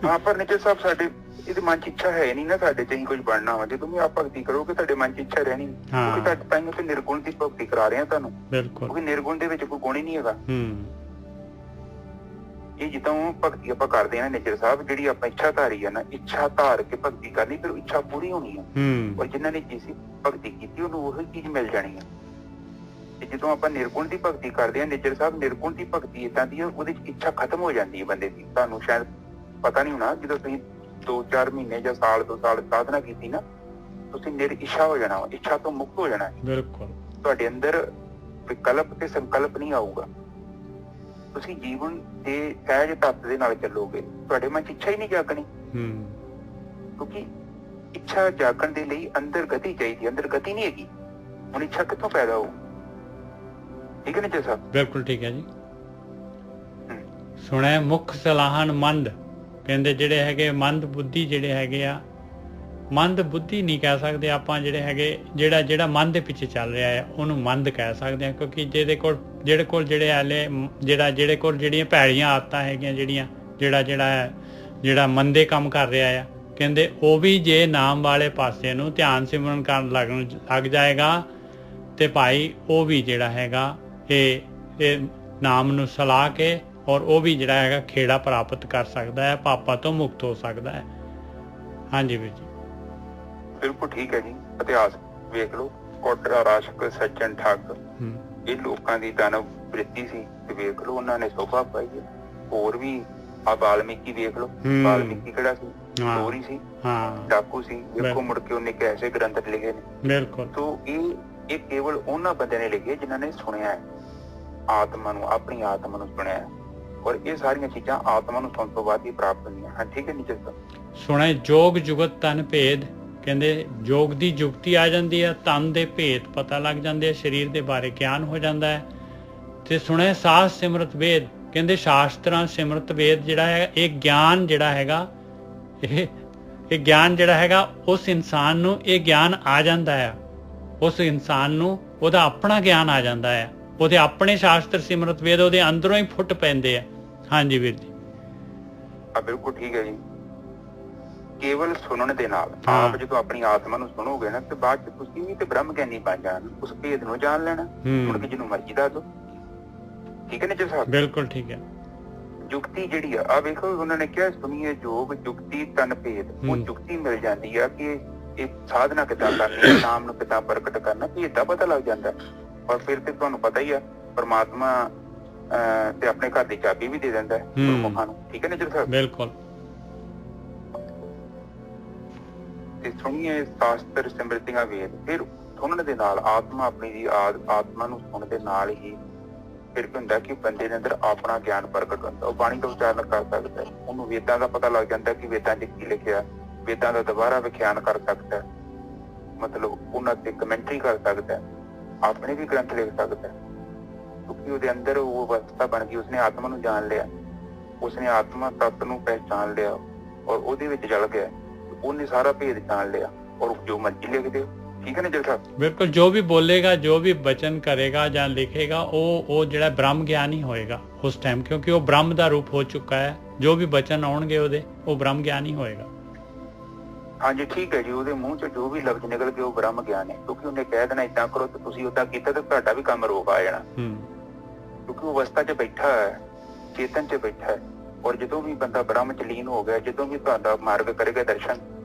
ਹਾਂ, ਪਰ ਨਿੱਜਰ ਸਾਹਿਬ ਸਾਡੇ ਇਹਦੇ ਮਨ 'ਚ ਇੱਛਾ ਹੈ ਨਹੀਂ ਨਾ, ਸਾਡੇ 'ਚ ਹੀ ਕੁਝ ਬਣਨਾ ਵਾ। ਜਦੋਂ ਵੀ ਆਪ ਭਗਤੀ ਕਰੋਗੇ ਤੁਹਾਡੇ ਮਨ 'ਚ ਇੱਛਾ ਰਹਿਣੀ, ਕਿਉਂਕਿ ਤੁਹਾਡੇ ਤਾਈਂ ਉੱਥੇ ਨਿਰਗੁਣ ਦੀ ਭਗਤੀ ਕਰਾ ਰਹੇ ਆ ਤੁਹਾਨੂੰ। ਬਿਲਕੁਲ, ਕਿਉਂਕਿ ਨਿਰਗੁਣ ਦੇ ਵਿੱਚ ਕੋਈ ਗੁਣ ਹੀ ਨਹੀਂ ਹੈਗਾ। ਇਹ ਜਿੱਦਾਂ ਭਗਤੀ ਆਪਾਂ ਕਰਦੇ ਆ ਨਿੱਜਰ ਸਾਹਿਬ, ਜਿਹੜੀ ਆਪਾਂ ਇੱਛਾ ਧਾਰੀ ਆ ਨਾ, ਇੱਛਾ ਧਾਰ ਕੇ ਭਗਤੀ ਕਰਨੀ, ਫਿਰ ਇੱਛਾ ਪੂਰੀ ਹੋਣੀ ਆ। ਔਰ ਜਿਨ੍ਹਾਂ ਨੇ ਜਿਸ ਭਗਤੀ ਕੀਤੀ ਉਹਨੂੰ ਉਹੀ ਚੀਜ਼ ਮਿਲ ਜਾਣੀ ਆ। ਤੇ ਜਦੋਂ ਆਪਾਂ ਨਿਰਗੁਣ ਦੀ ਭਗਤੀ ਕਰਦੇ ਆ ਨਿੱਜਰ ਸਾਹਿਬ, ਨਿਰਗੁਣ ਦੀ ਭਗਤੀ ਏਦਾਂ ਦੀ ਆ, ਉਹਦੇ 'ਚ ਇੱਛਾ ਖਤਮ ਹੋ ਜਾਂਦੀ ਹੈ ਬੰਦੇ ਦੀ। ਤੁਹਾਨੂੰ ਸ਼ਾਇਦ ਪਤਾ ਨਹੀਂ ਹੋਣਾ, ਜਦੋਂ ਤੁਸੀਂ 2-4 ਮਹੀਨੇ ਜਾਂ ਸਾਲ 2 ਸਾਲ ਸਾਧਨਾ ਕੀਤੀ ਨਾ, ਤੁਸੀਂ ਨਿਰ ਇੱਛਾ ਹੋ ਜਾਣਾ, ਇੱਛਾ ਤੋਂ ਮੁਕਤ ਹੋ ਜਾਣਾ। ਬਿਲਕੁਲ, ਤੁਹਾਡੇ ਅੰਦਰ ਵਿਕਲਪ ਤੇ ਸੰਕਲਪ ਨਹੀਂ ਆਊਗਾ। ਤੁਸੀਂ ਜੀਵਨ ਦੇ ਸਹਿਜ ਤੱਤ ਦੇ ਨਾਲ ਚੱਲੋਗੇ, ਤੁਹਾਡੇ ਮਨ 'ਚ ਇੱਛਾ ਹੀ ਨਹੀਂ ਜਾਗਣੀ। ਕਿਉਂਕਿ ਇੱਛਾ ਜਾਗਣ ਦੇ ਲਈ ਅੰਦਰ ਗਤੀ ਚਾਹੀਦੀ, ਅੰਦਰ ਗਤੀ ਨਹੀਂ ਹੈਗੀ। ਹੁਣ ਇੱਛਾ ਕਿੱਥੋਂ ਪੈਦਾ ਹੋਊ? ਠੀਕ ਹੈ ਨਿੱਜਰ ਸਾਹਿਬ? ਬਿਲਕੁਲ ਠੀਕ ਹੈ ਜੀ। ਸੁਣਿਆ ਮੁੱਖ ਸਲਾਹਨ ਮੰਦ, ਕਹਿੰਦੇ ਜਿਹੜੇ ਹੈਗੇ ਮੰਦ ਬੁੱਧੀ ਜਿਹੜੇ ਹੈਗੇ ਆ, ਮੰਦ ਬੁੱਧੀ ਨਹੀਂ ਕਹਿ ਸਕਦੇ ਆਪਾਂ, ਜਿਹੜੇ ਹੈਗੇ ਜਿਹੜਾ ਮਨ ਦੇ ਪਿੱਛੇ ਚੱਲ ਰਿਹਾ ਹੈ ਉਹਨੂੰ ਮੰਦ ਕਹਿ ਸਕਦੇ ਹਾਂ। ਕਿਉਂਕਿ ਜਿਹੜੇ ਕੋਲ ਜਿਹੜੀਆਂ ਭੈੜੀਆਂ ਆਦਤਾਂ ਹੈਗੀਆਂ, ਜਿਹੜਾ ਮੰਦੇ ਕੰਮ ਕਰ ਰਿਹਾ ਆ, ਕਹਿੰਦੇ ਉਹ ਵੀ ਜੇ ਨਾਮ ਵਾਲੇ ਪਾਸੇ ਨੂੰ ਧਿਆਨ ਸਿਮਰਨ ਕਰਨ ਲੱਗ ਜਾਏਗਾ ਤੇ ਭਾਈ ਉਹ ਵੀ ਜਿਹੜਾ ਹੈਗਾ ਇਹ ਨਾਮ ਨੂੰ ਸਲਾਹ ਕੇ ਔਰ ਉਹ ਵੀ ਜਿਹੜਾ ਹੈਗਾ ਖੇੜਾ ਪ੍ਰਾਪਤ ਕਰ ਸਕਦਾ ਹੈ, ਪਾਪਾਂ ਤੋਂ ਮੁਕਤ ਹੋ ਸਕਦਾ ਹੈ। ਹਾਂਜੀ ਵੀਰ ਜੀ, ਬਿਲਕੁਲ ਠੀਕ ਹੈ ਜੀ। ਇਤਿਹਾਸ ਵੇਖ ਲਓ, ਕੋਟਰਾ ਰਾਸ਼ਕ ਸੱਜਣ ਠੱਗ, ਇਹ ਲੋਕਾਂ ਦੀ ਦਾਨਵ ਬ੍ਰਿਤੀ ਸੀ ਤੇ ਵੇਖ ਲਓ ਉਹਨਾਂ ਨੇ ਸੋਭਾ ਪਾਈ। ਹੋਰ ਵੀ ਆ ਵਾਲਮੀਕੀ ਵੇਖ ਲਓ, ਵਾਲਮੀਕੀ ਕਿਹੜਾ ਸੀ? ਚੋਰੀ ਸੀ, ਡਾਕੂ ਸੀ। ਵੇਖੋ ਮੁੜ ਕੇ ਉਹਨੇ ਕੈਸੇ ਗ੍ਰੰਥ ਲਿਖੇ ਨੇ। ਬਿਲਕੁਲ, ਤੋਂ ਇਹ ਕੇਵਲ ਉਹਨਾਂ ਬੰਦਿਆਂ ਨੇ ਲਿਖੇ ਜਿਨ੍ਹਾਂ ਨੇ ਸੁਣਿਆ ਹੈ, ਆਤਮਾ ਨੂੰ, ਆਪਣੀ ਆਤਮਾ ਨੂੰ ਸੁਣਿਆ ਹੈ। ਔਰ ਇਹ ਸਾਰੀਆਂ ਚੀਜ਼ਾਂ ਆਤਮਾ ਨੂੰ ਸੁਣਨ ਤੋਂ ਬਾਅਦ ਹੀ ਪ੍ਰਾਪਤ ਹੁੰਦੀਆਂ ਹਨ। ਠੀਕ ਹੈ ਨੀ ਜੀ? ਸੁਣੇ ਜੋਗ ਜੁਗਤ ਤਨ ਭੇਦ, ਕਹਿੰਦੇ ਜੋਗ ਦੀ ਜੁਗਤੀ ਆ ਜਾਂਦੀ ਹੈ, ਤਨ ਦੇ ਭੇਦ ਪਤਾ ਲੱਗ ਜਾਂਦੇ ਆ, ਸਰੀਰ ਦੇ ਬਾਰੇ ਗਿਆਨ ਹੋ ਜਾਂਦਾ ਹੈ। ਤੇ ਸੁਣੇ ਸਾਧ ਸਿਮਰਤ ਵੇਦ, ਕਹਿੰਦੇ ਸ਼ਾਸਤਰਾਂ ਸਿਮਰਤ ਵੇਦ ਜਿਹੜਾ ਹੈ, ਇਹ ਗਿਆਨ ਜਿਹੜਾ ਹੈਗਾ, ਇਹ ਗਿਆਨ ਜਿਹੜਾ ਹੈਗਾ ਉਸ ਇਨਸਾਨ ਨੂੰ ਇਹ ਗਿਆਨ ਆ ਜਾਂਦਾ ਹੈ। ਉਸ ਇਨਸਾਨ ਨੂੰ ਉਹਦਾ ਆਪਣਾ ਗਿਆਨ ਆ ਜਾਂਦਾ ਹੈ, ਉਹਦੇ ਆਪਣੇ ਸ਼ਾਸਤਰ ਸਿਮਰਤ ਵੇਦ ਉਹਦੇ ਅੰਦਰੋਂ ਹੀ ਫੁੱਟ ਪੈਂਦੇ ਆ। ਹਾਂਜੀ ਵੀਰ ਜੀ, ਬਿਲਕੁਲ ਠੀਕ ਹੈ ਜੀ। ਕੇਵਲ ਸੁਣਨ ਦੇ ਨਾਲ ਆਪ ਜਦੋਂ ਆਪਣੀ ਆਤਮਾ ਨੂੰ ਸੁਣੋਗੇ ਨਾ ਤੇ ਬਾਅਦ ਚ ਤੁਸੀਂ ਵੀ ਤੇ ਬ੍ਰਹਮ ਗਿਆਨੀ ਬਣ ਜਾਣਾ, ਉਸ ਭੇਦ ਨੂੰ ਜਾਣ ਲੈਣਾ, ਮੁੜ ਕੇ ਜਿਹਨੂੰ ਮਰਜ਼ੀ ਦੱਸ ਦੋ। ਠੀਕ ਹੈ ਨਾ ਜੀ ਸਾਹਿਬ? ਬਿਲਕੁਲ ਠੀਕ ਹੈ। ਜੁਗਤੀ ਜਿਹੜੀ ਆ ਵੇਖੋ, ਉਹਨਾਂ ਨੇ ਕਿਹਾ ਸੁਣੀਏ ਜੋਗ ਜੁਗਤੀ ਤਨ ਭੇਦ, ਉਹ ਜੁਗਤੀ ਮਿਲ ਜਾਂਦੀ ਆ ਕਿ ਇਹ ਸਾਧਨਾ ਕਿੱਦਾਂ ਕਰਨੀ, ਨਾਮ ਨੂੰ ਕਿੱਦਾਂ ਪ੍ਰਗਟ ਕਰਨਾ, ਭੇਦ ਦਾ ਪਤਾ ਲੱਗ ਜਾਂਦਾ। ਔਰ ਫਿਰ ਤੇ ਤੁਹਾਨੂੰ ਪਤਾ ਹੀ ਆ, ਪਰਮਾਤਮਾ ਤੇ ਆਪਣੇ ਘਰ ਦੀ ਚਾਬੀ ਵੀ ਦੇ ਦਿੰਦਾ ਗੁਰਮੁਖਾਂ ਨੂੰ। ਠੀਕ ਹੈ ਨਾ ਜੀ ਸਾਹਿਬ? ਬਿਲਕੁਲ। ਤੇ ਸੁਣੀਏ ਸ਼ਾਸਤਰ ਸਿਮਰਤੀਆਂ ਵੇਦ, ਫਿਰ ਸੁਣਨ ਦੇ ਨਾਲ ਆਤਮਾ ਆਪਣੀ ਦੀ ਆਤਮਾ ਨੂੰ ਸੁਣਨ ਦੇ ਨਾਲ ਹੀ ਫਿਰ ਹੁੰਦਾ ਕਿ ਬੰਦੇ ਦੇ ਅੰਦਰ ਆਪਣਾ ਗਿਆਨ ਪ੍ਰਗਟ ਹੁੰਦਾ, ਉਹ ਬਾਣੀ ਦਾ ਉਚਾਰਨ ਕਰ ਸਕਦਾ, ਉਹਨੂੰ ਵੇਦਾਂ ਦਾ ਪਤਾ ਲੱਗ ਜਾਂਦਾ ਕਿ ਵੇਦਾਂ 'ਚ ਕੀ ਲਿਖਿਆ, ਵੇਦਾਂ ਦਾ ਦੁਬਾਰਾ ਵਿਖਿਆਨ ਕਰ ਸਕਦਾ, ਮਤਲਬ ਉਹਨਾਂ ਤੇ ਕਮੈਂਟਰੀ ਕਰ ਸਕਦਾ, ਆਪਣੇ ਵੀ ਗ੍ਰੰਥ ਲਿਖ ਸਕਦਾ, ਕਿਉਂਕਿ ਉਹਦੇ ਅੰਦਰ ਉਹ ਅਵਸਥਾ ਬਣ ਗਈ। ਉਸਨੇ ਆਤਮਾ ਨੂੰ ਜਾਣ ਲਿਆ, ਉਸਨੇ ਆਤਮਾ ਤੱਤ ਨੂੰ ਪਹਿਚਾਣ ਲਿਆ ਔਰ ਉਹਦੇ ਵਿੱਚ ਜਲ ਗਿਆ, ਉਹਨੇ ਸਾਰਾ ਭੇਦ ਜਾਣ ਲਿਆ ਔਰ ਜੋ ਮਰਜ਼ੀ ਲਿਖ ਦਿਓ। ਠੀਕ ਹੈ ਨਾ ਜੀ ਸਾਹਿਬ? ਬਿਲਕੁਲ। ਜੋ ਵੀ ਬੋਲੇਗਾ, ਜੋ ਵੀ ਬਚਨ ਕਰੇਗਾ ਜਾਂ ਲਿਖੇਗਾ, ਉਹ ਜਿਹੜਾ ਬ੍ਰਹਮ ਗਿਆਨ ਹੀ ਹੋਏਗਾ ਉਸ ਟਾਈਮ, ਕਿਉਂਕਿ ਉਹ ਬ੍ਰਹਮ ਦਾ ਰੂਪ ਹੋ ਚੁੱਕਾ ਹੈ। ਜੋ ਵੀ ਬਚਨ ਆਉਣਗੇ ਉਹਦੇ, ਉਹ ਬ੍ਰਹਮ ਗਿਆਨ ਹੀ ਹੋਏਗਾ। ਹਾਂਜੀ ਠੀਕ ਹੈ ਜੀ। ਉਹਦੇ ਮੂੰਹ ਚ ਜੋ ਵੀ ਲਫ਼ਜ਼ ਨਿਕਲ ਗਏ ਉਹ ਬ੍ਰਹਮ ਗਿਆਨ ਹੈ, ਕਿਉਂਕਿ ਉਹਨੇ ਕਹਿ ਦੇਣਾ ਏਦਾਂ ਕਰੋ ਤੇ ਤੁਸੀਂ ਓਦਾਂ ਕੀਤਾ ਤੇ ਤੁਹਾਡਾ ਵੀ ਕੰਮ ਰੋਕ ਆ ਜਾਣਾ। ਕਿਉਂਕਿ ਉਹ ਅਵਸਥਾ 'ਚ ਬੈਠਾ ਹੈ, ਚੇਤਨ 'ਚ ਬੈਠਾ ਹੈ। ਔਰ ਜਦੋਂ ਵੀ ਬੰਦਾ ਬ੍ਰਹਮ 'ਚ ਲੀਨ ਹੋ ਗਿਆ, ਜਦੋਂ ਵੀ ਤੁਹਾਡਾ ਮਾਰਗ ਕਰੇਗਾ ਦਰਸ਼ਨ,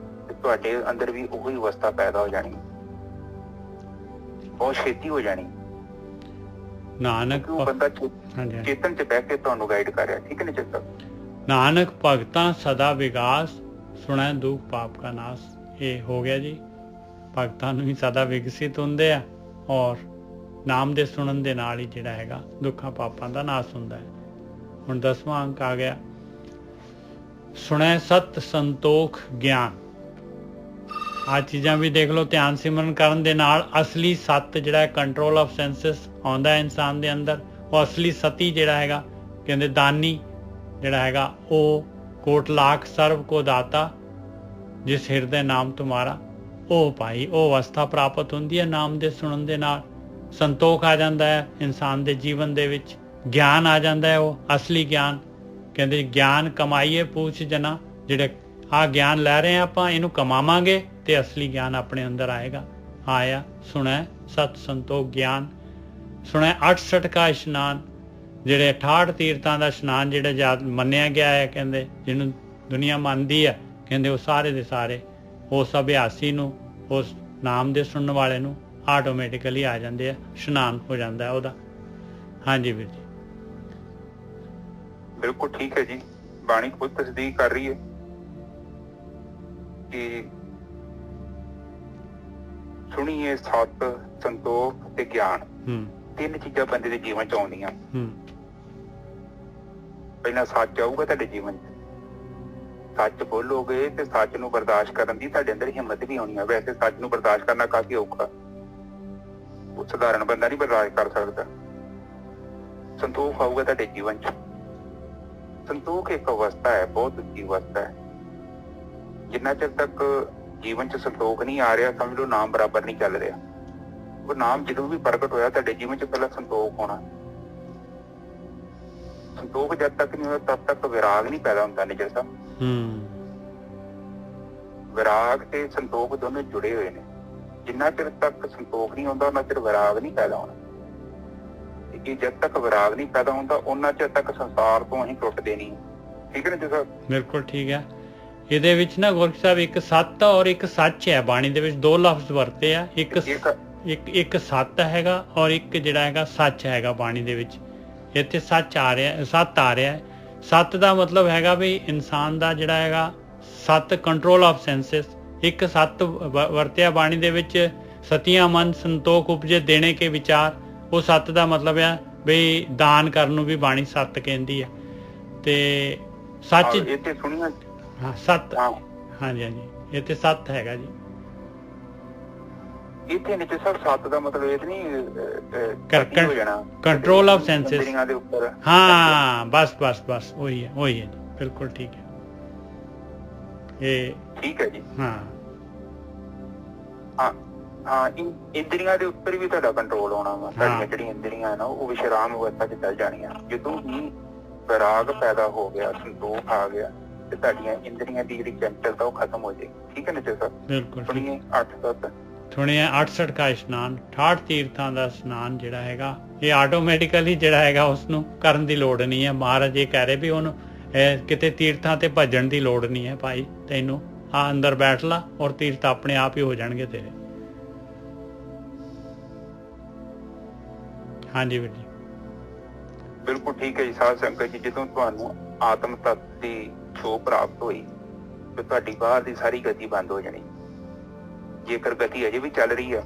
ਤੇ ਤੁਹਾਡੇ ਅੰਦਰ ਵੀ ਉਹੀ ਅਵਸਥਾ ਪੈਦਾ ਹੋ ਜਾਣੀ, ਬਹੁਤ ਛੇਤੀ ਹੋ ਜਾਣੀ। ਨਾਨਕ ਉਹ ਬੰਦਾ ਚੇਤਨ 'ਚ ਬਹਿ ਕੇ ਤੁਹਾਨੂੰ ਗਾਈਡ ਕਰ ਰਿਹਾ। ਠੀਕ ਹੈ ਨਾ ਚੇਤਨ? ਨਾਨਕ ਭਗਤਾਂ ਸਦਾ ਵਿਗਾਸ, ਸੁਣੈ ਦੁੱਖ ਪਾਪ ਕਾ ਨਾਸ। ਇਹ ਹੋ ਗਿਆ ਜੀ, ਭਗਤਾਂ ਨੂੰ ਹੀ ਸਦਾ ਵਿਕਸਿਤ ਹੁੰਦੇ ਆ ਔਰ ਨਾਮ ਦੇ ਸੁਣਨ ਦੇ ਨਾਲ ਹੀ ਜਿਹੜਾ ਹੈਗਾ ਦੁੱਖਾਂ ਪਾਪਾਂ ਦਾ ਨਾਸ ਹੁੰਦਾ ਹੈ। ਹੁਣ 10ਵਾਂ ਅੰਕ ਆ ਗਿਆ, ਸੁਣੈ ਸਤ ਸੰਤੋਖ ਗਿਆਨ। ਆਹ ਚੀਜ਼ਾਂ ਵੀ ਦੇਖ ਲਓ, ਧਿਆਨ ਸਿਮਰਨ ਕਰਨ ਦੇ ਨਾਲ ਅਸਲੀ ਸੱਤ ਜਿਹੜਾ ਕੰਟਰੋਲ ਆਫ ਸੈਂਸਸ ਆਉਂਦਾ ਹੈ ਇਨਸਾਨ ਦੇ ਅੰਦਰ। ਉਹ ਅਸਲੀ ਸਤੀ ਜਿਹੜਾ ਹੈਗਾ, ਕਹਿੰਦੇ ਦਾਨੀ ਜਿਹੜਾ ਹੈਗਾ, ਉਹ ਕੋਟ ਲਾਖ ਸਰਵ ਕੋ ਦਾਤਾ ਜਿਸ ਹਿਰਦੇ ਨਾਮ ਤੁਮਾਰਾ, ਉਹ ਭਾਈ ਉਹ ਅਵਸਥਾ ਪ੍ਰਾਪਤ ਹੁੰਦੀ ਹੈ ਨਾਮ ਦੇ ਸੁਣਨ ਦੇ ਨਾਲ। ਸੰਤੋਖ ਆ ਜਾਂਦਾ ਹੈ ਇਨਸਾਨ ਦੇ ਜੀਵਨ ਦੇ ਵਿੱਚ, ਗਿਆਨ ਆ ਜਾਂਦਾ ਹੈ, ਉਹ ਅਸਲੀ ਗਿਆਨ। ਕਹਿੰਦੇ ਗਿਆਨ ਕਮਾਈਏ ਪੂਛ ਜਨਾ, ਜਿਹੜੇ ਆਹ ਗਿਆਨ ਲੈ ਰਹੇ ਹਾਂ ਆਪਾਂ, ਇਹਨੂੰ ਕਮਾਵਾਂਗੇ ਤੇ ਅਸਲੀ ਗਿਆਨ ਆਪਣੇ ਅੰਦਰ ਆਏਗਾ। ਆਇਆ ਸੁਣੈ ਸਤ ਸੰਤੋਖ ਗਿਆਨ। ਸੁਣੈ 68 ਕਾ ਇਸ਼ਨਾਨ, ਜਿਹੜੇ 68 ਤੀਰਥਾਂ ਦਾ ਇਸ਼ਨਾਨ ਜਿਹੜਾ ਮੰਨਿਆ ਗਿਆ ਹੈ, ਕਹਿੰਦੇ ਜਿਹਨੂੰ ਦੁਨੀਆ ਮੰਨਦੀ ਹੈ, ਕਹਿੰਦੇ ਉਹ ਸਾਰੇ ਦੇ ਸਾਰੇ ਉਸ ਅਭਿਆਸੀ ਨੂੰ, ਉਸ ਨਾਮ ਦੇ ਸੁਣਨ ਵਾਲੇ ਨੂੰ ਆਟੋਮੈਟਿਕਲੀ ਆ ਜਾਂਦੇ ਆ, ਇਸ਼ਨਾਨ ਹੋ ਜਾਂਦਾ ਉਹਦਾ। ਹਾਂਜੀ ਵੀਰ ਜੀ ਬਿਲਕੁਲ ਠੀਕ ਹੈ ਜੀ। ਬਾਣੀ ਖੁਦ ਤਸਦੀਕ ਕਰ ਰਹੀ ਹੈ ਕਿ ਸੁਣੀਏ ਸਤ ਸੰਤੋਖ ਤੇ ਗਿਆਨ, ਤਿੰਨ ਚੀਜ਼ਾਂ ਬੰਦੇ ਦੇ ਜੀਵਨ ਚ ਆਉਂਦੀਆਂ। ਪਹਿਲਾਂ ਸੱਚ ਆਊਗਾ ਤੁਹਾਡੇ ਜੀਵਨ ਚ, ਸੱਚ ਬੋਲੋਗੇ ਤੇ ਸੱਚ ਨੂੰ ਬਰਦਾਸ਼ਤ ਕਰਨ ਦੀ ਤੁਹਾਡੇ ਅੰਦਰ ਹਿੰਮਤ ਵੀ ਆਉਣੀ ਹੈ। ਵੈਸੇ ਸੱਚ ਨੂੰ ਬਰਦਾਸ਼ਤ ਕਰਨਾ ਕਾਫੀ ਔਖਾ, ਉਹ ਸਧਾਰਨ ਬੰਦਾ ਨਹੀਂ ਬਰਦਾਸ਼ਤ ਕਰ ਸਕਦਾ। ਸੰਤੋਖ ਆਊਗਾ ਤੁਹਾਡੇ ਜੀਵਨ ਚ। ਸੰਤੋਖ ਇੱਕ ਅਵਸਥਾ ਹੈ, ਬਹੁਤ ਉੱਚੀ ਅਵਸਥਾ ਹੈ। ਜਿੰਨਾ ਚਿਰ ਤੱਕ ਜੀਵਨ ਚ ਸੰਤੋਖ ਨਹੀਂ ਆ ਰਿਹਾ, ਸਮਝ ਲਓ ਨਾਮ ਬਰਾਬਰ ਨਹੀਂ ਚੱਲ ਰਿਹਾ। ਉਹ ਨਾਮ ਜਦੋਂ ਵੀ ਪ੍ਰਗਟ ਹੋਇਆ ਤੁਹਾਡੇ ਜੀਵਨ ਚ, ਪਹਿਲਾਂ ਸੰਤੋਖ ਹੋਣਾ। ਸੰਤੋਖ ਜਦ ਤੱਕ ਨਹੀਂ ਹੋਇਆ ਤਦ ਤੱਕ ਵਿਰਾਗ ਨਹੀਂ ਪੈਦਾ ਹੁੰਦਾ। ਨਿਜਰ ਸਾਹਿਬ, ਵਿਰਾਗ ਤੇ ਸੰਤੋਖ ਦੋਨੋਂ ਜੁੜੇ ਹੋਏ ਨੇ। ਜਿੰਨਾ ਚਿਰ ਤੱਕ ਸੰਤੋਖ ਨਹੀਂ ਹੁੰਦਾ ਉਹਨਾਂ ਚਿਰ ਵਿਰਾਗ ਨਹੀਂ ਪੈਦਾ ਹੋਣਾ। ਕਿ ਜਦ ਤੱਕ ਵਿਰਾਗ ਨਹੀਂ ਪੈਦਾ ਹੁੰਦਾ ਉਹਨਾਂ ਚਿਰ ਤੱਕ ਸੰਸਾਰ ਤੋਂ ਅਸੀਂ ਟੁੱਟਦੇ ਨਹੀਂ। ਠੀਕ ਹੈ ਨਾ ਜੀ ਸਾਹਿਬ? ਬਿਲਕੁਲ ਠੀਕ ਹੈ। ਇਹਦੇ ਵਿੱਚ ਨਾ ਗੁਰੂ ਸਾਹਿਬ ਇੱਕ ਸੱਤ ਔਰ ਇੱਕ ਸੱਚ ਹੈ। ਬਾਣੀ ਦੇ ਵਿੱਚ ਦੋ ਲਫ਼ਜ਼ ਵਰਤੇ ਆ, ਇੱਕ ਸੱਤ ਹੈਗਾ ਔਰ ਇੱਕ ਜਿਹੜਾ ਹੈਗਾ ਸੱਚ ਹੈਗਾ। ਬਾਣੀ ਦੇ ਵਿੱਚ ਇੱਥੇ ਸੱਚ ਆ ਰਿਹਾ, ਸੱਤ ਆ ਰਿਹਾ। ਸੱਤ ਦਾ ਮਤਲਬ ਹੈਗਾ ਵੀ ਇਨਸਾਨ ਦਾ ਜਿਹੜਾ ਹੈਗਾ ਸੱਤ ਕੰਟਰੋਲ ਆਫ ਸੈਂਸਸ। ਇੱਕ ਸੱਤ ਵਰਤਿਆ ਬਾਣੀ ਦੇ ਵਿੱਚ, ਸਤੀਆਂ ਮਨ ਸੰਤੋਖ ਉਪਜੇ ਦੇਣੇ ਕੇ ਵਿਚਾਰ। ਉਹ ਸੱਤ ਦਾ ਮਤਲਬ ਹੈ ਬਈ ਦਾਨ ਕਰਨ ਨੂੰ ਵੀ ਬਾਣੀ ਸੱਤ ਕਹਿੰਦੀ ਹੈ। ਤੇ ਸੱਚ ਇੱਥੇ ਸੁਣੀਆਂ ਸੱਤ, ਹਾਂਜੀ ਹਾਂਜੀ ਇੱਥੇ ਸੱਤ ਹੈਗਾ ਜੀ। ਇੱਥੇ ਨੀਚੇ ਸਰ ਸੱਤ ਦਾ ਮਤਲਬ ਇਹ ਨਹੀਂ ਹੋ ਜਾਣਾ ਕੰਟਰੋਲ ਆਫ ਸੈਂਸਸ ਦੇ ਉੱਪਰ। ਹਾਂ ਬਸ ਬਸ ਬਸ ਉਹੀ ਹੈ ਜੀ, ਬਿਲਕੁਲ ਠੀਕ ਹੈ। ਇਹ ਠੀਕ ਹੈ ਜੀ। ਹਾਂ ਇੰਦਰੀਆਂ ਦੇ ਉੱਪਰ ਵੀ ਤੁਹਾਡਾ ਕੰਟਰੋਲ ਆਉਣਾ ਵਾ। ਤੁਹਾਡੀਆਂ ਜਿਹੜੀਆਂ ਇੰਦਰੀਆਂ ਨਾ ਉਹ ਵਿਸ਼ਰਾਮ ਅਵਸਥਾ ਚ ਚੱਲ ਜਾਣੀਆਂ। ਜਦੋਂ ਹੀ ਵਿਰਾਗ ਪੈਦਾ ਹੋ ਗਿਆ, ਸੰਤੋਖ ਆ ਗਿਆ, ਤੇ ਤੁਹਾਡੀਆਂ ਇੰਦਰੀਆਂ ਦੀ ਜਿਹੜੀ ਚੰਚਲਤਾ ਉਹ ਖਤਮ ਹੋ ਜਾਏਗੀ। ਠੀਕ ਹੈ ਨਾ ਸਰ? ਬਿਲਕੁਲ। ਸੁਣੀਏ 8 ਸੁਣਿਆ 68 ਕਾ ਇਸ਼ਨਾਨ, 68 ਤੀਰਥਾਂ ਦਾ ਇਸ਼ਨਾਨ ਜਿਹੜਾ ਹੈਗਾ ਇਹ ਆਟੋਮੈਟਿਕਲੀ ਜਿਹੜਾ ਹੈਗਾ ਉਸਨੂੰ ਕਰਨ ਦੀ ਲੋੜ ਨਹੀਂ ਹੈ। ਮਹਾਰਾਜ ਇਹ ਕਹਿ ਰਹੇ ਵੀ ਉਹਨੂੰ ਕਿਤੇ ਤੀਰਥਾਂ ਤੇ ਭੱਜਣ ਦੀ ਲੋੜ ਨਹੀਂ ਹੈ। ਭਾਈ ਤੈਨੂੰ ਆ ਅੰਦਰ ਬੈਠ ਲਾ ਔਰ ਤੀਰਥ ਆਪਣੇ ਆਪ ਹੀ ਹੋ ਜਾਣਗੇ ਤੇਰੇ। ਹਾਂਜੀ ਵੀਰ ਜੀ ਬਿਲਕੁਲ ਠੀਕ ਹੈ ਜੀ। ਸਾਧ ਸੰਗਤ ਜੀ, ਜਦੋਂ ਤੁਹਾਨੂੰ ਆਤਮ ਤੱਤ ਦੀ ਛੋਹ ਪ੍ਰਾਪਤ ਹੋਈ ਤੇ ਤੁਹਾਡੀ ਬਾਹਰ ਦੀ ਸਾਰੀ ਗਤੀ ਬੰਦ ਹੋ ਜਾਣੀ। ਜੇਕਰ ਗਤੀ ਅਜੇ ਵੀ ਚੱਲ ਰਹੀ ਹੈ,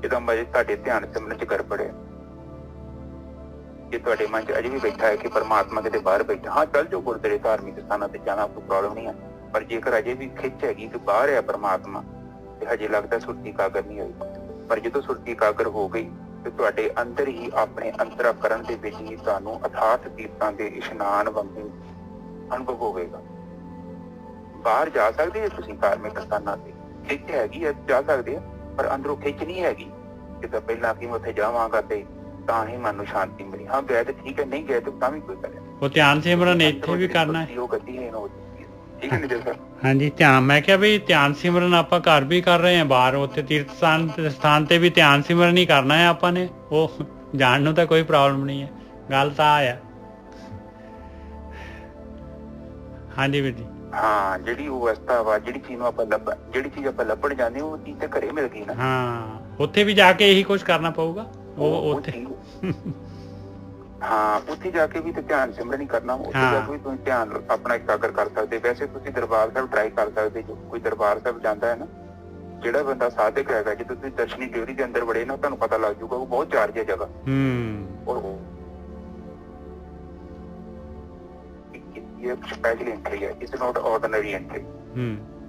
ਇਹਦਾ ਮਤਲਬ ਤੁਹਾਡੇ ਧਿਆਨ ਸਿਮਰਨ ਚ ਗੜਬੜ ਹੈ। ਜੇ ਤੁਹਾਡੇ ਮਨ ਚ ਅਜੇ ਵੀ ਬੈਠਾ ਹੈ ਕਿ ਪਰਮਾਤਮਾ ਕਿਤੇ ਬਾਹਰ ਬੈਠਾ, ਹਾਂ ਚੱਲ ਜਾਓ ਗੁਰਦੁਆਰੇ ਧਾਰਮਿਕ ਸਥਾਨਾਂ ਤੇ ਜਾਣਾ, ਕੋਈ ਪ੍ਰੋਬਲਮ ਨਹੀਂ ਹੈ। ਪਰ ਜੇਕਰ ਅਜੇ ਵੀ ਖਿੱਚ ਹੈਗੀ ਕਿ ਬਾਹਰ ਹੈ ਪਰਮਾਤਮਾ, ਤੇ ਹਜੇ ਲੱਗਦਾ ਸੁਰਤੀ ਕਾਗਰ ਨਹੀਂ ਹੋਈ। ਪਰ ਜਦੋਂ ਸੁਰਤੀ ਇਕਾਗਰ ਹੋ ਗਈ ਤੇ ਤੁਹਾਡੇ ਅੰਦਰ ਹੀ ਆਪਣੇ ਅੰਤਰਾਕਰਨ ਦੇ ਵਿੱਚ ਹੀ ਤੁਹਾਨੂੰ ਅਥਾਰਥ ਤੀਰਥਾਂ ਦੇ ਇਸ਼ਨਾਨ ਵਾਂਗੂ ਅਨੁਭਵ ਹੋਵੇਗਾ। ਬਾਹਰ ਜਾ ਸਕਦੇ ਹੋ ਤੁਸੀਂ ਧਾਰਮਿਕ ਸਥਾਨਾਂ ਤੇ, ਖਿੱਚ ਹੈਗੀ ਹੈ, ਜਾ ਸਕਦੇ ਆ, ਪਰ ਅੰਦਰੋਂ ਖਿੱਚ ਨਹੀਂ ਹੈਗੀ ਕਿ ਪਹਿਲਾਂ ਕਿ ਮੈਂ ਉੱਥੇ ਜਾਵਾਂਗਾ ਤੇ ਤਾਂ ਹੀ ਮਨ ਨੂੰ ਸ਼ਾਂਤੀ ਮਿਲੀ। ਹਾਂ ਗਏ ਤੇ ਠੀਕ ਹੈ, ਨਹੀਂ ਗਏ ਤੇ ਤਾਂ ਵੀ ਕੋਈ ਕਰੇ। ਉਹ ਧਿਆਨ ਸਿਮਰਨ ਇੱਥੇ ਵੀ ਕਰਨਾ ਹੈ। ਉਹ ਗਤੀ ਹੈ ਠੀਕ ਹੈ ਨਿਜਰ ਸਰ। ਹਾਂਜੀ ਧਿਆਨ, ਮੈਂ ਕਿਹਾ ਵੀ ਧਿਆਨ ਸਿਮਰਨ ਆਪਾਂ ਘਰ ਵੀ ਕਰ ਰਹੇ ਹਾਂ, ਬਾਹਰ ਉੱਥੇ ਤੀਰਥ ਸਥਾਨ ਤੇ ਵੀ ਧਿਆਨ ਸਿਮਰਨ ਹੀ ਕਰਨਾ ਹੈ ਆਪਾਂ ਨੇ, ਉਹ ਜਾਣ ਨੂੰ ਤਾਂ ਕੋਈ ਪ੍ਰੋਬਲਮ ਨਹੀਂ ਹੈ, ਗੱਲ ਤਾਂ ਆ। ਹਾਂਜੀ ਵੀਰ ਜੀ। ਹਾਂ, ਜਿਹੜੀ ਉਹ ਅਵਸਥਾ ਵਾ, ਜਿਹੜੀ ਚੀਜ਼ ਨੂੰ ਆਪਾਂ ਜਿਹੜੀ ਚੀਜ਼ ਆਪਾਂ ਲੱਭਣ ਜਾਂਦੇ ਉਹ ਚੀਜ਼ ਤੇ ਘਰੇ ਮਿਲ ਗਈ ਨਾ। ਹਾਂ, ਉੱਥੇ ਵੀ ਜਾ ਕੇ ਇਹੀ ਕੁਝ ਕਰਨਾ ਪਊਗਾ ਉਹ ਉੱਥੇ। ਹਾਂ, ਉੱਥੇ ਜਾ ਕੇ ਵੀ ਤੇ ਧਿਆਨ ਸਿਮਰਨ ਹੀ ਕਰਨਾ, ਉੱਥੇ ਜਾ ਕੇ ਵੀ ਤੁਸੀਂ ਧਿਆਨ ਆਪਣਾ ਇਕਾਗਰ ਕਰ ਸਕਦੇ। ਵੈਸੇ ਤੁਸੀਂ ਦਰਬਾਰ ਸਾਹਿਬ ਟਰਾਈ ਕਰ ਸਕਦੇ, ਜੋ ਕੋਈ ਦਰਬਾਰ ਸਾਹਿਬ ਜਾਂਦਾ ਹੈ ਨਾ, ਜਿਹੜਾ ਬੰਦਾ ਸਾਧਕ ਹੈਗਾ, ਜਦੋਂ ਤੁਸੀਂ ਦਰਸ਼ਨੀ ਡਿਊਰੀ ਦੇ ਅੰਦਰ ਵੜੇ ਨਾ, ਤੁਹਾਨੂੰ ਪਤਾ ਲੱਗ ਜਾਊਗਾ ਉਹ ਬਹੁਤ ਚਾਰਜ ਹੈ ਜਗ੍ਹਾ। ਔਰ ਸਪੈਸ਼ਲ ਐਂਟਰੀ ਹੈ, ਇਟਸ ਨਾਟ ਆਰਡੀਨਰੀ ਐਂਟਰੀ।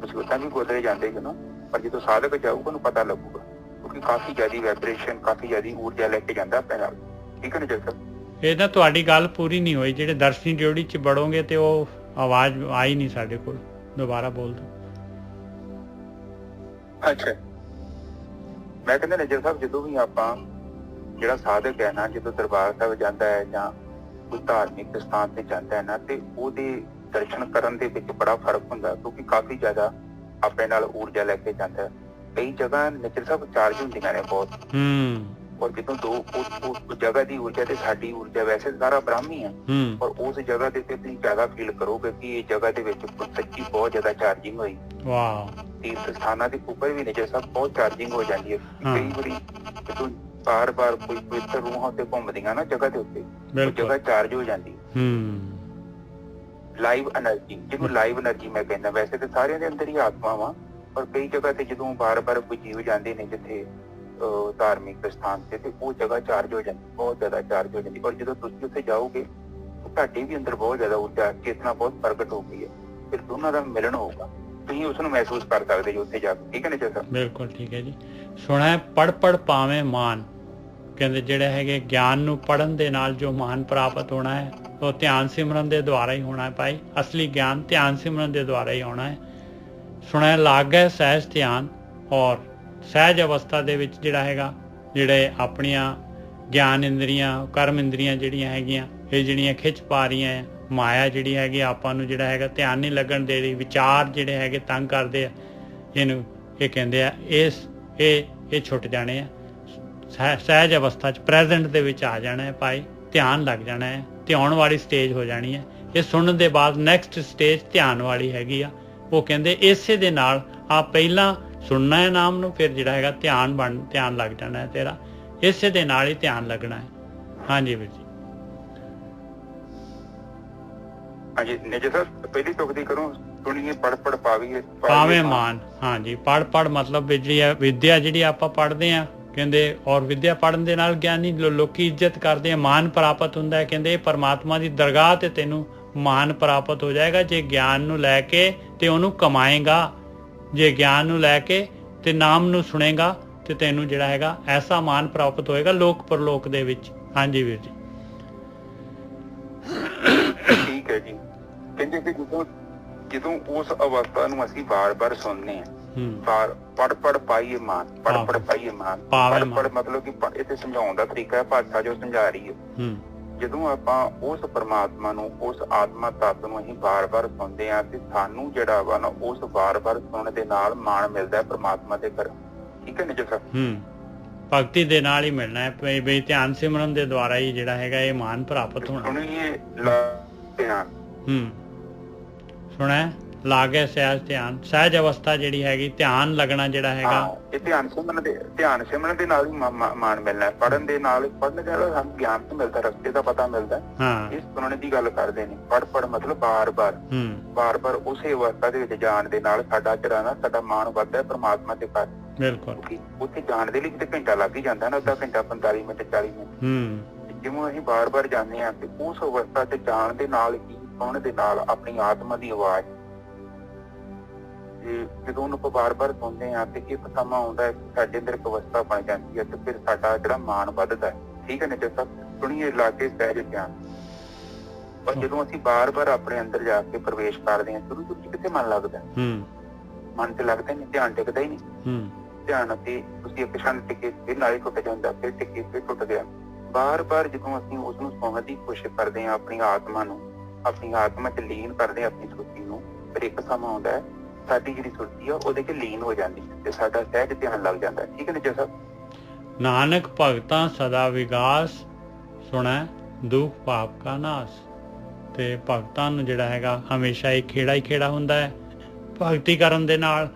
ਤੁਸੀਂ ਉਦਾਂ ਵੀ ਗੁਰਦੁਆਰੇ ਜਾਂਦੇ ਹੋ ਨਾ, ਪਰ ਜਦੋਂ ਸਾਧਕ ਜਾਊਗਾ ਉਹਨੂੰ ਪਤਾ ਲੱਗੂਗਾ, ਕਿਉਂਕਿ ਕਾਫੀ ਜ਼ਿਆਦਾ ਵਾਈਬ੍ਰੇਸ਼ਨ, ਕਾਫੀ ਜ਼ਿਆਦਾ ਊਰਜਾ ਲੈ ਕੇ ਜਾਂਦਾ ਆਪਣੇ ਨਾਲ। ਠੀਕ ਹੈ ਨਾ ਜਸਰ? ਇਹ ਤਾਂ ਤੁਹਾਡੀ ਗੱਲ ਪੂਰੀ ਨਹੀਂ ਹੋਈ, ਜਿਹੜੇ ਦਰਸ਼ਨੀ ਡਿਊਟੀ ਚ ਵੜੋਗੇ ਤੇ ਉਹ ਆਵਾਜ਼ ਆਈ ਨਹੀਂ ਸਾਡੇ ਕੋਲ, ਦੁਬਾਰਾ ਬੋਲ ਦਿਓ। ਅੱਛਾ, ਮੈਂ ਕਹਿੰਦਾ ਨਜਰ ਸਾਹਿਬ, ਜਦੋਂ ਵੀ ਆਪਾਂ ਜਿਹੜਾ ਸਾਧਕ ਹੈ ਨਾ, ਜਦੋਂ ਦਰਬਾਰ ਸਾਹਿਬ ਜਾਂਦਾ ਹੈ ਜਾਂ ਕੋਈ ਧਾਰਮਿਕ ਸਥਾਨ ਤੇ ਜਾਂਦਾ ਹੈ ਨਾ, ਤੇ ਉਹਦੇ ਦਰਸ਼ਨ ਕਰਨ ਦੇ ਵਿੱਚ ਬੜਾ ਫਰਕ ਹੁੰਦਾ, ਕਿਉਂਕਿ ਕਾਫੀ ਜ਼ਿਆਦਾ ਆਪਣੇ ਨਾਲ ਊਰਜਾ ਲੈ ਕੇ ਜਾਂਦਾ। ਕਈ ਜਗ੍ਹਾ ਨਜਰ ਸਾਹਿਬ ਚਾਰਜ ਹੁੰਦੀਆਂ ਨੇ ਬਹੁਤ, ਔਰ ਜਦੋਂ ਉਸ ਜਗ੍ਹਾ ਦੀ ਊਰਜਾ ਤੇ ਸਾਡੀ ਊਰਜਾ, ਵੈਸੇ ਸਾਰਾ ਬ੍ਰਹਮ ਹੀ ਹੈ, ਪਰ ਉਸ ਜਗ੍ਹਾ ਦੇ ਤੇ ਤੁਸੀਂ ਜ਼ਿਆਦਾ ਫੀਲ ਕਰੋਗੇ ਕਿ ਇਹ ਜਗ੍ਹਾ ਦੇ ਵਿੱਚ ਸੱਚੀ ਬਹੁਤ ਜ਼ਿਆਦਾ ਚਾਰਜਿੰਗ ਹੋਈ। ਤੀਰਥ ਸਥਾਨਾਂ ਦੇ ਉੱਪਰ ਵੀ ਨਜਰ ਸਾਹਿਬ ਬਹੁਤ ਚਾਰਜਿੰਗ ਹੋ ਜਾਂਦੀ ਹੈ। ਕਈ ਵਾਰੀ ਜਦੋਂ ਬਾਰ-ਬਾਰ ਕੋਈ ਪਵਿੱਤਰ ਰੂਹਾਂ ਤੇ ਘੁੰਮਦੀਆਂ ਨਾ ਜਗ੍ਹਾ ਦੇ ਉੱਤੇ, ਉਹ ਜਗ੍ਹਾ ਚਾਰਜ ਹੋ ਜਾਂਦੀ। ਲਾਈਵ ਐਨਰਜੀ, ਜਿਹਨੂੰ ਲਾਈਵ ਐਨਰਜੀ ਮੈਂ ਕਹਿੰਦਾ। ਵੈਸੇ ਤਾਂ ਸਾਰਿਆਂ ਦੇ ਅੰਦਰ ਹੀ ਆਤਮਾ ਵਾ, ਪਰ ਕਈ ਜਗ੍ਹਾ ਤੇ ਜਦੋਂ ਬਾਰ-ਬਾਰ ਕੋਈ ਜੀਵ ਜਾਂਦੇ ਨੇ ਜਿੱਥੇ ਧਾਰਮਿਕ ਸਥਾਨ ਤੇ ਉਹ ਜਗ੍ਹਾ ਚਾਰਜ ਹੋ ਜਾਂਦੀ, ਬਹੁਤ ਜ਼ਿਆਦਾ ਚਾਰਜ ਹੋ ਜਾਂਦੀ। ਔਰ ਜਦੋਂ ਤੁਸੀਂ ਉੱਥੇ ਜਾਓਗੇ ਤੁਹਾਡੇ ਵੀ ਅੰਦਰ ਬਹੁਤ ਜ਼ਿਆਦਾ ਊਰਜਾ, ਚੇਤਨਾ ਬਹੁਤ ਪ੍ਰਗਟ ਹੋ ਗਈ ਹੈ, ਫਿਰ ਦੋਨਾਂ ਦਾ ਮਿਲਣ ਹੋਊਗਾ, ਤੁਸੀਂ ਉਸ ਨੂੰ ਮਹਿਸੂਸ ਕਰ ਸਕਦੇ ਜੀ ਉੱਥੇ ਜਾ ਕੇ। ਠੀਕ ਹੈ ਨਾ ਜਸਾ? ਬਿਲਕੁਲ ਠੀਕ ਹੈ ਜੀ। ਸੁਣਿਆ ਪੜ ਪਾਵੇਂ ਮਾਨ, ਕਹਿੰਦੇ ਜਿਹੜੇ ਹੈਗੇ ਗਿਆਨ ਨੂੰ ਪੜ੍ਹਨ ਦੇ ਨਾਲ ਜੋ ਮਾਨ ਪ੍ਰਾਪਤ ਹੋਣਾ ਹੈ ਉਹ ਧਿਆਨ ਸਿਮਰਨ ਦੇ ਦੁਆਰਾ ਹੀ ਹੋਣਾ ਹੈ ਭਾਈ। ਅਸਲੀ ਗਿਆਨ ਧਿਆਨ ਸਿਮਰਨ ਦੇ ਦੁਆਰਾ ਹੀ ਆਉਣਾ ਹੈ। ਸੁਣਿਆ ਲਾਗੈ ਸਹਿਜ ਧਿਆਨ, ਔਰ ਸਹਿਜ ਅਵਸਥਾ ਦੇ ਵਿੱਚ ਜਿਹੜਾ ਹੈਗਾ, ਜਿਹੜੇ ਆਪਣੀਆਂ ਗਿਆਨ ਇੰਦਰੀਆਂ, ਕਰਮ ਇੰਦਰੀਆਂ ਜਿਹੜੀਆਂ ਹੈਗੀਆਂ, ਇਹ ਜਿਹੜੀਆਂ ਖਿੱਚ ਪਾ ਰਹੀਆਂ ਹੈ, ਮਾਇਆ ਜਿਹੜੀ ਹੈਗੀ ਆਪਾਂ ਨੂੰ ਜਿਹੜਾ ਹੈਗਾ ਧਿਆਨ ਨਹੀਂ ਲੱਗਣ ਦੇ ਰਹੀ, ਵਿਚਾਰ ਜਿਹੜੇ ਹੈਗੇ ਤੰਗ ਕਰਦੇ ਆ ਇਹਨੂੰ, ਇਹ ਕਹਿੰਦੇ ਆ ਇਹ ਛੁੱਟ ਜਾਣੇ ਆ। ਸਹਿਜ ਅਵਸਥਾ 'ਚ ਪ੍ਰੈਜ਼ੈਂਟ ਦੇ ਵਿੱਚ ਆ ਜਾਣਾ ਹੈ ਭਾਈ, ਧਿਆਨ ਲੱਗ ਜਾਣਾ ਹੈ, ਧਿਆਨ ਵਾਲੀ ਸਟੇਜ ਹੋ ਜਾਣੀ ਹੈ। ਇਹ ਸੁਣਨ ਦੇ ਬਾਅਦ ਨੈਕਸਟ ਸਟੇਜ ਧਿਆਨ ਵਾਲੀ ਹੈਗੀ ਆ। ਉਹ ਕਹਿੰਦੇ ਇਸੇ ਦੇ ਨਾਲ ਆਪ ਪਹਿਲਾਂ ਸੁਣਨਾ ਹੈ ਨਾਮ ਨੂੰ, ਫਿਰ ਜਿਹੜਾ ਹੈਗਾ ਧਿਆਨ ਲੱਗ ਜਾਣਾ ਹੈ ਤੇਰਾ, ਇਸੇ ਦੇ ਨਾਲ ਹੀ ਧਿਆਨ ਲੱਗਣਾ ਹੈ। ਹਾਂਜੀ ਵੀਰ ਜੀ। ਹਾਂਜੀ ਨਿਜਰ ਸਰ, ਪਹਿਲੀ ਤੁਕ ਦੀ ਕਰੋ, ਸੁਣੀਏ ਪੜ ਪਾਵੇਂ ਮਾਨ। ਹਾਂਜੀ, ਪੜ ਮਤਲਬ ਵਿਦਿਆ ਜਿਹੜੀ ਆਪਾਂ ਪੜ੍ਹਦੇ ਹਾਂ, ਕਹਿੰਦੇ, ਔਰ ਵਿਦਿਆ ਪੜ੍ਹਨ ਦੇ ਨਾਲ ਗਿਆਨੀ ਲੋਕੀ ਇੱਜ਼ਤ ਕਰਦੇ ਆ, ਮਾਨ ਪ੍ਰਾਪਤ ਹੁੰਦਾ ਹੈ। ਕਹਿੰਦੇ ਪਰਮਾਤਮਾ ਦੀ ਦਰਗਾਹ ਤੇ ਤੈਨੂੰ ਮਾਨ ਪ੍ਰਾਪਤ ਹੋ ਜਾਏਗਾ ਜੇ ਗਿਆਨ ਨੂੰ ਲੈ ਕੇ ਤੇ ਉਹਨੂੰ ਕਮਾਏਗਾ, ਜੇ ਗਿਆਨ ਨੂੰ ਲੈ ਕੇ ਤੇ ਨਾਮ ਨੂੰ ਸੁਣੇਗਾ ਤੇ ਤੈਨੂੰ ਜਿਹੜਾ ਹੈਗਾ ਐਸਾ ਮਾਨ ਪ੍ਰਾਪਤ ਹੋਏਗਾ ਲੋਕ ਪਰਲੋਕ ਦੇ ਵਿੱਚ। ਹਾਂਜੀ ਵੀਰ ਜੀ। ਠੀਕ ਹੈ ਜੀ। ਕਹਿੰਦੇ ਕਿ ਜਦੋਂ ਉਸ ਅਵਸਥਾ ਨੂੰ ਅਸੀਂ ਬਾਰ-ਬਾਰ ਸੁਣਨੇ ਆ, ਪੜ ਪਾਈਏ ਮਾਨ, ਪੜ ਪਾਈਏ ਮਾਨ। ਪੜ ਮਤਲਬ ਕਿ ਇੱਥੇ ਸਮਝਾਉਣ ਦਾ ਤਰੀਕਾ ਹੈ, ਭਾਸ਼ਾ ਜੋ ਸਮਝਾ ਰਹੀ ਹੈ। ਜਦੋਂ ਆਪਾਂ ਉਸ ਪਰਮਾਤਮਾ ਨੂੰ, ਉਸ ਆਤਮਾ ਤੱਤ ਨੂੰ ਅਸੀਂ ਬਾਰ-ਬਾਰ ਸੁਣਦੇ ਹਾਂ ਤੇ ਸਾਨੂੰ ਜਿਹੜਾ ਵਾ ਨਾ ਉਸ ਬਾਰ-ਬਾਰ ਸੁਣਨ ਦੇ ਨਾਲ ਮਾਣ ਮਿਲਦਾ ਹੈ ਪਰਮਾਤਮਾ ਦੇ ਘਰ। ਠੀਕ ਹੈ ਨਿਜਰ ਸਾਹਿਬ? ਭਗਤੀ ਦੇ ਨਾਲ ਹੀ ਮਿਲਣਾ ਹੈ ਬਈ, ਧਿਆਨ ਸਿਮਰਨ ਦੇ ਦੁਆਰਾ ਹੀ ਜਿਹੜਾ ਹੈਗਾ ਇਹ ਮਾਨ ਪ੍ਰਾਪਤ ਹੋਣਾ। ਸੁਣੀਏ ਸੁਣਿਆ ਲਾਗੇ ਸਹਿਜ ਧਿਆਨ, ਸਹਿਜ ਅਵਸਥਾ ਜਿਹੜੀ ਹੈਗੀ, ਧਿਆਨ ਲੱਗਣਾ ਜਿਹੜਾ ਹੈਗਾ, ਇਹ ਧਿਆਨ ਸਿਮਰਨ ਦੇ ਨਾਲ ਹੀ ਮਾਣ ਮਿਲਣਾ ਹੈ। ਪੜ੍ਹਨ ਦੇ ਨਾਲ ਸਾਨੂੰ ਗਿਆਨ ਤੋਂ ਮਿਲਦਾ, ਰਸਤੇ ਦਾ ਪਤਾ ਮਿਲਦਾ। ਇਸ ਸੁਣਨ ਦੀ ਗੱਲ ਕਰਦੇ ਨੇ। ਪੜ ਮਤਲਬ ਬਾਰ-ਬਾਰ ਉਸੇ ਅਵਸਥਾ ਦੇ ਵਿੱਚ ਜਾਣ ਦੇ ਨਾਲ ਸਾਡਾ ਜਿਹੜਾ ਨਾ ਸਾਡਾ ਮਾਣ ਵੱਧਦਾ ਹੈ ਪਰਮਾਤਮਾ ਦੇ ਘਰ। ਬਿਲਕੁਲ। ਉੱਥੇ ਜਾਣ ਦੇ ਲਈ ਤੇ ਘੰਟਾ ਲੱਗ ਹੀ ਜਾਂਦਾ ਨਾ, ਅੱਧਾ ਘੰਟਾ, 45 ਮਿੰਟ, 40 ਮਿੰਟ। ਜਿਵੇਂ ਅਸੀਂ ਬਾਰ-ਬਾਰ ਜਾਂਦੇ ਹਾਂ ਤੇ ਉਸ ਅਵਸਥਾ 'ਚ ਜਾਣ ਦੇ ਨਾਲ ਹੀ ਸੁਣਨ ਦੇ ਨਾਲ ਆਪਣੀ ਆਤਮਾ ਦੀ ਆਵਾਜ਼, ਜਦੋਂ ਉਹਨੂੰ ਆਪਾਂ ਬਾਰ-ਬਾਰ ਸੁਣਦੇ ਹਾਂ ਤੇ ਇੱਕ ਸਮਾਂ ਆਉਂਦਾ ਹੈ ਸਾਡੇ ਅੰਦਰ ਇੱਕ ਅਵਸਥਾ ਬਣ ਜਾਂਦੀ ਹੈ ਤੇ ਫਿਰ ਸਾਡਾ ਜਿਹੜਾ ਮਾਣ ਵੱਧਦਾ ਹੈ। ਠੀਕ ਹੈ ਨਿਜਰ ਸਾਹਿਬ? ਸੁਣੀਏ ਲਾਗੇ ਸਹਿਜ ਧਿਆਨ। ਪਰ ਜਦੋਂ ਅਸੀਂ ਬਾਰ-ਬਾਰ ਆਪਣੇ ਅੰਦਰ ਜਾ ਕੇ ਪ੍ਰਵੇਸ਼ ਕਰਦੇ ਹਾਂ, ਸ਼ੁਰੂ ਚ ਕਿੱਥੇ ਮਨ ਲੱਗਦਾ? ਮਨ ਤੇ ਲੱਗਦਾ ਨਹੀਂ, ਧਿਆਨ ਟਿਕਦਾ ਹੀ ਨਹੀਂ। ਧਿਆਨ ਤੇ ਤੁਸੀਂ ਇੱਕ ਛਣ ਟਿਕੇ, ਫਿਰ ਨਾਲੇ ਟੁੱਟ ਜਾਂਦਾ, ਫਿਰ ਟਿਕੇ, ਫਿਰ ਟੁੱਟ ਗਿਆ। ਬਾਰ-ਬਾਰ ਜਦੋਂ ਅਸੀਂ ਉਸਨੂੰ ਸੁਣਨ ਦੀ ਕੋਸ਼ਿਸ਼ ਕਰਦੇ ਹਾਂ, ਆਪਣੀ ਆਤਮਾ ਨੂੰ, ਆਪਣੀ ਆਤਮਾ ਚ ਲੀਨ ਕਰਦੇ ਹਾਂ, ਆਪਣੀ ਸੋਚੀ ਨੂੰ, ਪਰ ਇੱਕ ਸਮਾਂ ਆਉਂਦਾ ਹੈ ਸਾਡੀ ਜਿਹੜੀ ਸੁਰਤੀ ਆ ਉਹਦੇ 'ਚ ਲੀਨ ਹੋ ਜਾਂਦੀ ਤੇ ਸਾਡਾ ਸਹਿਜ ਧਿਆਨ ਲੱਗ ਜਾਂਦਾ। ਠੀਕ ਹੈ ਨਾ ਜੀ ਸਾਹਿਬ। ਨਾਨਕ ਭਗਤਾਂ ਸਦਾ ਵਿਗਾਸ, ਸੁਣੈ ਦੁਖ ਪਾਪ ਕਾ ਨਾਸ। ਤੇ ਭਗਤਾਂ ਨੂੰ ਜਿਹੜਾ ਹੈਗਾ ਹਮੇਸ਼ਾ ਇਹ ਖੇੜਾ ਹੀ ਖੇੜਾ ਹੁੰਦਾ ਹੈ ਭਗਤੀ ਕਰਨ ਦੇ ਨਾਲ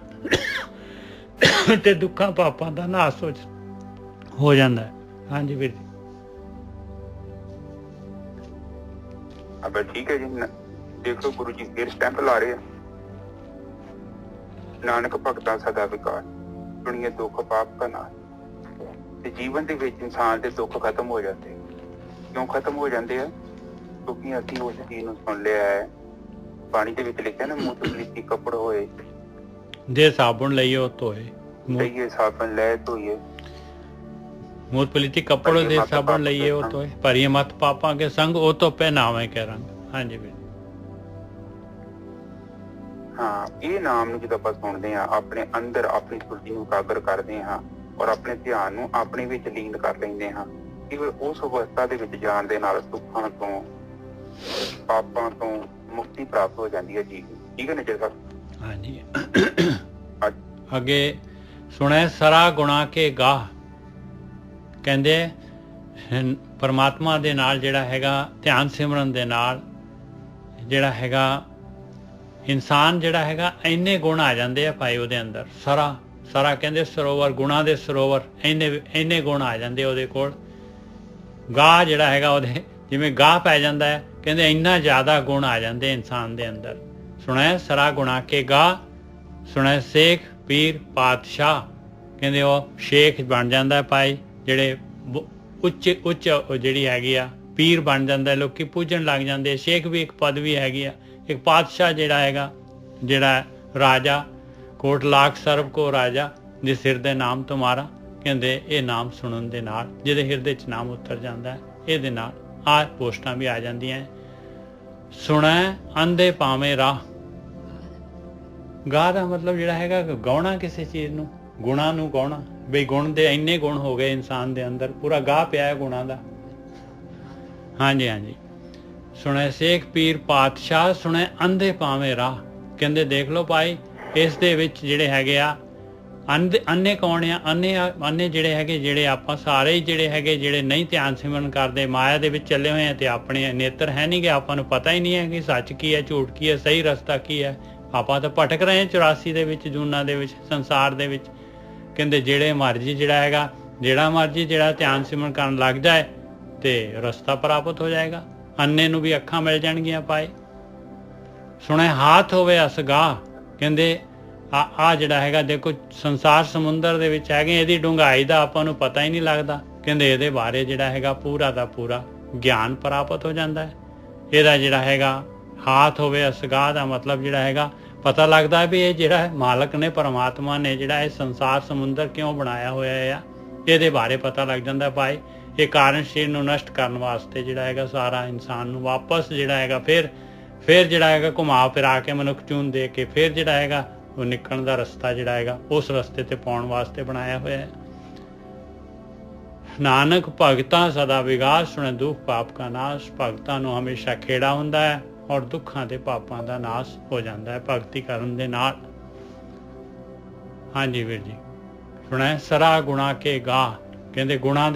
ਤੇ ਦੁੱਖਾਂ ਪਾਪਾਂ ਦਾ ਨਾਸ ਹੋ ਜਾਂਦਾ ਹੈ। ਹਾਂਜੀ ਵੀਰ ਜੀ। ਅਬੇ ਠੀਕ ਹੈ ਜੀ। ਦੇਖ ਲਓ ਗੁਰੂ ਜੀ ਫਿਰ ਸਟੈਂਪ ਲਾ ਰਹੇ ਆ, ਨਾਨਕ ਭਗਤਾਂ ਸਦਾ ਵਿਕਾਸ, ਸੁਣੀਏ ਦੁੱਖ ਪਾਪ ਕਾ ਨਾਸ। ਤੇ ਜੀਵਨ ਦੇ ਵਿੱਚ ਇਨਸਾਨ ਦੇ ਦੁੱਖ ਖਤਮ ਹੋ ਜਾਂਦੇ। ਕਿਉਂ ਖਤਮ ਹੋ ਜਾਂਦੇ ਆ? ਕਿਉਂਕਿ ਅਸੀਂ ਉਸ ਚੀਜ਼ ਨੂੰ ਸੁਣ ਲਿਆ ਹੈ। ਪਾਣੀ ਦੇ ਵਿੱਚ ਲਿਖਿਆ ਨਾ, ਮੂੰਹ ਤੋਂ ਲਿੱਤੀ ਕੱਪੜ ਹੋਏ ਜੇ ਸਾਬੁਣ ਲਈਏ ਧੋਏ, ਲਈਏ ਸਾਬਣ ਲੈ ਧੋਈਏ, ਮੂੰਹ ਪਲੀਤੀ ਕੱਪੜੋ ਦੇ ਸਾਬਣ ਲਈਏ ਉਹ ਧੋਏ, ਭਰੀਏ ਮਤ ਪਾਪਾਂ ਕੇ ਸੰਗ ਉਹ ਤੋਂ ਪਹਿਨਾਵੇ ਕੇ ਰੰਗ। ਹਾਂਜੀ ਵੀਰ। ਹਾਂ, ਇਹ ਨਾਮ ਨੂੰ ਜਦੋਂ ਆਪਾਂ ਸੁਣਦੇ ਹਾਂ ਆਪਣੇ ਅੰਦਰ ਆਪਣੀ ਸੁਰਤੀ ਨੂੰ ਉਜਾਗਰ ਕਰਦੇ ਹਾਂ ਔਰ ਆਪਣੇ ਧਿਆਨ ਨੂੰ ਆਪਣੇ ਵਿੱਚ ਲੀਨ ਕਰ ਲੈਂਦੇ ਹਾਂ। ਕੇਵਲ ਉਸ ਅਵਸਥਾ ਦੇ ਵਿੱਚ ਜਾਣ ਦੇ ਨਾਲ ਸੁੱਖਾਂ ਤੋਂ ਪਾਪਾਂ ਤੋਂ ਮੁਕਤੀ ਪ੍ਰਾਪਤ ਹੋ ਜਾਂਦੀ ਹੈ ਜੀ। ਠੀਕ ਹੈ ਨਾ ਜੀ ਸਰ। ਹਾਂਜੀ। ਅੱਗੇ ਸੁਣੈ ਸਰਾ ਗੁਣਾ ਕੇ ਗਾਹ, ਕਹਿੰਦੇ ਪਰਮਾਤਮਾ ਦੇ ਨਾਲ ਜਿਹੜਾ ਹੈਗਾ ਧਿਆਨ ਸਿਮਰਨ ਦੇ ਨਾਲ ਜਿਹੜਾ ਹੈਗਾ ਇਨਸਾਨ ਜਿਹੜਾ ਹੈਗਾ ਇੰਨੇ ਗੁਣ ਆ ਜਾਂਦੇ ਆ ਭਾਈ ਉਹਦੇ ਅੰਦਰ। ਸਾਰਾ ਕਹਿੰਦੇ ਸਰੋਵਰ, ਗੁਣਾ ਦੇ ਸਰੋਵਰ, ਇੰਨੇ ਗੁਣ ਆ ਜਾਂਦੇ ਉਹਦੇ ਕੋਲ। ਗਾਹ ਜਿਹੜਾ ਹੈਗਾ ਉਹਦੇ ਜਿਵੇਂ ਗਾਹ ਪੈ ਜਾਂਦਾ ਹੈ, ਕਹਿੰਦੇ ਇੰਨਾ ਜ਼ਿਆਦਾ ਗੁਣ ਆ ਜਾਂਦੇ ਇਨਸਾਨ ਦੇ ਅੰਦਰ। ਸੁਣੈ ਸਰਾ ਗੁਣਾ ਕੇ ਗਾਹ, ਸੁਣੈ ਸੇਖ ਪੀਰ ਪਾਤਸ਼ਾਹ, ਕਹਿੰਦੇ ਉਹ ਸ਼ੇਖ ਬਣ ਜਾਂਦਾ ਭਾਈ, ਜਿਹੜੇ ਉੱਚ ਜਿਹੜੀ ਹੈਗੀ ਆ ਪੀਰ ਬਣ ਜਾਂਦਾ, ਲੋਕੀ ਪੂਜਣ ਲੱਗ ਜਾਂਦੇ। ਸ਼ੇਖ ਵੀ ਇੱਕ ਪਦਵੀ ਹੈਗੀ ਆ। ਇੱਕ ਪਾਤਸ਼ਾਹ ਜਿਹੜਾ ਹੈਗਾ, ਜਿਹੜਾ ਰਾਜਾ, ਕੋਟ ਲਾਖ ਸਰਬ ਕੋ ਰਾਜਾ, ਜਿਸ ਹਿਰਦੇ ਨਾਮ ਤੁਮਾਰਾ, ਕਹਿੰਦੇ ਇਹ ਨਾਮ ਸੁਣਨ ਦੇ ਨਾਲ ਜਿਹਦੇ ਹਿਰਦੇ 'ਚ ਨਾਮ ਉਤਰ ਜਾਂਦਾ ਹੈ, ਇਹਦੇ ਨਾਲ ਆਹ ਪੋਸਟਾਂ ਵੀ ਆ ਜਾਂਦੀਆਂ। ਸੁਣੈ ਅੰਧੇ ਭਾਵੇਂ ਰਾਹ, ਗਾਹ ਦਾ ਮਤਲਬ ਜਿਹੜਾ ਹੈਗਾ ਗਾਉਣਾ ਕਿਸੇ ਚੀਜ਼ ਨੂੰ, ਗੁਣਾਂ ਨੂੰ ਗਾਉਣਾ। ਬਈ ਗੁਣ ਦੇ ਇੰਨੇ ਗੁਣ ਹੋ ਗਏ ਇਨਸਾਨ ਦੇ ਅੰਦਰ, ਪੂਰਾ ਗਾਹ ਪਿਆ ਹੈ ਗੁਣਾਂ ਦਾ। ਹਾਂਜੀ ਹਾਂਜੀ। ਸੁਣੈ ਸੇਖ ਪੀਰ ਪਾਤਸ਼ਾਹ, ਸੁਣੈ ਅੰਧੇ ਭਾਵੇਂ ਰਾਹ, ਕਹਿੰਦੇ ਦੇਖ ਲਓ ਭਾਈ ਇਸ ਦੇ ਵਿੱਚ ਜਿਹੜੇ ਹੈਗੇ ਆ ਅੰਨੇ ਕੌਣ ਆ? ਅੰਨੇ ਜਿਹੜੇ ਹੈਗੇ, ਜਿਹੜੇ ਆਪਾਂ ਸਾਰੇ ਹੀ ਜਿਹੜੇ ਹੈਗੇ, ਜਿਹੜੇ ਨਹੀਂ ਧਿਆਨ ਸਿਮਰਨ ਕਰਦੇ, ਮਾਇਆ ਦੇ ਵਿੱਚ ਚੱਲੇ ਹੋਏ ਆ ਤੇ ਆਪਣੇ ਨੇਤਰ ਹੈ ਨਹੀਂ ਗੇ, ਆਪਾਂ ਨੂੰ ਪਤਾ ਹੀ ਨਹੀਂ ਹੈ ਕਿ ਸੱਚ ਕੀ ਹੈ, ਝੂਠ ਕੀ ਹੈ, ਸਹੀ ਰਸਤਾ ਕੀ ਹੈ। ਆਪਾਂ ਤਾਂ ਭਟਕ ਰਹੇ ਹਾਂ 84 ਦੇ ਵਿੱਚ, ਜੂਨਾਂ ਦੇ ਵਿੱਚ, ਸੰਸਾਰ ਦੇ ਵਿੱਚ। ਕਹਿੰਦੇ ਜਿਹੜਾ ਮਰਜ਼ੀ ਜਿਹੜਾ ਧਿਆਨ ਸਿਮਰਨ ਕਰਨ ਲੱਗ ਜਾਏ ਤੇ ਰਸਤਾ ਪ੍ਰਾਪਤ ਹੋ ਜਾਏਗਾ। ਅੰਨੇ ਨੂੰ ਵੀ ਅੱਖਾਂ ਮਿਲ ਜਾਣਗੀਆਂ ਪਾਏ। ਸੁਣੇ ਹਾਥ ਹੋਵੇ ਅਸਗਾਹ, ਕਹਿੰਦੇ ਆ ਜਿਹੜਾ ਹੈਗਾ ਦੇਖੋ ਸੰਸਾਰ ਸਮੁੰਦਰ ਦੇ ਵਿੱਚ ਹੈਗੇ, ਇਹਦੀ ਡੂੰਘਾਈ ਦਾ ਆਪਾਂ ਨੂੰ ਪਤਾ ਹੀ ਨਹੀਂ ਲੱਗਦਾ। ਕਹਿੰਦੇ ਇਹਦੇ ਬਾਰੇ ਜਿਹੜਾ ਹੈਗਾ ਪੂਰਾ ਦਾ ਪੂਰਾ ਗਿਆਨ ਪ੍ਰਾਪਤ ਹੋ ਜਾਂਦਾ ਹੈ। ਇਹਦਾ ਜਿਹੜਾ ਹੈਗਾ ਹਾਥ ਹੋਵੇ ਅਸਗਾਹ ਦਾ ਮਤਲਬ ਜਿਹੜਾ ਹੈਗਾ ਪਤਾ ਲੱਗਦਾ ਵੀ ਇਹ ਜਿਹੜਾ ਮਾਲਕ ਨੇ, ਪਰਮਾਤਮਾ ਨੇ ਜਿਹੜਾ ਇਹ ਸੰਸਾਰ ਸਮੁੰਦਰ ਕਿਉਂ ਬਣਾਇਆ ਹੋਇਆ ਆ, ਇਹਦੇ ਬਾਰੇ ਪਤਾ ਲੱਗ ਜਾਂਦਾ ਭਾਈ। ਇਹ ਕਾਰਨ ਸ਼ਰੀਰ ਨੂੰ ਨਸ਼ਟ ਕਰਨ ਵਾਸਤੇ ਜਿਹੜਾ ਹੈਗਾ ਸਾਰਾ ਇਨਸਾਨ ਨੂੰ ਵਾਪਸ ਜਿਹੜਾ ਹੈਗਾ ਫਿਰ ਜਿਹੜਾ ਹੈਗਾ ਘੁਮਾ ਫਿਰਾ ਕੇ ਮਨੁੱਖ ਚੂਨ ਦੇ ਕੇ ਫਿਰ ਜਿਹੜਾ ਹੈਗਾ ਉਹ ਨਿਕਲਣ ਦਾ ਰਸਤਾ ਜਿਹੜਾ ਹੈਗਾ ਉਸ ਰਸਤੇ ਤੇ ਪਾਉਣ ਵਾਸਤੇ ਬਣਾਇਆ ਹੋਇਆ ਹੈ। ਨਾਨਕ ਭਗਤਾਂ ਸਦਾ ਵਿਗਾਸ, ਸੁਣੇ ਦੁੱਖ ਪਾਪ ਕਾ ਨਾਸ਼। ਭਗਤਾਂ ਨੂੰ ਹਮੇਸ਼ਾ ਖੇੜਾ ਹੁੰਦਾ ਹੈ ਔਰ ਦੁੱਖਾਂ ਤੇ ਪਾਪਾਂ ਦਾ ਨਾਸ਼ ਹੋ ਜਾਂਦਾ ਹੈ ਭਗਤੀ ਕਰਨ ਦੇ ਨਾਲ। ਹਾਂਜੀ ਵੀਰ ਜੀ। ਸੁਣਿਆ ਸਰਾ ਗੁਣਾ ਕੇ ਗਾਹ, ਕਹਿੰਦੇ ਗੁਣਾਂ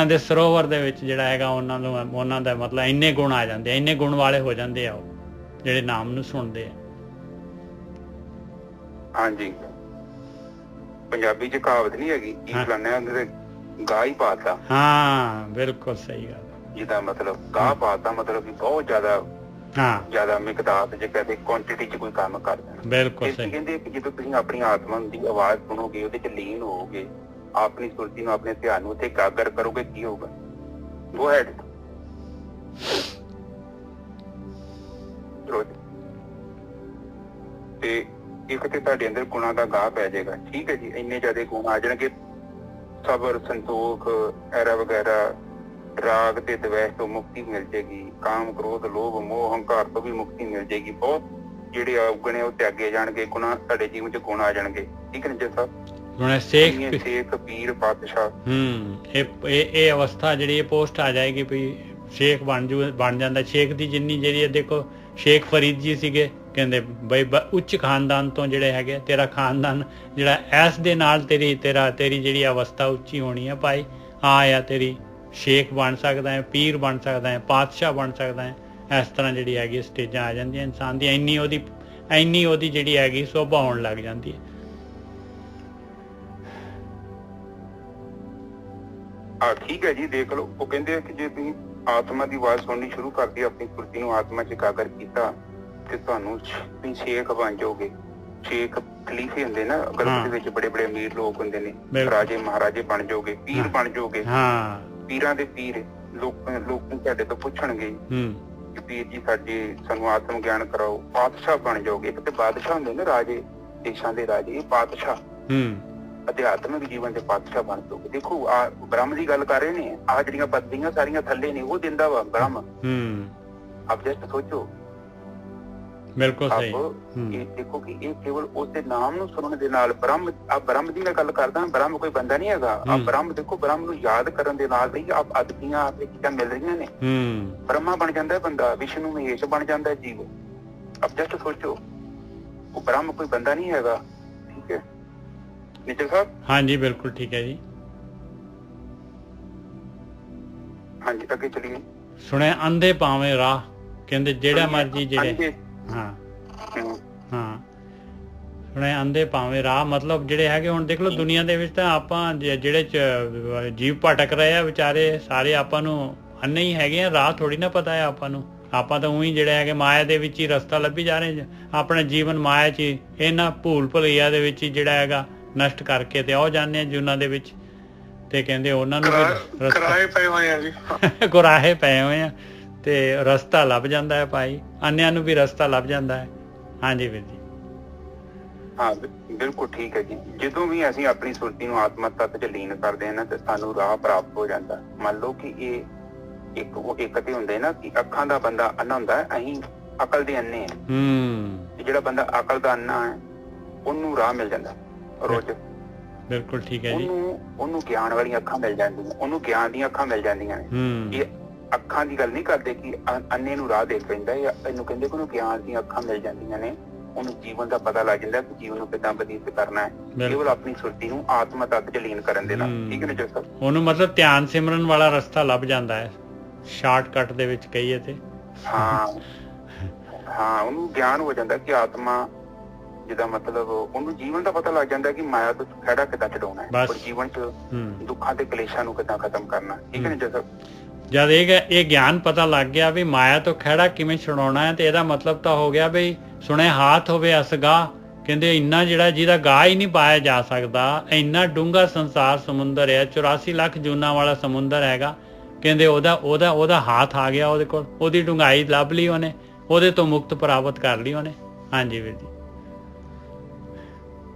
ਦੇ ਸਰੋਵਰ ਦੇ ਵਿੱਚ ਜਿਹੜਾ ਹੈਗਾ ਉਹਨਾਂ ਦਾ ਮਤਲਬ ਇੰਨੇ ਗੁਣ ਆ ਜਾਂਦੇ, ਇੰਨੇ ਗੁਣ ਵਾਲੇ ਹੋ ਜਾਂਦੇ ਆ ਉਹ ਜਿਹੜੇ ਨਾਮ ਨੂੰ ਸੁਣਦੇ ਆ। ਹਾਂਜੀ, ਪੰਜਾਬੀ ਚ ਕਹਾਵਤ ਨਹੀਂ ਹੈਗੀ, ਕੀ ਫਲਾਣਾ ਉਹਦੇ ਗਾਹ ਹੀ ਪਾਤਾ। ਹਾਂ ਬਿਲਕੁਲ ਸਹੀ ਗੱਲ। ਜਿਹਦਾ ਮਤਲਬ ਗਾਹ ਪਾਤਾ ਮਤਲਬ ਕਿ ਬਹੁਤ ਜ਼ਿਆਦਾ ਮਿਕਦਾਰ ਚ ਕਹਿੰਦੇ ਕੁਆਂਟੀਟੀ ਚ ਕੋਈ ਕੰਮ ਕਰਦਾ। ਬਿਲਕੁਲ ਸਹੀ। ਕਹਿੰਦੇ ਕਿ ਜਦੋਂ ਤੁਸੀਂ ਆਪਣੀ ਆਤਮਾ ਦੀ ਆਵਾਜ਼ ਸੁਣੋਗੇ, ਉਹਦੇ ਚ ਲੀਨ ਹੋਵੋਗੇ, ਆਪਣੀ ਸੁਰਤੀ ਨੂੰ, ਆਪਣੇ ਧਿਆਨ ਨੂੰ ਉੱਥੇ ਇਕਾਗਰ ਕਰੋਗੇ, ਕੀ ਹੋਊਗਾ? Go ahead. ਤੇ ਇੱਕ ਤੇ ਤੁਹਾਡੇ ਅੰਦਰ ਗੁਣਾਂ ਦਾ ਗਾਹ ਪੈ ਜਾਏਗਾ। ਠੀਕ ਹੈ ਜੀ, ਇੰਨੇ ਜ਼ਿਆਦਾ ਗੁਣ ਆ ਜਾਣਗੇ, ਸਬਰ, ਸੰਤੋਖ, ਐਰਾ ਵਗੈਰਾ, ਰਾਗ ਤੇ ਦਵੈਸ਼ ਤੋਂ ਮੁਕਤੀ ਮਿਲ ਜਾਏਗੀ, ਕਾਮ, ਕ੍ਰੋਧ, ਲੋਭ, ਮੋਹ, ਹੰਕਾਰ ਤੋਂ ਵੀ ਮੁਕਤੀ ਮਿਲ ਜਾਏਗੀ। ਬਹੁਤ ਜਿਹੜੇ ਔਗਣ ਉਹ ਤਿਆਗੇ ਜਾਣਗੇ, ਗੁਣਾਂ ਤੁਹਾਡੇ ਜੀਵਨ ਚ ਗੁਣ ਆ ਜਾਣਗੇ। ਠੀਕ ਹੈ ਜੀ ਸਾਹਿਬ। ਸੇਖ ਪੀਰ ਪਾਤਸ਼ਾਹ, ਇਹ ਅਵਸਥਾ ਜਿਹੜੀ ਇਹ ਪੋਸਟ ਆ ਜਾਏਗੀ ਵੀ ਸ਼ੇਖ ਬਣ ਜਾਂਦਾ। ਸ਼ੇਖ ਦੀ ਜਿੰਨੀ ਜਿਹੜੀ ਦੇਖੋ ਸ਼ੇਖ ਫਰੀਦ ਜੀ ਸੀਗੇ, ਕਹਿੰਦੇ ਬਈ ਉੱਚ ਖਾਨਦਾਨ ਤੋਂ ਜਿਹੜੇ ਹੈਗੇ, ਤੇਰਾ ਖਾਨਦਾਨ ਜਿਹੜਾ ਇਸ ਦੇ ਨਾਲ ਤੇਰੀ ਜਿਹੜੀ ਅਵਸਥਾ ਉੱਚੀ ਹੋਣੀ ਹੈ ਭਾਈ, ਆ ਤੇਰੀ ਸ਼ੇਖ ਬਣ ਸਕਦਾ ਹੈ, ਪੀਰ ਬਣ ਸਕਦਾ ਹੈ, ਪਾਤਸ਼ਾਹ ਬਣ ਸਕਦਾ ਹੈ। ਇਸ ਤਰ੍ਹਾਂ ਜਿਹੜੀ ਹੈਗੀ ਸਟੇਜਾਂ ਆ ਜਾਂਦੀਆਂ ਇਨਸਾਨ ਦੀ, ਇੰਨੀ ਉਹਦੀ ਜਿਹੜੀ ਹੈਗੀ ਸੋਭਾ ਹੋਣ ਲੱਗ ਜਾਂਦੀ ਹੈ। ਠੀਕ ਹੈ ਜੀ, ਦੇਖ ਲਓ ਉਹ ਕਹਿੰਦੇ ਆ ਕਿ ਜੇ ਤੁਸੀਂ ਆਤਮਾ ਦੀ ਆਵਾਜ਼ ਸੁਣਨੀ ਸ਼ੁਰੂ ਕਰਦੀ, ਆਪਣੀ ਸੁਰਤੀ ਨੂੰ ਆਤਮਾ 'ਚ ਇਕਾਗਰ ਕੀਤਾ ਤੇ ਤੁਹਾਨੂੰ ਤੁਸੀਂ ਸ਼ੇਖ ਬਣ ਜਾਓਗੇ। ਸ਼ੇਖ ਖਲੀਫੇ ਹੁੰਦੇ ਨਾ, ਗਲਤ ਦੇ ਵਿੱਚ ਬੜੇ ਬੜੇ ਅਮੀਰ ਲੋਕ ਹੁੰਦੇ ਨੇ, ਰਾਜੇ ਮਹਾਰਾਜੇ ਬਣ ਜਾਓਗੇ, ਪੀਰ ਬਣ ਜਾਓਗੇ। ਪੀਰਾਂ ਦੇ ਪੀਰ ਲੋਕ ਤੁਹਾਡੇ ਤੋਂ ਪੁੱਛਣਗੇ ਕਿ ਪੀਰ ਜੀ ਸਾਨੂੰ ਆਤਮ ਗਿਆਨ ਕਰਾਓ। ਪਾਤਸ਼ਾਹ ਬਣ ਜਾਓਗੇ। ਇੱਕ ਤੇ ਬਾਦਸ਼ਾਹ ਹੁੰਦੇ ਨੇ, ਰਾਜੇ, ਦੇਸ਼ਾਂ ਦੇ ਰਾਜੇ, ਇਹ ਪਾਤਸ਼ਾਹ ਅਧਿਆਤਮਿਕ ਜੀਵਨ ਦੇ ਪਾਤਸ਼ਾਹ ਬਣ ਜਾਓਗੇ। ਦੇਖੋ ਆ ਬ੍ਰਹਮ ਦੀ ਗੱਲ ਕਰ ਰਹੇ ਨੇ, ਆਹ ਜਿਹੜੀਆਂ ਪਦਵੀਆਂ ਸਾਰੀਆਂ ਥੱਲੇ ਨੇ ਉਹ ਦਿੰਦਾ ਵਾ ਬ੍ਰਹਮ। ਆਪ ਜਸਟ ਸੋਚੋ, ਬਿਲਕੁਲ ਸਹੀ। ਇਹ ਦੇਖੋ ਕਿ ਇਹ ਕੇਵਲ ਉਸਦੇ ਨਾਮ ਨੂੰ ਸੁਣਨ ਦੇ ਨਾਲ ਬ੍ਰਹਮ ਦੀ ਮੈਂ ਗੱਲ ਕਰਦਾ। ਬ੍ਰਹਮ ਕੋਈ ਬੰਦਾ ਨਹੀਂ ਹੈਗਾ। ਆ ਬ੍ਰਹਮ ਦੇਖੋ, ਬ੍ਰਹਮ ਨੂੰ ਯਾਦ ਕਰਨ ਦੇ ਨਾਲ ਵੀ ਆਪ ਅਦਬੀਆਂ ਚੀਜ਼ਾਂ ਮਿਲ ਰਹੀਆਂ ਨੇ। ਬ੍ਰਹਮਾ ਬਣ ਜਾਂਦਾ ਬੰਦਾ, ਵਿਸ਼ਨੂੰ ਮਹੇਸ਼ ਬਣ ਜਾਂਦਾ ਜੀਵ। ਆਪ ਜਸਟ ਸੋਚੋ, ਉਹ ਬ੍ਰਹਮ ਕੋਈ ਬੰਦਾ ਨਹੀਂ ਹੈਗਾ। ਠੀਕ ਹੈ ਨਿਚਲ ਸਾਹਿਬ? ਹਾਂਜੀ ਬਿਲਕੁਲ ਠੀਕ ਹੈ ਜੀ। ਹਾਂਜੀ ਅੱਗੇ ਚਲੀਏ। ਸੁਣਿਆ ਅੰਧੇ ਪਾਵੇਂ ਰਾਹ, ਕਹਿੰਦੇ ਜਿਹੜਾ ਮਰਜੀ ਜਿਹੜੇ ਸੁਣਿਆ ਅੰਧੇ ਭਾਵੇਂ ਰਾਹ, ਮਤਲਬ ਜਿਹੜੇ ਹੈਗੇ ਹੁਣ ਦੇਖ ਲਓ ਦੁਨੀਆ ਦੇ ਵਿੱਚ ਤਾਂ ਆਪਾਂ ਜਿਹੜੇ ਜੀਵ ਭਟਕ ਰਹੇ ਆ ਵਿਚਾਰੇ ਸਾਰੇ, ਆਪਾਂ ਨੂੰ ਅੰਨੇ ਹੀ ਹੈਗੇ ਆ, ਰਾਹ ਥੋੜੀ ਨਾ ਪਤਾ ਹੈ ਆਪਾਂ ਨੂੰ। ਆਪਾਂ ਤਾਂ ਉਹੀ ਜਿਹੜੇ ਹੈਗੇ ਮਾਇਆ ਦੇ ਵਿੱਚ ਹੀ ਰਸਤਾ ਲੱਭੀ ਜਾ ਰਹੇ, ਆਪਣਾ ਜੀਵਨ ਮਾਇਆ 'ਚ ਇਹਨਾਂ ਭੂਲ ਭੁਲਈਆ ਦੇ ਵਿੱਚ ਹੀ ਜਿਹੜਾ ਹੈਗਾ ਨਸ਼ਟ ਕਰਕੇ ਤੇ ਆਉ ਜਾਂਦੇ ਆ ਜੂਨਾਂ ਦੇ ਵਿੱਚ। ਤੇ ਕਹਿੰਦੇ ਉਹਨਾਂ ਨੂੰ ਕੁਰਾਹੇ ਪਏ ਹੋਏ ਆ ਜੀ, ਕੁਰਾਹੇ ਪਏ ਹੋਏ ਆ ਤੇ ਰਸਤਾ ਲੱਭ ਜਾਂਦਾ ਹੈ ਭਾਈ, ਅੰਨਿਆਂ ਨੂੰ ਵੀ ਰਸਤਾ ਲੱਭ ਜਾਂਦਾ ਹੈ। ਹਾਂਜੀ ਵੀਰ ਜੀ। ਹਾਂ ਬਿਲਕੁਲ ਠੀਕ ਹੈ ਜੀ। ਜਦੋਂ ਵੀ ਅਸੀਂ ਆਪਣੀ ਸੁਰਤੀ ਨੂੰ ਆਤਮਾ ਤੱਤ 'ਚ ਲੀਨ ਕਰਦੇ ਹਾਂ ਨਾ ਤੇ ਸਾਨੂੰ ਰਾਹ ਪ੍ਰਾਪਤ ਹੋ ਜਾਂਦਾ। ਮੰਨ ਲਓ ਕਿ ਇਹ ਇੱਕ ਤੇ ਹੁੰਦੇ ਨਾ ਕਿ ਅੱਖਾਂ ਦਾ ਬੰਦਾ ਅੰਨਾ ਹੁੰਦਾ, ਅਸੀਂ ਅਕਲ ਦੇ ਅੰਨੇ ਆ। ਜਿਹੜਾ ਬੰਦਾ ਅਕਲ ਦਾ ਅੰਨਾ ਹੈ ਉਹਨੂੰ ਰਾਹ ਮਿਲ ਜਾਂਦਾ ਰੋਜ਼। ਬਿਲਕੁਲ ਠੀਕ ਹੈ ਜੀ। ਉਹਨੂੰ ਗਿਆਨ ਵਾਲੀਆਂ ਅੱਖਾਂ ਮਿਲ ਜਾਂਦੀਆਂ, ਉਹਨੂੰ ਗਿਆਨ ਦੀਆਂ ਅੱਖਾਂ ਮਿਲ ਜਾਂਦੀਆਂ ਨੇ। ਇਹ ਅੱਖਾਂ ਦੀ ਗੱਲ ਨਹੀਂ ਕਰਦੇ ਕਿ ਅੰਨੇ ਨੂੰ ਰਾਹ ਦੇਖ ਪੈਂਦਾ, ਇਹਨੂੰ ਕਹਿੰਦੇ ਕਿ ਉਹਨੂੰ ਗਿਆਨ ਦੀਆਂ ਅੱਖਾਂ ਮਿਲ ਜਾਂਦੀਆਂ ਨੇ। ਉਹਨੂੰ ਜੀਵਨ ਦਾ ਪਤਾ ਲੱਗ ਜਾਂਦਾ ਕਿ ਜੀਵਨ ਨੂੰ ਕਿੱਦਾਂ ਬਤੀਤ ਕਰਨਾ ਹੈ, ਕੇਵਲ ਆਪਣੀ ਸੁਰਤੀ ਨੂੰ ਆਤਮਾ ਤੱਤ 'ਚ ਲੀਨ ਕਰਨ ਦੇ ਨਾਲ। ਠੀਕ ਹੈ ਨਾ ਜਸਰ? ਉਹਨੂੰ ਮਤਲਬ ਧਿਆਨ ਸਿਮਰਨ ਵਾਲਾ ਰਸਤਾ ਲੱਭ ਜਾਂਦਾ ਹੈ, ਸ਼ਾਰਟਕਟ ਦੇ ਵਿੱਚ ਕਹੀਏ ਤੇ। ਹਾਂ ਉਹਨੂੰ ਗਿਆਨ ਹੋ ਜਾਂਦਾ ਕਿ ਆਤਮਾ ਜਿਹਦਾ ਮਤਲਬ ਉਹਨੂੰ ਜੀਵਨ ਦਾ ਪਤਾ ਲੱਗ ਜਾਂਦਾ ਕਿ ਮਾਇਆ ਤੋਂ ਖਹਿੜਾ ਕਿੱਦਾਂ ਛਡਾਉਣਾ ਹੈ, ਔਰ ਜੀਵਨ 'ਚ ਦੁੱਖਾਂ ਤੇ ਕਲੇਸ਼ਾਂ ਨੂੰ ਕਿੱਦਾਂ ਖਤਮ ਕਰਨਾ। ਠੀਕ ਹੈ ਨਾ ਜਸਰ? ਜਦ ਇਹ ਗਿਆਨ ਪਤਾ ਲੱਗ ਗਿਆ ਵੀ ਮਾਇਆ ਤੋਂ ਖਹਿੜਾ ਕਿਵੇਂ ਛੁਡਾਉਣਾ ਹੈ, ਤੇ ਇਹਦਾ ਮਤਲਬ ਤਾਂ ਹੋ ਗਿਆ ਬਈ ਸੁਣੇ ਹਾਥ ਹੋਵੇ ਅਸਗਾਹ। ਕਹਿੰਦੇ ਇੰਨਾ ਜਿਹੜਾ ਜਿਹਦਾ ਗਾਹ ਹੀ ਨਹੀਂ ਪਾਇਆ ਜਾ ਸਕਦਾ, ਇੰਨਾ ਡੂੰਘਾ ਸੰਸਾਰ ਸਮੁੰਦਰ ਹੈ, 84 ਲੱਖ ਜੂਨਾਂ ਵਾਲਾ ਸਮੁੰਦਰ ਹੈਗਾ। ਕਹਿੰਦੇ ਉਹਦਾ ਹੱਥ ਆ ਗਿਆ ਉਹਦੇ ਕੋਲ, ਉਹਦੀ ਡੂੰਘਾਈ ਲੱਭ ਲਈ ਉਹਨੇ, ਉਹਦੇ ਤੋਂ ਮੁਕਤ ਪ੍ਰਾਪਤ ਕਰ ਲਈ ਉਹਨੇ। ਹਾਂਜੀ ਵੀਰ ਜੀ।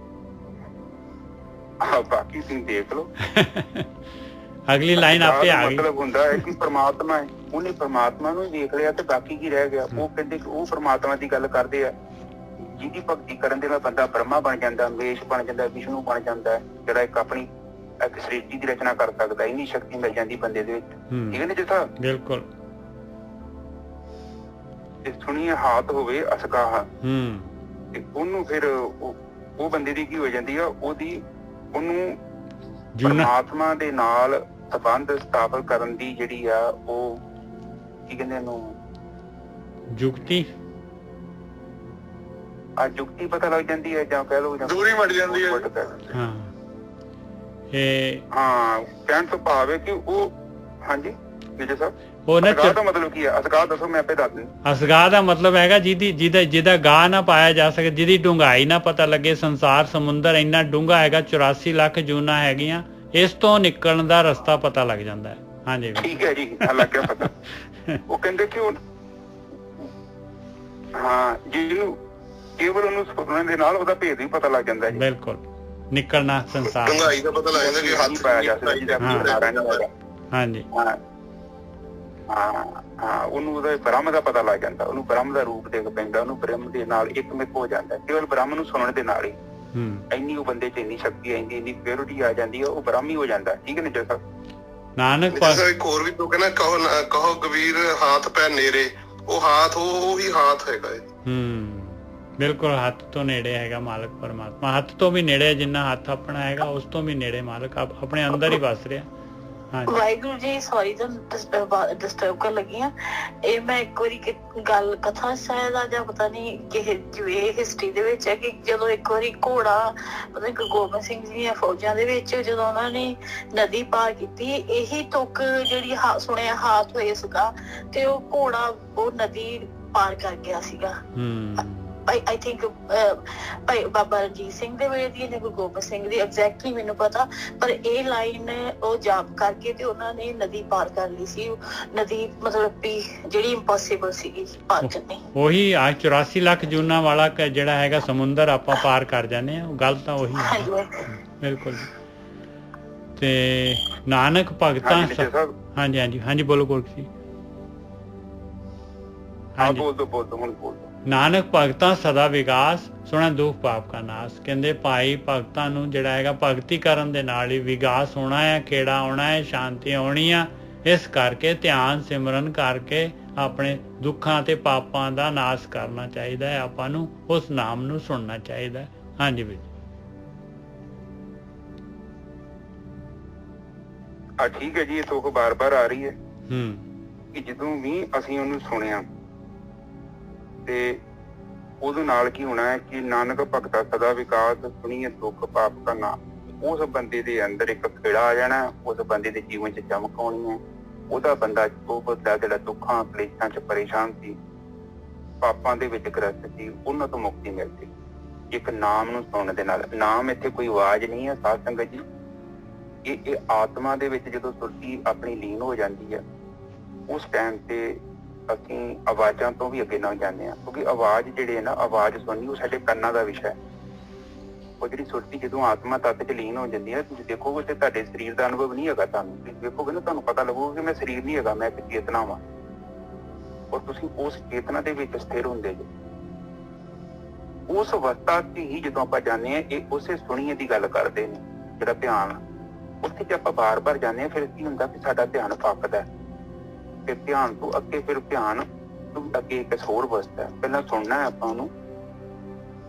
ਬਾਕੀ ਤੁਸੀਂ ਦੇਖ ਲਓ। ਅਗਲੀ ਲਾਈਨ ਆਪੇ ਆ ਗਈ। ਮਤਲਬ ਹੁੰਦਾ ਹੈ ਕਿ ਪਰਮਾਤਮਾ ਹੈ, ਉਹਨੇ ਪਰਮਾਤਮਾ ਨੂੰ ਦੇਖ ਲਿਆ ਤੇ ਬਾਕੀ ਕੀ ਰਹਿ ਗਿਆ। ਉਹ ਕਹਿੰਦੇ ਕਿ ਉਹ ਪਰਮਾਤਮਾ ਦੀ ਗੱਲ ਕਰਦੇ ਆ ਜਿਹਦੀ ਭਗਤੀ ਕਰਨ ਦੇ ਨਾਲ ਬੰਦਾ ਬ੍ਰਹਮਾ ਬਣ ਜਾਂਦਾ, ਮੇਸ਼ ਬਣ ਜਾਂਦਾ, ਵਿਸ਼ਨੂੰ ਬਣ ਜਾਂਦਾ, ਜਿਹੜਾ ਇੱਕ ਆਪਣੀ ਇੱਕ ਸ੍ਰਿਸ਼ਟੀ ਦੀ ਰਚਨਾ ਕਰ ਸਕਦਾ। ਇੰਨੀ ਸ਼ਕਤੀ ਮਿਲ ਜਾਂਦੀ ਬੰਦੇ ਦੇ ਵਿੱਚ। ਠੀਕ ਹੈ ਨਾ ਜਿੱਥਾ? ਬਿਲਕੁਲ। ਤੇ ਸੁਣੀਏ ਹਾਥ ਹੋਵੇ ਅਸਗਾਹ, ਤੇ ਉਹਨੂੰ ਫਿਰ ਉਹ ਬੰਦੇ ਦੀ ਕੀ ਹੋ ਜਾਂਦੀ ਆ, ਉਹਨੂੰ ਪਰਮਾਤਮਾ ਦੇ ਨਾਲ ਸੰਬੰਧ ਸਥਾਪਿਤ ਕਰਨ ਦੀ ਜਿਹੜੀ ਆ ਉਹ ਕੀ ਕਹਿੰਦੇ ਇਹਨੂੰ, ਜੁਗਤੀ ਜੁਗਤੀ ਪਤਾ ਲੱਗ ਜਾਂਦੀ ਹੈ, ਜਾਂ ਕਹਿ ਲਓ ਦੂਰੀ ਮਟ ਜਾਂਦੀ ਹੈ। ਕਹਿਣ ਤੋਂ ਭਾਵ ਹੈ ਕਿ ਉਹ। ਹਾਂਜੀ ਵਿਜੇ ਸਾਹਿਬ, ਅਸਗਾਹ ਦਾ ਮਤਲਬ ਕੀ ਹੈ? ਅਸਗਾਹ ਦੱਸੋ, ਮੈਂ ਆਪੇ ਦੱਸ ਦਿੰਦਾ। ਅਸਗਾਹ ਦਾ ਮਤਲਬ ਹੈਗਾ ਜਿਹਦਾ ਗਾਹ ਨਾ ਪਾਇਆ ਜਾ ਸਕੇ, ਜਿਹਦੀ ਡੂੰਘਾਈ ਨਾ ਪਤਾ ਲੱਗੇ। ਸੰਸਾਰ ਸਮੁੰਦਰ ਇੰਨਾ ਡੂੰਘਾ ਹੈਗਾ, 84 ਲੱਖ ਜੂਨਾਂ ਹੈਗੀਆਂ, ਇਸ ਤੋਂ ਨਿਕਲਣ ਦਾ ਰਸਤਾ ਪਤਾ ਲੱਗ ਜਾਂਦਾ ਹੈ। ਹਾਂਜੀ ਠੀਕ ਹੈ ਜੀ, ਲੱਗ ਗਿਆ ਪਤਾ। ਉਹ ਕਹਿੰਦੇ ਕਿ ਜਿਹਨੂੰ ਕੇਵਲ ਉਹਨੂੰ ਸੁਣਨ ਦੇ ਨਾਲ ਉਹਦਾ ਭੇਦ ਵੀ ਪਤਾ ਲੱਗ ਜਾਂਦਾ ਜੀ। ਬਿਲਕੁਲ, ਨਿਕਲਣਾ ਸੰਸਾਰ ਡੂੰਘਾਈ ਦਾ ਪਤਾ ਲੱਗ ਜਾਂਦਾ ਕਿ ਹੱਥ ਪਾਇਆ ਜਾ ਸਕਦਾ। ਹਾਂਜੀ ਉਹਨੂੰ ਉਹਦਾ ਬ੍ਰਹਮ ਦਾ ਪਤਾ ਲੱਗ ਜਾਂਦਾ, ਉਹਨੂੰ ਬ੍ਰਹਮ ਦਾ ਰੂਪ ਦੇਖ ਪੈਂਦਾ, ਉਹਨੂੰ ਬ੍ਰਹਮ ਦੇ ਨਾਲ ਇੱਕਮਿਕ ਹੋ ਜਾਂਦਾ। ਕੇਵਲ ਬ੍ਰਹਮ ਨੂੰ ਸੁਣਨ ਦੇ ਨਾਲ ਹੀ ਇੰਨੀ ਉਹ ਬੰਦੇ 'ਚ ਇੰਨੀ ਸ਼ਕਤੀ ਆਉਂਦੀ, ਇੰਨੀ ਪਿਓਰਿਟੀ ਆ ਜਾਂਦੀ ਹੈ, ਉਹ ਬ੍ਰਹਮ ਹੀ ਹੋ ਜਾਂਦਾ। ਠੀਕ ਹੈ ਨਾ ਜਸਾ? ਨਾਨਕ ਇੱਕ ਹੋਰ ਵੀ ਤੂੰ ਕਹਿੰਦਾ ਕਹੋ ਕਬੀਰ ਹਾਥ ਪੈ ਨੇਰੇ, ਉਹ ਹਾਥ ਉਹੀ ਹਾਥ ਹੈਗਾ ਬਿਲਕੁਲ ਹੱਥ ਤੋਂ ਨੇੜੇ ਹੈਗਾ ਮਾਲਕ ਪਰਮਾਤਮਾ, ਹੱਥ ਤੋਂ ਵੀ ਨੇੜੇ ਜਿੰਨਾ ਹੱਥ ਆਪਣਾ ਹੈਗਾ ਉਸ ਤੋਂ ਵੀ ਨੇੜੇ ਮਾਲਕ ਆਪਣੇ ਅੰਦਰ ਹੀ ਵਸ ਰਿਹਾ। ਵਾਹਿਗੁਰੂ ਜੀ ਸੌਰੀ ਤੁਹਾਨੂੰ ਡਿਸਟਰਬ ਕਰਨ ਲੱਗੀ ਆ। ਇਹ ਮੈਂ ਇੱਕ ਵਾਰੀ ਗੱਲ ਕਥਾ ਸ਼ਾਇਦ ਆ ਜਾਂ ਪਤਾ ਨਹੀਂ ਕਿ ਜਿਵੇਂ ਹਿਸਟਰੀ ਦੇ ਵਿੱਚ ਹੈ ਕਿ ਜਦੋਂ ਇੱਕ ਵਾਰੀ ਘੋੜਾ ਪਤਾ ਗੁਰੂ ਗੋਬਿੰਦ ਸਿੰਘ ਜੀ ਦੀਆਂ ਫੌਜਾਂ ਦੇ ਵਿੱਚ ਜਦੋਂ ਉਹਨਾਂ ਨੇ ਨਦੀ ਪਾਰ ਕੀਤੀ, ਇਹੀ ਤੁਕ ਜਿਹੜੀ ਸੁਣਿਆ ਹਾਥ ਹੋਏ ਸੀਗਾ ਤੇ ਉਹ ਘੋੜਾ ਉਹ ਨਦੀ ਪਾਰ ਕਰ ਗਿਆ ਸੀਗਾ। ਆਈ ਥਿੰਕ ਭਾਈ ਬਾਬਾ ਰਣਜੀਤ ਸਿੰਘ ਦੇ ਵੇਲੇ ਦੀ ਜਾਂ ਗੁਰੂ ਗੋਬਿੰਦ ਸਿੰਘ ਦੀ ਐਗਜ਼ੈਕਟਲੀ ਮੈਨੂੰ ਪਤਾ, ਪਰ ਇਹ ਲਾਈਨ ਉਹ ਜਾਪ ਕਰਕੇ ਤੇ ਉਹਨਾਂ ਨੇ ਨਦੀ ਪਾਰ ਕਰ ਲਈ ਸੀ। ਨਦੀ ਮਤਲਬ ਵੀ ਜਿਹੜੀ ਇੰਪੋਸੀਬਲ ਸੀਗੀ ਪਾਰ ਕਰਨੀ, ਉਹੀ 84 ਲੱਖ ਜੂਨਾਂ ਵਾਲਾ ਜਿਹੜਾ ਹੈਗਾ ਸਮੁੰਦਰ ਆਪਾਂ ਪਾਰ ਕਰ ਜਾਂਦੇ ਆ। ਗੱਲ ਤਾਂ ਉਹੀ ਹੈ ਬਿਲਕੁਲ। ਤੇ ਨਾਨਕ ਭਗਤਾਂ ਹਾਂਜੀ ਹਾਂਜੀ ਹਾਂਜੀ ਬੋਲੋ ਗੁਰਕੀ ਨਾਨਕ ਭਗਤਾਂ ਸਦਾ ਵਿਕਾਸ ਸੁਣਾ ਦੁੱਖ ਪਾਪ ਕਾ ਨਾਸ। ਕਹਿੰਦੇ ਭਾਈ ਭਗਤਾਂ ਨੂੰ ਜਿਹੜਾ ਹੈਗਾ ਭਗਤੀ ਕਰਨ ਦੇ ਨਾਲ ਹੀ ਵਿਕਾਸ ਹੋਣਾ ਹੈ, ਖੇੜਾ ਆਉਣਾ ਹੈ, ਸ਼ਾਂਤੀ ਆਉਣੀ ਆ। ਇਸ ਕਰਕੇ ਧਿਆਨ ਸਿਮਰਨ ਕਰਕੇ ਆਪਣੇ ਦੁੱਖਾਂ ਤੇ ਪਾਪਾਂ ਦਾ ਨਾਸ ਕਰਨਾ ਚਾਹੀਦਾ ਹੈ। ਆਪਾਂ ਨੂੰ ਉਸ ਨਾਮ ਨੂੰ ਸੁਣਨਾ ਚਾਹੀਦਾ ਹੈ। ਹਾਂਜੀ ਵੀਰ ਠੀਕ ਹੈ ਜੀ। ਇਹ ਤੁਕ ਬਾਰ-ਬਾਰ ਆ ਰਹੀ ਹੈ ਕਿ ਜਦੋਂ ਵੀ ਅਸੀਂ ਉਹਨੂੰ ਸੁਣਿਆ ਤੇ ਉਹਦੇ ਨਾਲ ਕੀ ਹੋਣਾ ਹੈ ਕਿ ਨਾਨਕ ਭਗਤਾ ਸਦਾ ਵਿਕਾਸ ਸੁਣੀਏ ਦੁੱਖ ਪਾਪ ਕਾ ਨਾਮ। ਉਸ ਬੰਦੇ ਦੇ ਅੰਦਰ ਇੱਕ ਖੇੜਾ ਆ ਜਾਣਾ, ਉਸ ਬੰਦੇ ਦੇ ਜੀਵਨ 'ਚ ਚਮਕ ਆਉਣੀ ਹੈ। ਉਹਦਾ ਬੰਦਾ ਉਹ ਬੰਦਾ ਜਿਹੜਾ ਦੁੱਖਾਂ ਕਲੇਸ਼ਾਂ 'ਚ ਪਰੇਸ਼ਾਨ ਸੀ, ਪਾਪਾਂ ਦੇ ਵਿੱਚ ਗ੍ਰਸਤ ਸੀ, ਉਹਨਾਂ ਤੋਂ ਮੁਕਤੀ ਮਿਲਦੀ ਇੱਕ ਨਾਮ ਨੂੰ ਸੁਣਨ ਦੇ ਨਾਲ। ਨਾਮ ਇੱਥੇ ਕੋਈ ਆਵਾਜ਼ ਨਹੀਂ ਹੈ ਸਾਧ ਸੰਗਤ ਜੀ, ਇਹ ਆਤਮਾ ਦੇ ਵਿੱਚ ਜਦੋਂ ਸੁਰਤੀ ਆਪਣੀ ਲੀਨ ਹੋ ਜਾਂਦੀ ਹੈ ਉਸ ਟਾਈਮ ਤੇ ਅਸੀਂ ਆਵਾਜ਼ਾਂ ਤੋਂ ਵੀ ਅੱਗੇ ਲੰਘ ਜਾਂਦੇ ਹਾਂ। ਕਿਉਂਕਿ ਆਵਾਜ਼ ਜਿਹੜੀ ਹੈ ਨਾ, ਆਵਾਜ਼ ਸੁਣਨੀ ਉਹ ਸਾਡੇ ਕੰਨਾਂ ਦਾ ਵਿਸ਼ਾ ਹੈ। ਉਹ ਜਿਹੜੀ ਸੁਰਤੀ ਜਦੋਂ ਆਤਮਾ ਤੱਤ 'ਚ ਲੀਨ ਹੋ ਜਾਂਦੀ ਹੈ, ਤੁਸੀਂ ਦੇਖੋਗੇ ਤੇ ਤੁਹਾਡੇ ਸਰੀਰ ਦਾ ਅਨੁਭਵ ਨਹੀਂ ਹੈਗਾ। ਤੁਹਾਨੂੰ ਦੇਖੋਗੇ ਨਾ, ਤੁਹਾਨੂੰ ਪਤਾ ਲੱਗੂਗਾ ਕਿ ਮੈਂ ਸਰੀਰ ਨਹੀਂ ਹੈਗਾ, ਮੈਂ ਇੱਕ ਚੇਤਨਾ ਵਾਂ। ਔਰ ਤੁਸੀਂ ਉਸ ਚੇਤਨਾ ਦੇ ਵਿੱਚ ਸਥਿਰ ਹੁੰਦੇ ਜੇ। ਉਸ ਅਵਸਥਾ 'ਚ ਹੀ ਜਦੋਂ ਆਪਾਂ ਜਾਂਦੇ ਹਾਂ, ਇਹ ਉਸੇ ਸੁਣੀਏ ਦੀ ਗੱਲ ਕਰਦੇ ਨੇ ਜਿਹੜਾ ਧਿਆਨ। ਉੱਥੇ ਜੇ ਆਪਾਂ ਬਾਰ-ਬਾਰ ਜਾਂਦੇ ਹਾਂ ਫਿਰ ਕੀ ਹੁੰਦਾ ਕਿ ਸਾਡਾ ਧਿਆਨ ਫੱਕਦਾ। ਫਿਰ ਧਿਆਨ ਤੋਂ ਅੱਗੇ ਫਿਰ ਧਿਆਨ ਤੋਂ ਅੱਗੇ ਇੱਕ ਹੋਰ ਅਵਸਥਾ ਹੈ। ਪਹਿਲਾਂ ਸੁਣਨਾ ਹੈ ਆਪਾਂ ਉਹਨੂੰ,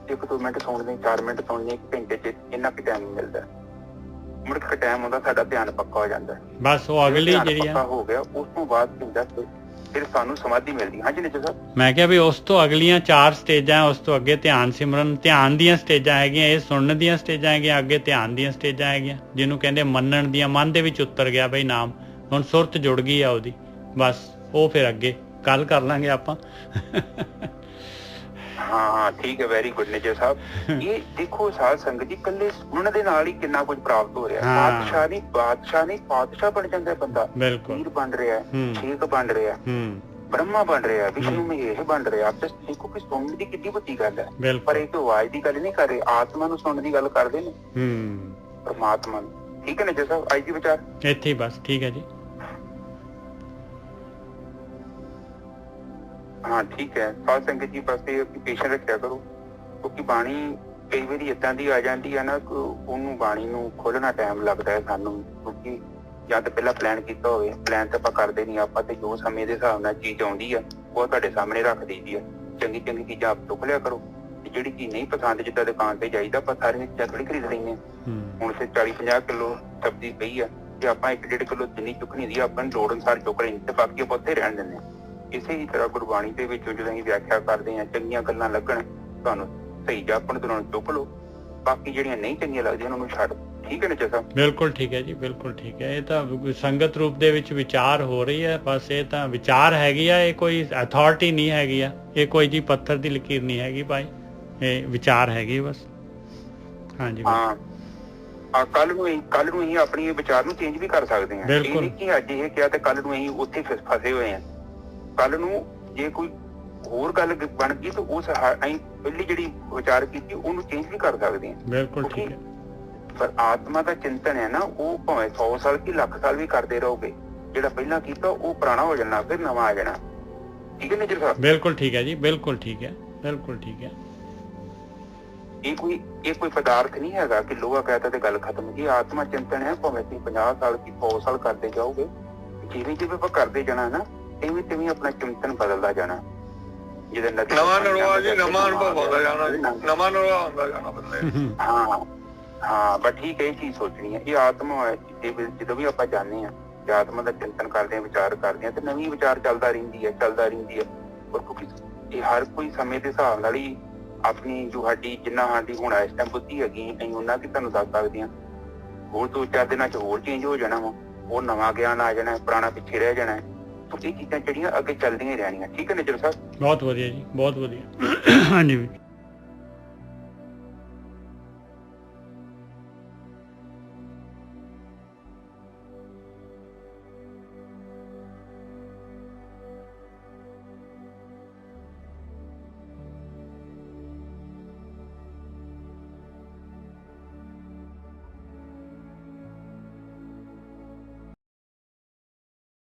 1-2 ਮਿੰਟ ਸੁਣਦੇ, 4 ਮਿੰਟ ਸੁਣਦੇ, 1 ਘੰਟੇ 'ਚ ਇੰਨਾ ਕੁ ਟਾਈਮ ਮਿਲਦਾ। ਮੁੜ ਕੇ ਟਾਈਮ ਹੁੰਦਾ ਸਾਡਾ ਧਿਆਨ ਪੱਕਾ ਹੋ ਜਾਂਦਾ। ਬਸ ਉਹ ਅਗਲੀ ਜਿਹੜੀ ਪੱਕਾ ਹੋ ਗਿਆ ਉਸ ਤੋਂ ਬਾਅਦ ਹੁੰਦਾ ਫਿਰ ਸਾਨੂੰ ਸਮਾਧੀ ਮਿਲਦੀ। ਹਾਂਜੀ ਨਿਸ਼ਚੈ ਸਾਹਿਬ, ਮੈਂ ਕਿਹਾ ਵੀ ਉਸ ਤੋਂ ਅਗਲੀਆਂ 4 ਸਟੇਜਾਂ, ਉਸ ਤੋਂ ਅੱਗੇ ਧਿਆਨ ਸਿਮਰਨ, ਧਿਆਨ ਦੀਆਂ ਸਟੇਜਾਂ ਹੈਗੀਆਂ, ਇਹ ਸੁਣਨ ਦੀਆਂ ਸਟੇਜਾਂ ਹੈਗੀਆਂ, ਅੱਗੇ ਧਿਆਨ ਦੀਆਂ ਸਟੇਜਾਂ ਹੈਗੀਆਂ, ਜਿਹਨੂੰ ਕਹਿੰਦੇ ਮੰਨਣ ਦੀਆਂ। ਮਨ ਦੇ ਵਿੱਚ ਉਤਰ ਗਿਆ ਬਈ ਨਾਮ, ਹੁਣ ਸੁਰਤ ਜੁੜ ਗਈ ਆ ਉਹਦੀ, ਬਸ ਉਹ ਫਿਰ ਅੱਗੇ ਗੱਲ ਕਰ ਲਾਂਗੇ ਆਪਾਂ। ਹਾਂ ਠੀਕ ਹੈ, ਵੈਰੀ ਗੁੱਡ ਨਿਸ਼ਚੈ ਸਾਹਿਬ। ਇਹ ਦੇਖੋ ਸਾਧ ਸੰਗਤ ਜੀ, ਇਕੱਲੇ ਸੁਣਨ ਦੇ ਨਾਲ ਹੀ ਕਿੰਨਾ ਕੁਝ ਪ੍ਰਾਪਤ ਹੋ ਰਿਹਾ। ਬਾਦਸ਼ਾਹ ਨਹੀਂ ਪਾਤਸ਼ਾਹ ਬਣ ਜਾਂਦਾ ਬੰਦਾ। ਪੀਰ ਬਣ ਰਿਹਾ, ਸ਼ੇਖ ਬਣ ਰਿਹਾ, ਬ੍ਰਹਮਾ ਬਣ ਰਿਹਾ, ਵਿਸ਼ਨੂੰ ਮਹੇਸ਼ ਬਣ ਰਿਹਾ। ਆਪ ਦੇਖੋ ਕਿ ਸੁਣਨ ਦੀ ਕਿੰਨੀ ਵੱਡੀ ਗੱਲ ਹੈ। ਪਰ ਇਹ ਤਾਂ ਆਵਾਜ਼ ਦੀ ਗੱਲ ਨਹੀਂ ਕਰ ਰਹੇ, ਆਤਮਾ ਨੂੰ ਸੁਣਨ ਦੀ ਗੱਲ ਕਰਦੇ ਨੇ, ਪਰਮਾਤਮਾ ਨੂੰ। ਠੀਕ ਹੈ ਨਿਸ਼ਚੈ ਸਾਹਿਬ, ਅੱਜ ਦੀ ਵਿਚਾਰ ਇੱਥੇ ਬਸ। ਠੀਕ ਹੈ ਜੀ, ਹਾਂ ਠੀਕ ਹੈ। ਸਾਧ ਸੰਗਤ ਜੀ ਬਸ ਇਹ ਪੇਸ਼ੈਂਟ ਰੱਖਿਆ ਕਰੋ, ਕਿਉਂਕਿ ਬਾਣੀ ਕਈ ਵਾਰੀ ਏਦਾਂ ਦੀ ਆ ਜਾਂਦੀ ਹੈ ਨਾ, ਉਹਨੂੰ ਬਾਣੀ ਨੂੰ ਖੋਲਣਾ ਟਾਈਮ ਲੱਗਦਾ ਹੈ ਸਾਨੂੰ। ਕਿਉਂਕਿ ਜਾਂ ਤਾਂ ਪਹਿਲਾਂ ਪਲਾਨ ਕੀਤਾ ਹੋਵੇ, ਪਲਾਨ ਤਾਂ ਆਪਾਂ ਕਰਦੇ ਨਹੀਂ। ਆਪਾਂ ਤੇ ਜੋ ਸਮੇਂ ਦੇ ਹਿਸਾਬ ਨਾਲ ਚੀਜ਼ ਆਉਂਦੀ ਆ ਉਹ ਤੁਹਾਡੇ ਸਾਹਮਣੇ ਰੱਖ ਦਈਦੀ ਆ। ਚੰਗੀ ਚੰਗੀ ਚੀਜ਼ਾਂ ਆਪ ਚੁੱਕ ਲਿਆ ਕਰੋ, ਤੇ ਜਿਹੜੀ ਚੀਜ਼ ਨਹੀਂ ਪਸੰਦ, ਜਿੱਦਾਂ ਦੁਕਾਨ ਤੇ ਜਾਈਦਾ ਆਪਾਂ ਸਾਰੀਆਂ ਚੀਜ਼ਾਂ ਥੋੜੀ ਖਰੀਦ ਲੈਂਦੇ ਹਾਂ। ਹੁਣ ਤੇ 40-50 ਕਿਲੋ ਸਬਜ਼ੀ ਪਈ ਆ, ਤੇ ਆਪਾਂ 1-1.5 ਕਿਲੋ ਜਿੰਨੀ ਚੁੱਕਣੀ ਦੀ ਆਪਾਂ ਨੂੰ ਲੋੜ ਅਨੁਸਾਰ ਚੁੱਕ ਲੈਂਦੇ, ਤੇ ਬਾਕੀ ਆਪਾਂ ਉੱਥੇ ਰਹਿਣ ਦਿੰਦੇ ਹਾਂ। ਇਸੇ ਹੀ ਤਰ੍ਹਾਂ ਗੁਰਬਾਣੀ ਦੇ ਵਿੱਚ ਜਦੋਂ ਅਸੀਂ ਵਿਆਖਿਆ ਕਰਦੇ ਹਾਂ, ਚੰਗੀਆਂ ਗੱਲਾਂ ਲੱਗਣ ਤੁਹਾਨੂੰ ਸਹੀ ਜਾਪਣ ਤੇ ਚੁੱਕ ਲਓ, ਬਾਕੀ ਜਿਹੜੀਆਂ ਨਹੀਂ ਚੰਗੀਆਂ ਲੱਗਦੀਆਂ ਉਹਨਾਂ ਨੂੰ ਛੱਡ। ਠੀਕ ਹੈ ਨਿਸ਼ਚੈ ਸਾਹਿਬ? ਬਿਲਕੁਲ ਠੀਕ ਹੈ ਜੀ, ਬਿਲਕੁਲ ਠੀਕ ਹੈ। ਇਹ ਤਾਂ ਸੰਗਤ ਰੂਪ ਦੇ ਵਿੱਚ ਵਿਚਾਰ ਹੋ ਰਹੀ ਹੈ, ਬਸ ਇਹ ਤਾਂ ਵਿਚਾਰ ਹੈਗੀ ਆ, ਇਹ ਕੋਈ ਅਥਾਰਟੀ ਨਹੀਂ ਹੈਗੀ ਆ, ਇਹ ਕੋਈ ਜੀ ਪੱਥਰ ਦੀ ਲਕੀਰ ਨਹੀਂ ਹੈਗੀ ਭਾਈ, ਇਹ ਵਿਚਾਰ ਹੈਗੀ ਬਸ। ਹਾਂਜੀ ਹਾਂ, ਕੱਲ ਨੂੰ ਅਸੀਂ ਆਪਣੀ ਵਿਚਾਰ ਨੂੰ ਚੇਂਜ ਵੀ ਕਰ ਸਕਦੇ ਹਾਂ। ਇਹ ਨਹੀਂ ਕਿ ਅੱਜ ਇਹ ਕਿਹਾ ਤੇ ਕੱਲ ਨੂੰ ਅਸੀਂ ਉੱਥੇ ਫਸੇ ਹੋਏ ਹਾਂ। ਕੱਲ ਨੂੰ ਜੇ ਕੋਈ ਹੋਰ ਗੱਲ ਬਣ ਗਈ ਤਾਂ ਉਸ ਅਸੀਂ ਪਹਿਲੀ ਜਿਹੜੀ ਵਿਚਾਰ ਕੀਤੀ ਉਹਨੂੰ ਚੇਂਜ ਵੀ ਕਰ ਸਕਦੇ ਹਾਂ। ਬਿਲਕੁਲ ਠੀਕ ਹੈ। ਪਰ ਆਤਮਾ ਦਾ ਚਿੰਤਨ ਹੈ ਨਾ, ਉਹ ਭਾਵੇਂ 100 ਸਾਲ ਕੀ ਲੱਖ ਸਾਲ ਵੀ ਕਰਦੇ ਰਹੋਗੇ, ਜਿਹੜਾ ਪਹਿਲਾਂ ਕੀਤਾ ਉਹ ਪੁਰਾਣਾ ਹੋ ਜਾਣਾ, ਫਿਰ ਨਵਾਂ ਆ ਜਾਣਾ। ਠੀਕ ਹੈ ਨਿਸ਼ਚੈ ਸਾਹਿਬ? ਬਿਲਕੁਲ ਠੀਕ ਹੈ ਜੀ, ਬਿਲਕੁਲ ਠੀਕ ਹੈ, ਬਿਲਕੁਲ ਠੀਕ ਹੈ। ਇਹ ਕੋਈ ਪਦਾਰਥ ਨਹੀਂ ਹੈਗਾ ਕਿ ਲੋਹਾ ਕਹਿਤਾ ਤੇ ਗੱਲ ਖਤਮ। ਇਹ ਆਤਮਾ ਚਿੰਤਨ ਹੈ, ਭਾਵੇਂ ਤੁਸੀਂ 50 ਸਾਲ ਕੀ 100 ਸਾਲ ਕਰਦੇ ਜਾਓਗੇ, ਜਿਵੇਂ ਜਿਵੇਂ ਆਪਾਂ ਕਰਦੇ ਜਾਣਾ ਨਾ ਇਵੇਂ ਤਿਵੇਂ ਆਪਣਾ ਚਿੰਤਨ ਬਦਲਦਾ ਜਾਣਾ। ਜਿਹਦੇ ਨਵਾਂ ਨਰਵਾ ਜੀ, ਨਵਾਂ ਅਨੁਭਵ ਆਉਂਦਾ ਜਾਣਾ ਜੀ, ਨਵਾਂ ਨਰਵਾ ਆਉਂਦਾ ਜਾਣਾ ਬੰਦੇ। ਹਾਂ ਬਸ ਠੀਕ ਹੈ, ਇਹ ਚੀਜ਼ ਸੋਚਣੀ ਹੈ। ਇਹ ਆਤਮਾ ਹੈ, ਜਦੋਂ ਵੀ ਆਪਾਂ ਜਾਂਦੇ ਹਾਂ ਤੇ ਆਤਮਾ ਦਾ ਚਿੰਤਨ ਕਰਦੇ ਹਾਂ, ਵਿਚਾਰ ਕਰਦੇ ਹਾਂ, ਤੇ ਨਵੀਂ ਵਿਚਾਰ ਚੱਲਦਾ ਰਹਿੰਦੀ ਹੈ। ਔਰ ਕਿਉਂਕਿ ਇਹ ਹਰ ਕੋਈ ਸਮੇਂ ਦੇ ਹਿਸਾਬ ਨਾਲ ਹੀ ਆਪਣੀ ਜੋ ਸਾਡੀ ਜਿੰਨਾ ਸਾਡੀ ਹੁਣ ਇਸ ਟਾਈਮ ਬੁੱਧੀ ਹੈਗੀ, ਅਸੀਂ ਉਹਨਾਂ ਦੀ ਤੁਹਾਨੂੰ ਦੱਸ ਸਕਦੇ ਹਾਂ। ਹੋਰ 2-4 ਦਿਨਾਂ 'ਚ ਹੋਰ ਚੇਂਜ ਹੋ ਜਾਣਾ ਵਾ, ਉਹ ਨਵਾਂ ਗਿਆਨ ਆ ਜਾਣਾ, ਪੁਰਾਣਾ ਪਿੱਛੇ ਰਹਿ ਜਾਣਾ। ਇਹ ਚੀਜ਼ਾਂ ਜਿਹੜੀਆਂ ਅੱਗੇ ਚੱਲਦੀਆਂ ਹੀ ਰਹਿਣੀਆਂ। ਠੀਕ ਹੈ ਨਿਜਰ ਸਾਹਿਬ? ਬਹੁਤ ਵਧੀਆ ਜੀ, ਬਹੁਤ ਵਧੀਆ। ਹਾਂਜੀ।